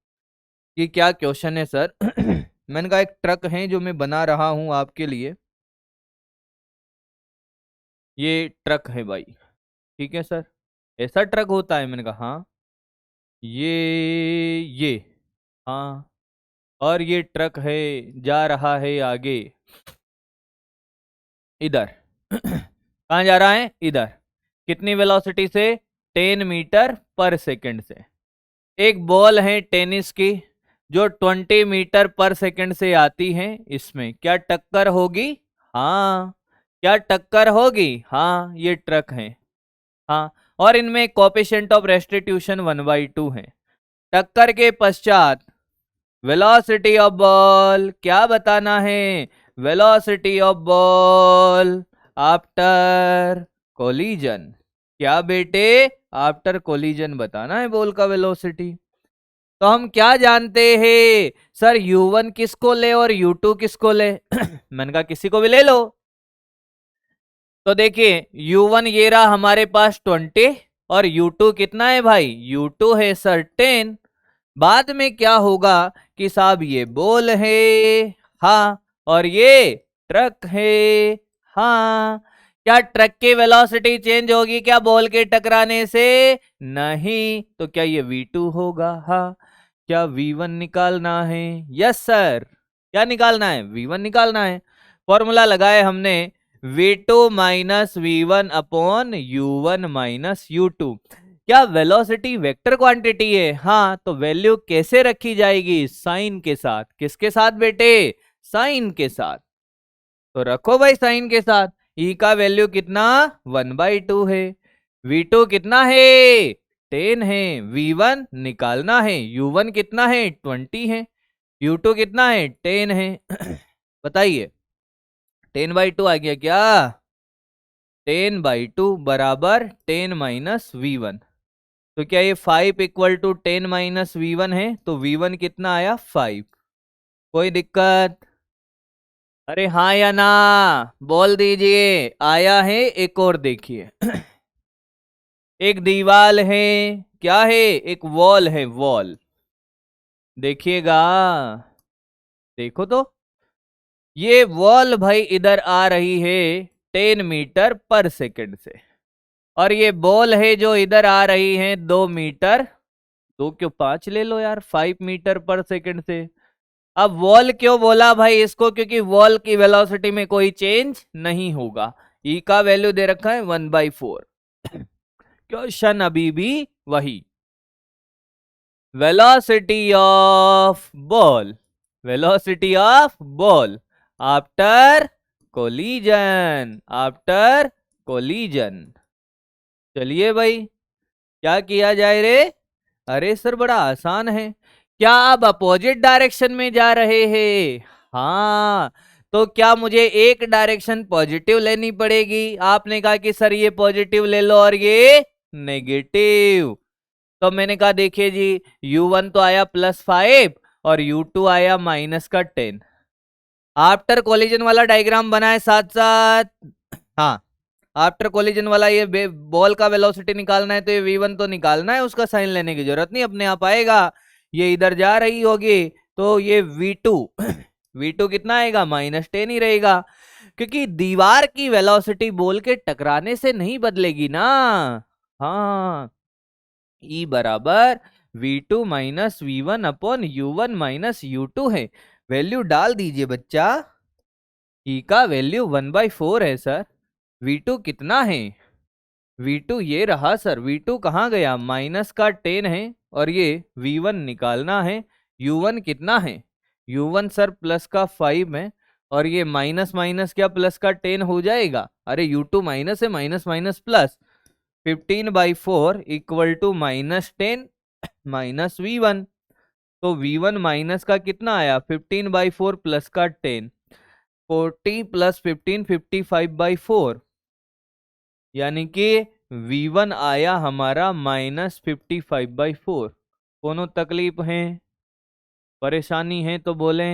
कि क्या क्वेश्चन है सर मैंने कहा एक ट्रक है जो मैं बना रहा हूं आपके लिए, ये ट्रक है भाई, ठीक है सर, ऐसा ट्रक होता है? मैंने कहा हाँ। ये हाँ, और ये ट्रक है, जा रहा है आगे इधर कहाँ जा रहा है? इधर। कितनी वेलोसिटी से? 10 मीटर पर सेकंड से। एक बॉल है टेनिस की जो 20 मीटर पर सेकंड से आती है, इसमें क्या टक्कर होगी? हाँ। क्या टक्कर होगी? हाँ, ये ट्रक है। हाँ, और इनमें कोएफिशिएंट ऑफ रेस्टिट्यूशन 1/2 है। टक्कर के पश्चात वेलोसिटी ऑफ बॉल क्या बताना है? Velocity of ball after collision. क्या बेटे? आफ्टर कोलिजन बताना है बॉल का वेलोसिटी। तो हम क्या जानते हैं सर? U1 किसको ले और U2 किसको ले मैंने कहा किसी को भी ले लो। तो देखिए U1 ये रहा हमारे पास 20 और U2 कितना है भाई? U2 है सर 10। बाद में क्या होगा कि साहब ये बॉल है, हाँ, और ये ट्रक है, हाँ। क्या ट्रक की वेलोसिटी चेंज होगी क्या बॉल के टकराने से? नहीं। तो क्या ये V2 होगा? हाँ। क्या V1 निकालना है? Yes sir. क्या निकालना है? V1 निकालना है। फॉर्मूला लगाए हमने V2 minus V1 upon U1 minus U2। क्या वेलोसिटी वेक्टर क्वांटिटी है? हाँ, तो वैल्यू कैसे रखी जाएगी? साइन के साथ। किसके साथ बेटे? साइन के साथ। तो रखो भाई साइन के साथ। ई का वैल्यू कितना? 1/2 है। V2 कितना है? 10 है। V1 निकालना है। U1 कितना है? 20 है। U2 कितना है? 10 है बताइए 10/2 आ गया क्या? 10/2 बराबर 10 माइनस V1। तो क्या ये 5 इक्वल टू 10 माइनस V1 है? तो V1 कितना आया? 5। कोई दिक्कत? अरे हाँ या ना बोल दीजिए। आया है। एक और देखिए एक दीवाल है, क्या है? एक वॉल है, वॉल। देखिएगा, देखो तो, ये वॉल भाई इधर आ रही है 10 मीटर पर सेकंड से। और ये बॉल है जो इधर आ रही है 2 मीटर, 2 क्यों 5 ले लो यार, 5 मीटर पर सेकंड से। अब वॉल क्यों बोला भाई इसको, क्योंकि वॉल की वेलोसिटी में कोई चेंज नहीं होगा। ई का वैल्यू दे रखा है 1/4। क्वेश्चन अभी भी वही, velocity of ball, velocity of ball after collision, after collision. चलिए भाई, क्या किया जाए रे? अरे सर बड़ा आसान है। क्या आप अपोजिट डायरेक्शन में जा रहे हैं? हाँ, तो क्या मुझे एक डायरेक्शन पॉजिटिव लेनी पड़ेगी? आपने कहा कि सर ये पॉजिटिव ले लो और ये नेगेटिव। तो मैंने कहा देखिए जी, u1 तो आया +5 और u2 आया -10। आफ्टर कोलिजन वाला डायग्राम बनाए साथ साथ। हाँ, आफ्टर कोलिजन वाला ये बॉल का वेलोसिटी निकालना है, तो ये v1 तो निकालना है, उसका साइन लेने की जरूरत नहीं, अपने आप आएगा। ये इधर जा रही होगी तो ये v2 v2 कितना आएगा? -10 ही रहेगा, क्योंकि दीवार की वेलोसिटी बॉल के टकराने से नहीं बदलेगी ना। हाँ, E बराबर v2 minus v1 upon u1 minus u2 है। वैल्यू डाल दीजिए बच्चा। E का वैल्यू 1/4 है सर। v2 कितना है? v2 ये रहा सर। v2 कहाँ गया? -10 है, और ये v1 निकालना है। u1 कितना है? u1 सर +5 है, और ये माइनस माइनस क्या +10 हो जाएगा? अरे u2 माइनस है, minus minus plus, 15/4 equal to -10 minus v1। तो v1 माइनस का कितना आया? 15/4 प्लस का 10, 40 + 15 55/4, यानी कि v1 आया हमारा -55/4। कोनो तकलीफ है, परेशानी है तो बोले,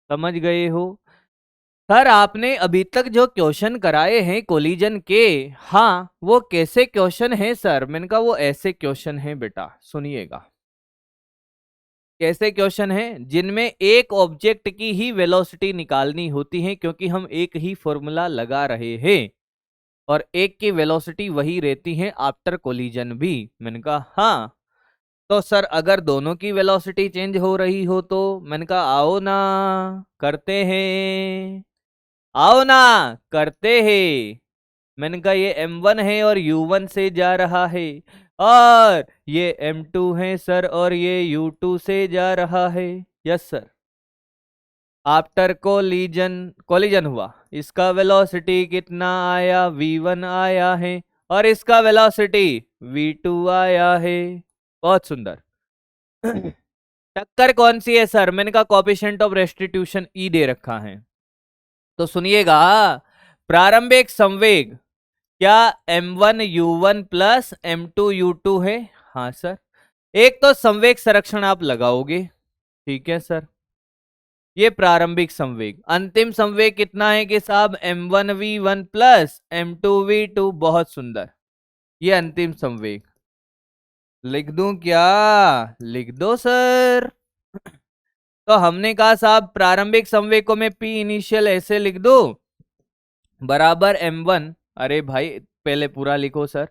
समझ गए हो? सर आपने अभी तक जो क्वेश्चन कराए हैं कोलिजन के, हाँ वो कैसे क्वेश्चन है सर? मैंने कहा वो ऐसे क्वेश्चन है बेटा, सुनिएगा। कैसे क्वेश्चन है? जिनमें एक ऑब्जेक्ट की ही वेलोसिटी निकालनी होती है, क्योंकि हम एक ही फॉर्मूला लगा रहे हैं, और एक की वेलोसिटी वही रहती है आफ्टर कोलिजन भी। मैंने कहा हाँ। तो सर अगर दोनों की वेलोसिटी चेंज हो रही हो तो? मैंने कहा आओ ना करते हैं, आओ ना करते हैं। मैंने कहा ये m1 है और u1 से जा रहा है, और ये m2 है सर और ये u2 से जा रहा है। Yes sir. After collision, collision हुआ, इसका वेलोसिटी कितना आया? v1 आया है, और इसका वेलोसिटी v2 आया है। बहुत सुंदर। टक्कर कौन सी है सर? मैंने कहा कोएफिशिएंट ऑफ रेस्टिट्यूशन E दे रखा है। तो सुनिएगा, प्रारंभिक संवेग क्या m1 u1 plus m2 u2 है? हाँ सर। एक तो संवेग संरक्षण आप लगाओगे, ठीक है सर। ये प्रारंभिक संवेग। अंतिम संवेग कितना है कि साहब m1 v1 plus m2 v2। बहुत सुंदर। ये अंतिम संवेग। लिख दूं क्या? लिख दो सर। तो हमने कहा साहब प्रारंभिक संवेग को मैं p इनिशियल ऐसे लिख दूं, बराबर m1, अरे भाई पहले पूरा लिखो sir,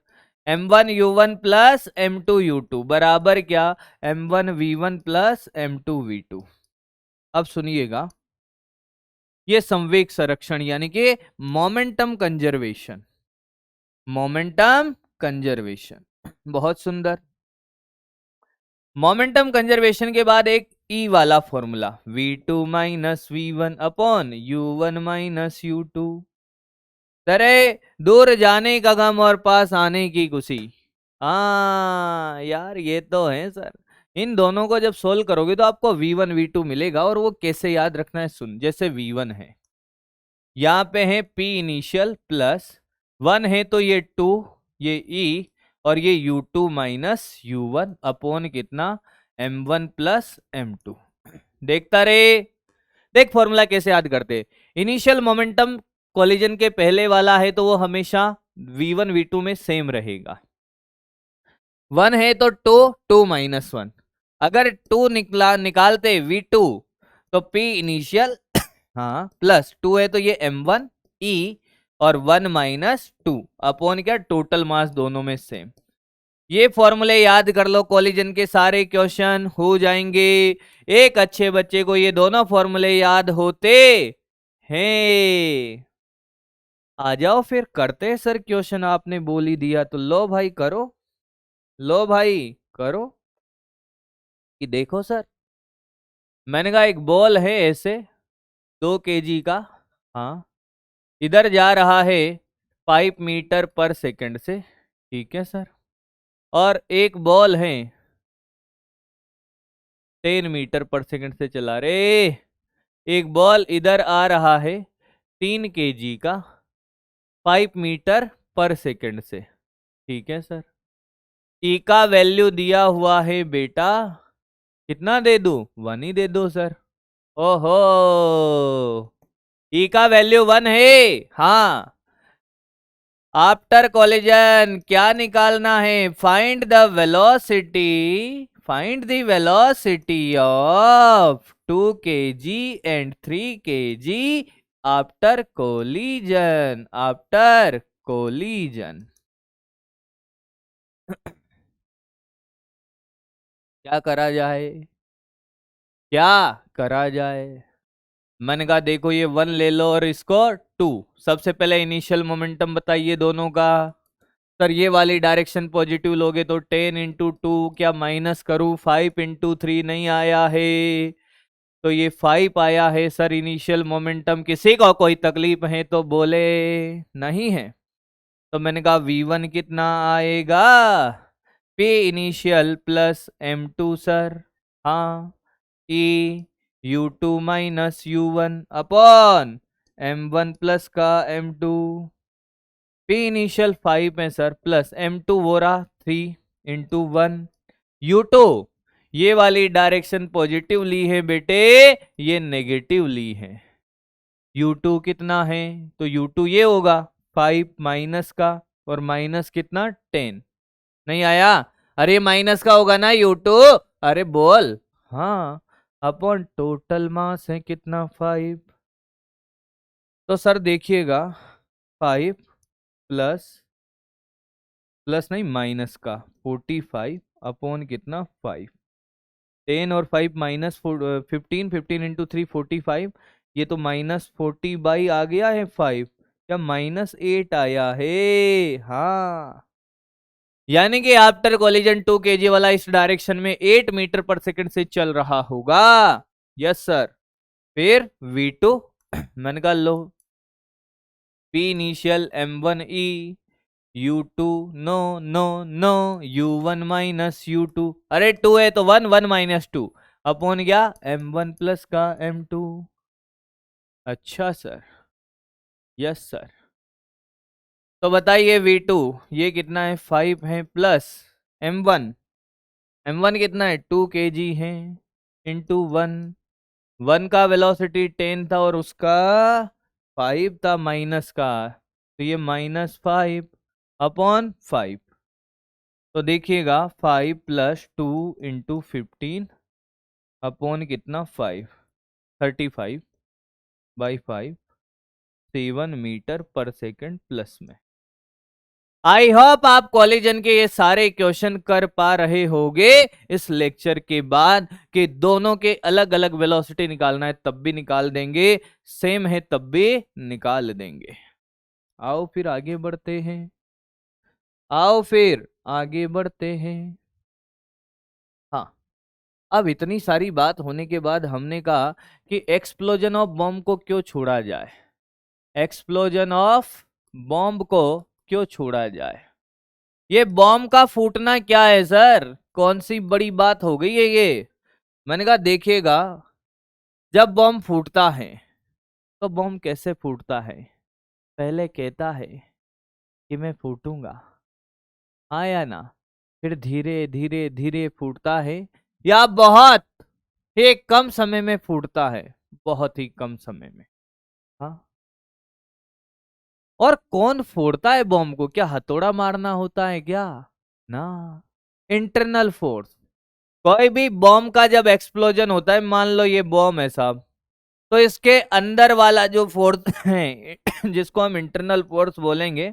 m1 u1 plus m2 u2 बराबर क्या? m1 v1 plus m2 v2। अब सुनिएगा, ये संवेग संरक्षण यानी कि मोमेंटम कंजर्वेशन, मोमेंटम कंजर्वेशन। बहुत सुंदर। मोमेंटम कंजर्वेशन के बाद एक ई वाला formula, v2 minus v1 upon u1 minus u2। तरे दूर जाने का गम और पास आने की खुशी। हाँ यार ये तो है सर। इन दोनों को जब सोल्व करोगे तो आपको v1 v2 मिलेगा, और वो कैसे याद रखना है सुन। जैसे v1 है, यहाँ पे है p इनिशियल प्लस 1 है, तो ये 2, ये e, और ये u2 माइनस u1 अपॉन कितना? m1 plus m2। देखता रे, देख फॉर्मूला कैसे याद करते। इनिशियल मोमेंटम कोलिजन के पहले वाला है तो वो हमेशा v1 v2 में सेम रहेगा। 1 है तो 2, 2 माइनस 1। अगर 2 निकालते v2 तो p इनिशियल हाँ प्लस 2 है तो ये m1 e, और 1 माइनस 2 अपॉन क्या, टोटल मास दोनों में सेम। ये फॉर्मूले याद कर लो, कोलिजन के सारे क्वेश्चन हो जाएंगे। एक अच्छे बच्चे को ये दोनों फॉर्मूले याद होते हैं। आ जाओ फिर करते हैं सर क्वेश्चन, आपने बोल ही दिया तो लो भाई करो, लो भाई करो। कि देखो सर, मैंने कहा एक बॉल है ऐसे 2 kg का, हाँ, इधर जा रहा है 5 मीटर पर सेकंड से, ठीक है सर। और एक बॉल है 10 मीटर पर सेकंड से चला रे। एक बॉल इधर आ रहा है 3 kg का 5 मीटर पर सेकंड से, ठीक है सर। ई का वैल्यू दिया हुआ है बेटा, कितना दे दूं, 1 ही दे दो सर। ओहो, ई का वैल्यू 1 है, हाँ। आफ्टर कोलिजन क्या निकालना है, find the velocity, find the velocity of 2 kg and 3 kg after collision, after collision. क्या करा जाए, क्या करा जाए। मैंने कहा देखो ये 1 ले लो और इसको 2। सबसे पहले इनिशियल मोमेंटम बताइए दोनों का। सर ये वाली डायरेक्शन पॉजिटिव लोगे तो 10 × 2, क्या माइनस करूं, 5 × 3 नहीं आया है, तो ये 5 आया है सर इनिशियल मोमेंटम। किसी को कोई तकलीफ है तो बोले, नहीं है तो मैंने कहा v1 कितना आएगा, p initial plus m2 sir, हाँ, e u2 minus u1 upon m1 plus का m2, p इनिशियल 5 है सर, प्लस m2 वो रहा 3 × 1 u2, ये वाली डायरेक्शन पॉजिटिव ली है बेटे, ये नेगेटिव ली है। u2 कितना है, तो u2 ये होगा 5 माइनस का, और माइनस कितना 10, नहीं आया, अरे माइनस का होगा ना u2, अरे बोल, हाँ, अपॉन टोटल मास है कितना 5। तो सर देखिएगा 5 प्लस, प्लस नहीं माइनस का 45 अपॉन कितना 5, 10 और 5 माइनस 15, 15 × 3 45, ये तो -40 आ गया है 5, क्या -8 आया है, हाँ। यानी कि आफ्टर कोलिजन 2 kg वाला इस डायरेक्शन में 8 मीटर पर सेकंड से चल रहा होगा, यस सर। फिर v2 मैंने कहा लो, p initial m1 e u2 no no no u1 minus u2, अरे 2 है तो 1, 1 माइनस 2 अपॉन गया m1 प्लस का m2। अच्छा सर, यस सर। तो बताइए v2 ये कितना है, 5 है, प्लस m1, m1 कितना है 2 kg है, इंटू 1, 1 का वेलोसिटी 10 था और उसका 5 था माइनस का, तो ये -5 अपॉन 5। तो देखिएगा 5 + 2 × 15 अपॉन कितना 5, 35/5, 7 मीटर पर सेकंड प्लस में। आई होप आप कॉलिजन के ये सारे क्वेश्चन कर पा रहे होगे इस लेक्चर के बाद, कि दोनों के अलग अलग वेलोसिटी निकालना है तब भी निकाल देंगे, सेम है तब भी निकाल देंगे। आओ फिर आगे बढ़ते हैं, आओ फिर आगे बढ़ते हैं। हाँ, अब इतनी सारी बात होने के बाद हमने कहा कि एक्सप्लोजन ऑफ बॉम्ब को क्यों छोड़ा जाए, एक्सप्लोजन ऑफ बॉम्ब को क्यों छोड़ा जाए। ये बॉम्ब का फूटना क्या है सर, कौन सी बड़ी बात हो गई है ये। मैंने कहा देखिएगा, जब बॉम्ब फूटता है तो बॉम्ब कैसे फूटता है, पहले कहता है कि मैं फूटूंगा, हाँ या ना, फिर धीरे धीरे धीरे फूटता है, या बहुत ही कम समय में फूटता है, बहुत ही कम समय में, हाँ। और कौन फोड़ता है बॉम्ब को, क्या हथौड़ा मारना होता है क्या, ना, इंटरनल फोर्स। कोई भी बॉम्ब का जब एक्सप्लोजन होता है, मान लो ये बॉम्ब है साहब, तो इसके अंदर वाला जो फोर्स है जिसको हम इंटरनल फोर्स बोलेंगे,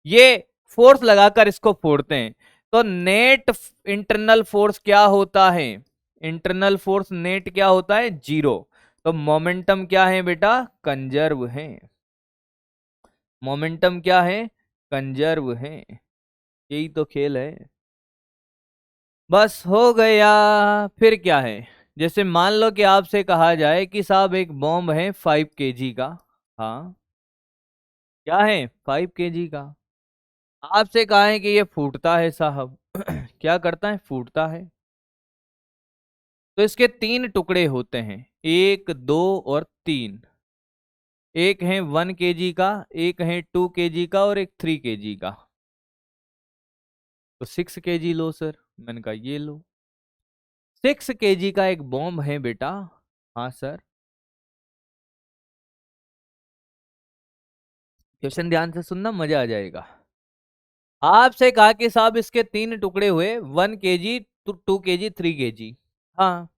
ये फोर्स लगाकर इसको फोड़ते हैं। तो नेट इंटरनल फोर्स क्या होता है? इंटरनल फोर्स नेट क्या होता है? 0। तो मोमेंटम क्या है बेटा? कंजर्व है। मोमेंटम क्या है? कंजर्व है। यही तो खेल है। बस हो गया। फिर क्या है? जैसे मान लो कि आपसे कहा जाए कि साहब एक बॉम्ब है 5 kg का। हाँ, क्या है? 5 kg का। आपसे कहा है कि ये फूटता है साहब। क्या करता है? फूटता है। तो इसके 3 टुकड़े होते हैं, 1, 2 और 3। एक है 1 kg का, एक है 2 kg का और एक 3 kg का। तो 6 kg लो सर। मैंने कहा ये लो। 6 kg का एक बॉम्ब है बेटा। हाँ सर। क्वेश्चन ध्यान से सुनना, मजा आ जाएगा। आपसे कहा कि साहब इसके 3 टुकड़े हुए, 1 kg, 2 kg, 3 kg। हाँ।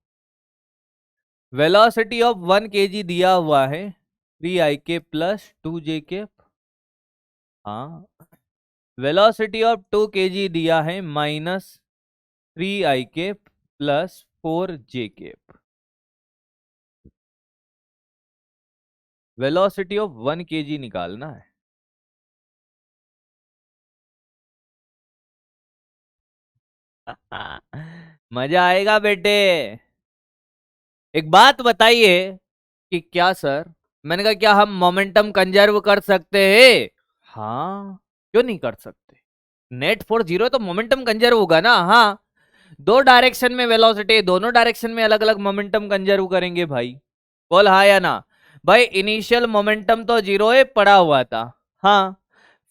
वेलोसिटी ऑफ 1 kg दिया हुआ है 3 i k plus 2 j k। हाँ। वेलोसिटी ऑफ 2 kg दिया है -3 i k plus 4 j k। Velocity of 1 kg निकालना है। मजा आएगा बेटे। एक बात बताइए कि क्या सर, मैंने कहा क्या हम मोमेंटम कंजर्व कर सकते हैं? हाँ, क्यों नहीं कर सकते? नेट फोर्स 0 है तो मोमेंटम कंजर्व होगा ना। हाँ, 2 डायरेक्शन में वेलोसिटी, दोनों डायरेक्शन में अलग अलग मोमेंटम कंजर्व करेंगे भाई। बोल हाँ या ना? भाई इनिशियल मोमेंटम तो 0 है, पड़ा हुआ था। हाँ।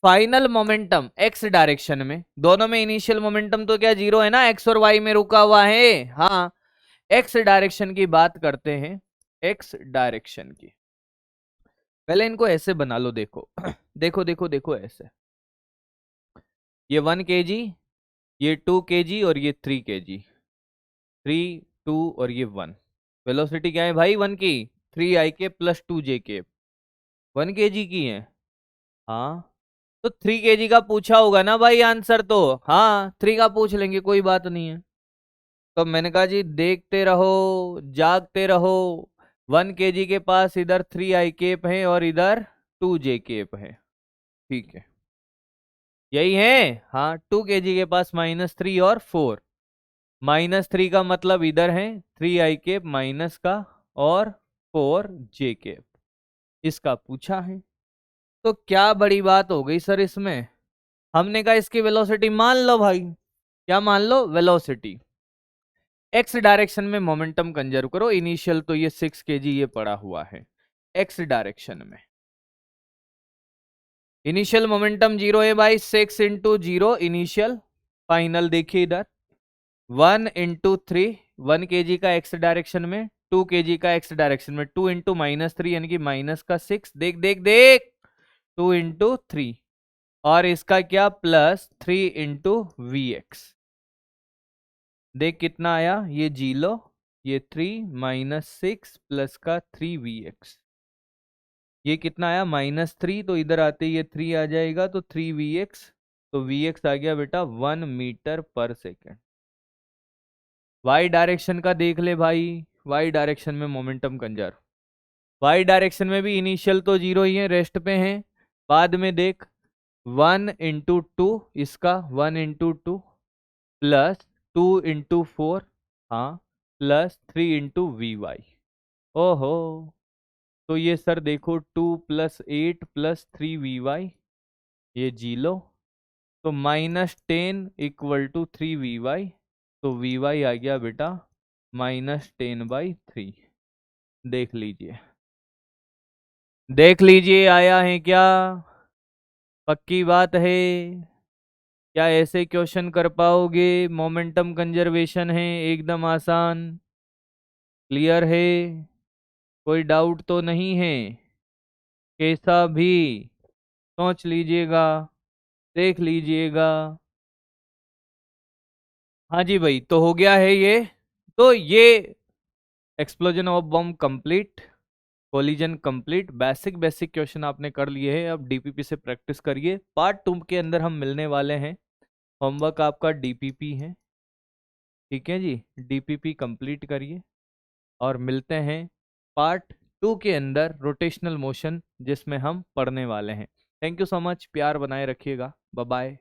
फाइनल मोमेंटम एक्स डायरेक्शन में, दोनों में इनिशियल मोमेंटम तो क्या 0 है ना, एक्स और वाई में रुका हुआ है। हाँ। एक्स डायरेक्शन की बात करते हैं। एक्स डायरेक्शन की, पहले इनको ऐसे बना लो। देखो देखो देखो देखो ऐसे। ये 1 kg, ये 2 kg और ये 3 kg। 3, 2 और ये 1। वेलोसिटी क्या है भाई 1 की? 3 i k plus 2 j k। 1 kg की है। हाँ। तो 3 kg का पूछा होगा ना भाई आंसर तो। हाँ, 3 का पूछ लेंगे, कोई बात नहीं है। तो मैंने कहा जी देखते रहो, जागते रहो। 1 kg के पास इधर 3 i k है और इधर 2 j k है। ठीक है, यही है। हाँ, 2 kg के पास -3 और 4। -3 का मतलब इधर है 3 i k माइनस का और 4 j k। इसका पूछा है। तो क्या बड़ी बात हो गई सर इसमें? हमने कहा इसकी वेलोसिटी मान लो भाई। क्या मान लो? वेलोसिटी। एक्स डायरेक्शन में मोमेंटम कंजर्व करो। इनिशियल तो ये 6 kg ये पड़ा हुआ है एक्स डायरेक्शन में। इनिशियल मोमेंटम 0 है भाई, 6 × 0 इनिशियल। फाइनल देखिए इधर 1 × 3। 1 kg का एक्स डायरेक्शन में, 2 kg का एक्स डायरेक्शन में, 2 × -3 यानी कि -6। देख देख देख, 2 × 3 और इसका क्या प्लस 3 × Vx। देख कितना आया, ये जी लो, ये 3 -6 प्लस का 3Vx। ये कितना आया? -3। तो इधर आते ये 3 आ जाएगा तो 3Vx। तो Vx आ गया बेटा 1 मीटर/सेकेंड। वाई डायरेक्शन का देख ले भाई। वाई डायरेक्शन में मोमेंटम कंजर्व। वाई डायरेक्शन में भी इनिशियल तो 0 ही है, रेस्ट पे है। बाद में देख 1 × 2, इसका 1 × 2 प्लस 2 × 4। हाँ, प्लस 3 × Vy। ओहो, तो ये सर देखो 2 + 8 + 3Vy, ये जी लो। तो -10 = 3Vy। तो Vy आ गया बेटा -10/3। देख लीजिए, देख लीजिए आया है क्या? पक्की बात है? क्या ऐसे क्वेश्चन कर पाओगे? मोमेंटम कंजर्वेशन है, एकदम आसान। क्लियर है? कोई डाउट तो नहीं है? कैसा भी सोच लीजिएगा, देख लीजिएगा। हाँ जी भाई, तो हो गया है ये। तो ये explosion of bomb complete. Collision complete. Basic basic question आपने कर लिए हैं, अब डीपीपी से प्रैक्टिस करिए। पार्ट 2 के अंदर हम मिलने वाले हैं, होमवर्क आपका डीपीपी है, ठीक है जी। डीपीपी कंप्लीट करिए और मिलते हैं पार्ट 2 के अंदर, रोटेशनल मोशन, जिसमें हम पढ़ने वाले हैं। थैंक यू सो मच, प्यार बनाए रखिएगा, बाय बाय।